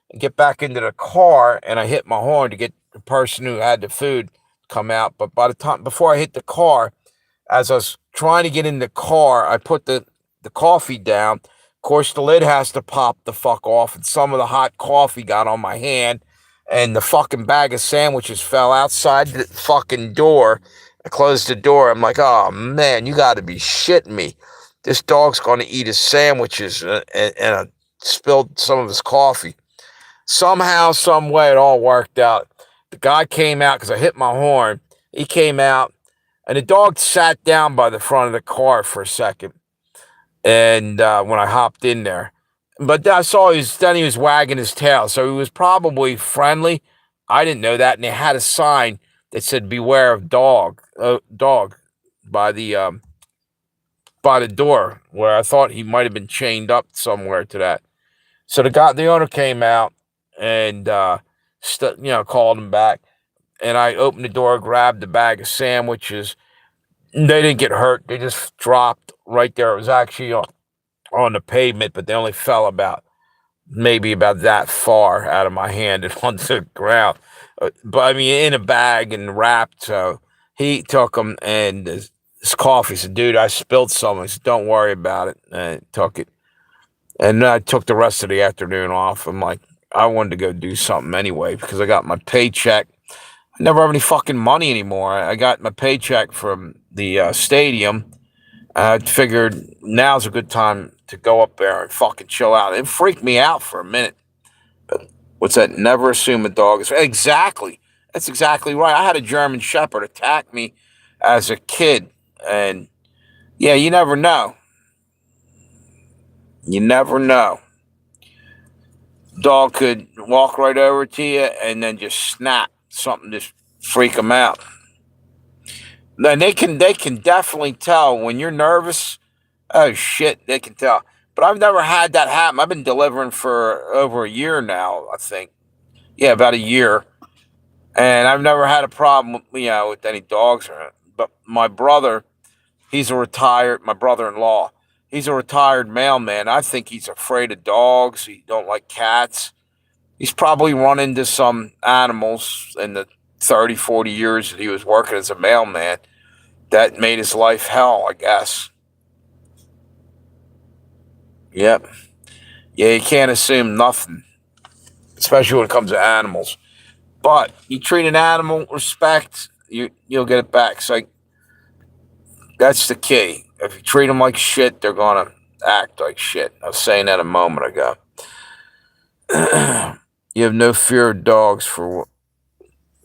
and get back into the car, and I hit my horn to get the person who had the food come out. But by the time, before I hit the car, as I was trying to get in the car, I put the coffee down. Of course, the lid has to pop the fuck off, and some of the hot coffee got on my hand, and the fucking bag of sandwiches fell outside the fucking door. I closed the door. I'm like, oh, man, you got to be shitting me. This dog's going to eat his sandwiches, and I spilled some of his coffee. Somehow, some way, it all worked out. The guy came out because I hit my horn. He came out, and the dog sat down by the front of the car for a second. And when I hopped in there, but I saw he was wagging his tail, so he was probably friendly. I didn't know that, and they had a sign that said "Beware of dog," by the door where I thought he might have been chained up somewhere to that. So the owner came out and called him back, and I opened the door, grabbed the bag of sandwiches. They didn't get hurt; they just dropped right there. It was actually on the pavement, but they only fell about that far out of my hand and onto the ground. But I mean, in a bag and wrapped. So he took them, and his coffee said, "Dude, I spilled some." I said, "Don't worry about it." And I took it. And I took the rest of the afternoon off. I'm like, I wanted to go do something anyway because I got my paycheck. I never have any fucking money anymore. I got my paycheck from the stadium. I figured now's a good time to go up there and fucking chill out. It freaked me out for a minute. But what's that? Never assume a dog is... Exactly. That's exactly right. I had a German Shepherd attack me as a kid. And yeah, you never know. You never know. Dog could walk right over to you and then just snap. Something just freak them out. And they can definitely tell when you're nervous. Oh shit, they can tell. But I've never had that happen. I've been delivering for over a year now, I think. Yeah, about a year. And I've never had a problem, with any dogs or anything. But my brother, my brother-in-law, he's a retired mailman. I think he's afraid of dogs. He don't like cats. He's probably run into some animals in the 30, 40 years that he was working as a mailman that made his life hell, I guess. Yep. Yeah, you can't assume nothing, especially when it comes to animals. But you treat an animal with respect, you'll get it back. So that's the key. If you treat them like shit, they're gonna act like shit. I was saying that a moment ago. You have no fear of dogs for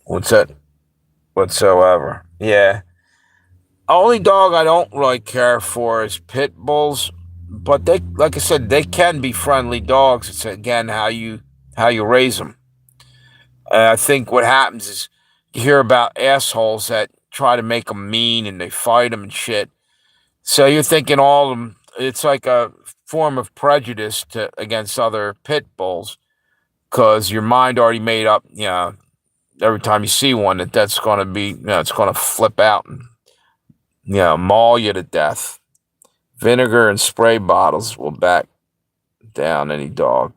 what's that whatsoever. Yeah. Only dog I don't really care for is pit bulls, but they, like I said, they can be friendly dogs. It's again how you raise them. I think what happens is you hear about assholes that try to make them mean and they fight them and shit. So you're thinking all of them. It's like a form of prejudice against other pit bulls because your mind already made up. Every time you see one, that's going to be, it's going to flip out and maul you to death. Vinegar and spray bottles will back down any dog.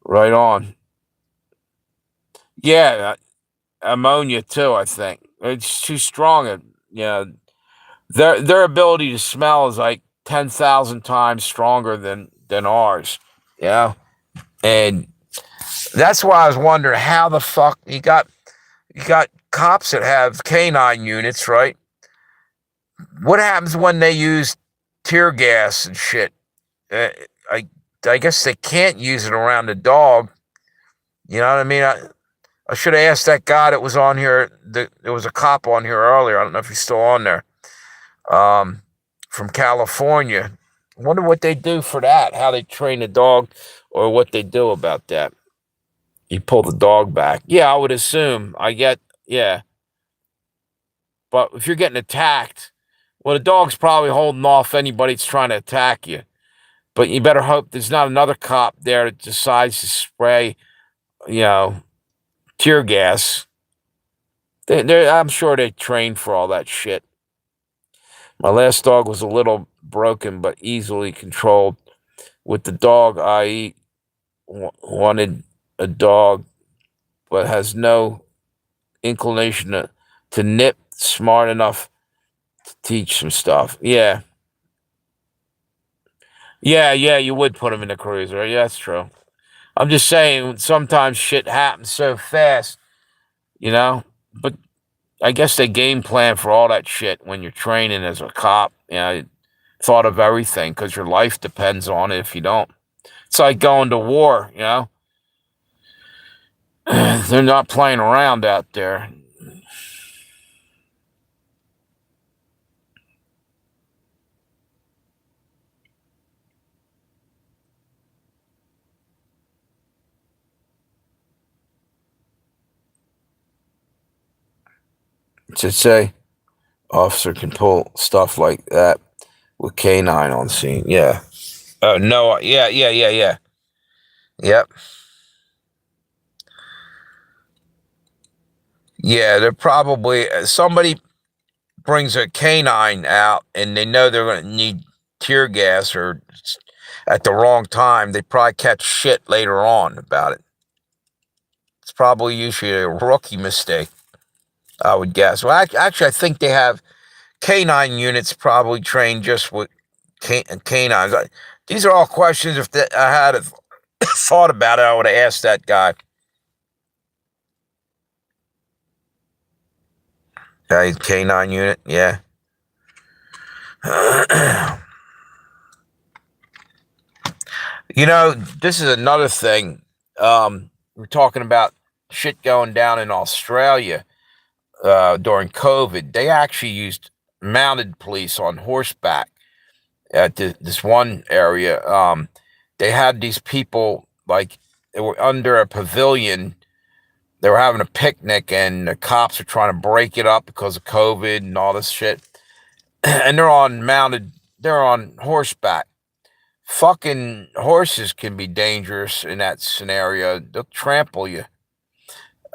Right on. Yeah, ammonia too. I think it's too strong. Their ability to smell is like 10,000 times stronger than ours. Yeah, and that's why I was wondering how the fuck you got cops that have canine units, right? What happens when they use tear gas and shit? Uh, I I guess they can't use it around the dog. You know what I mean? I should have asked that guy that was on here. There was a cop on here earlier. I don't know if he's still on there. Um, from California. I wonder what they do for that. How they train the dog, or what they do about that. You pull the dog back. Yeah, I would assume. Yeah. But if you're getting attacked, well, the dog's probably holding off anybody that's trying to attack you. But you better hope there's not another cop there that decides to spray, you know, tear gas. I'm sure they train for all that shit. My last dog was a little broken, but easily controlled. With the dog, I wanted a dog, but has no inclination to nip, smart enough to teach some stuff. Yeah. Yeah, you would put him in a cruiser. Yeah, that's true. I'm just saying, sometimes shit happens so fast, you know? But I guess they game plan for all that shit when you're training as a cop. Thought of everything because your life depends on it if you don't. It's like going to war, They're not playing around out there. To say officer can pull stuff like that with canine on scene. Yeah. Oh, no. Yeah. Yep. Yeah, they're probably somebody brings a canine out and they know they're going to need tear gas or at the wrong time. They probably catch shit later on about it. It's probably usually a rookie mistake, I would guess. Well, actually, I think they have canine units probably trained just with canines. These are all questions. If I had thought about it, I would have asked that guy. Canine unit, yeah. This is another thing. We're talking about shit going down in Australia during COVID. They actually used mounted police on horseback at this one area. They had these people, like, they were under a pavilion. They were having a picnic, and the cops are trying to break it up because of COVID and all this shit. And they're on horseback. Fucking horses can be dangerous in that scenario. They'll trample you.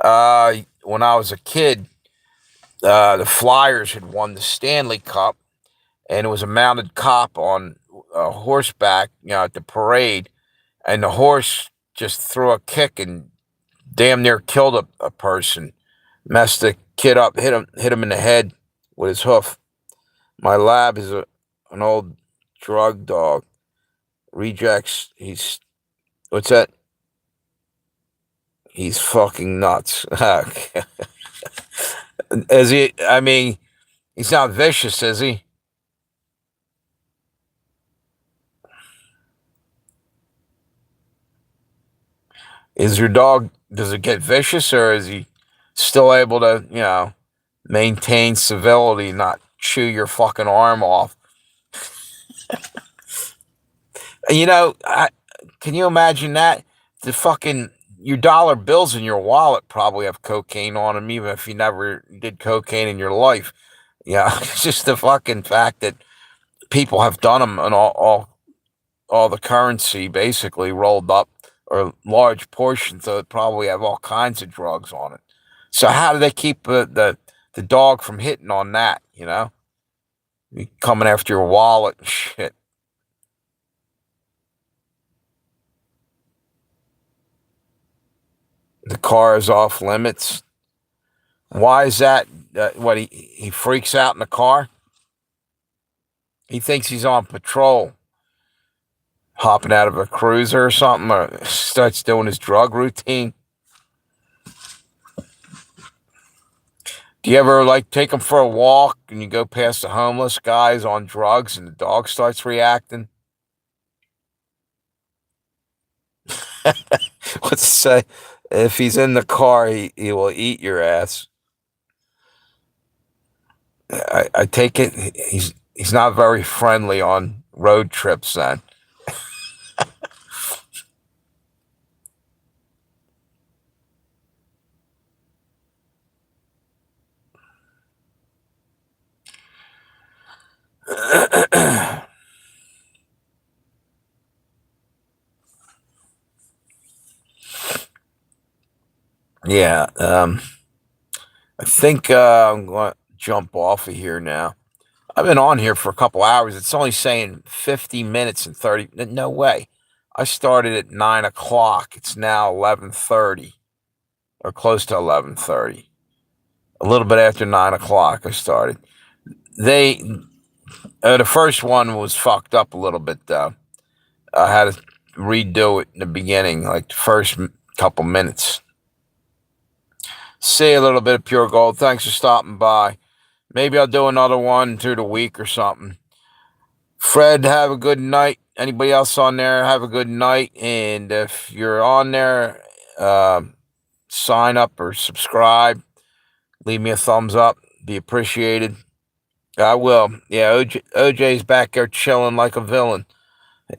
When I was a kid, the Flyers had won the Stanley Cup, and it was a mounted cop on horseback, at the parade, and the horse just threw a kick and damn near killed a person. Messed the kid up, hit him in the head with his hoof. My lab is an old drug dog. Rejects. What's that? He's fucking nuts. Is he? I mean, he's not vicious, is he? Is your dog Does it get vicious, or is he still able to, maintain civility, not chew your fucking arm off? Can you imagine that? The fucking your dollar bills in your wallet probably have cocaine on them, even if you never did cocaine in your life. Yeah, it's just the fucking fact that people have done them, and all the currency basically rolled up, or large portions of it probably have all kinds of drugs on it. So how do they keep the dog from hitting on that? Coming after your wallet and shit. The car is off limits. Why is that? What, he freaks out in the car? He thinks he's on patrol, hopping out of a cruiser or something, or starts doing his drug routine. Do you ever take him for a walk and you go past the homeless guys on drugs and the dog starts reacting? Let's say if he's in the car, he will eat your ass. I take it he's not very friendly on road trips then. Yeah, I think I'm going to jump off of here now. I've been on here for a couple hours. It's only saying 50 minutes and 30. No way. I started at 9 o'clock. It's now 11:30, or close to 11:30. A little bit after 9 o'clock I started. The first one was fucked up a little bit, though. I had to redo it in the beginning, like the first couple minutes. See a little bit of pure gold. Thanks for stopping by. Maybe I'll do another one through the week or something. Fred, have a good night. Anybody else on there, have a good night. And if you're on there, sign up or subscribe. Leave me a thumbs up. Be appreciated. I will. Yeah, OJ's back there chilling like a villain.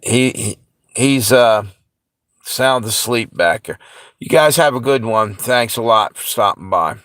He's sound asleep back there. You guys have a good one. Thanks a lot for stopping by.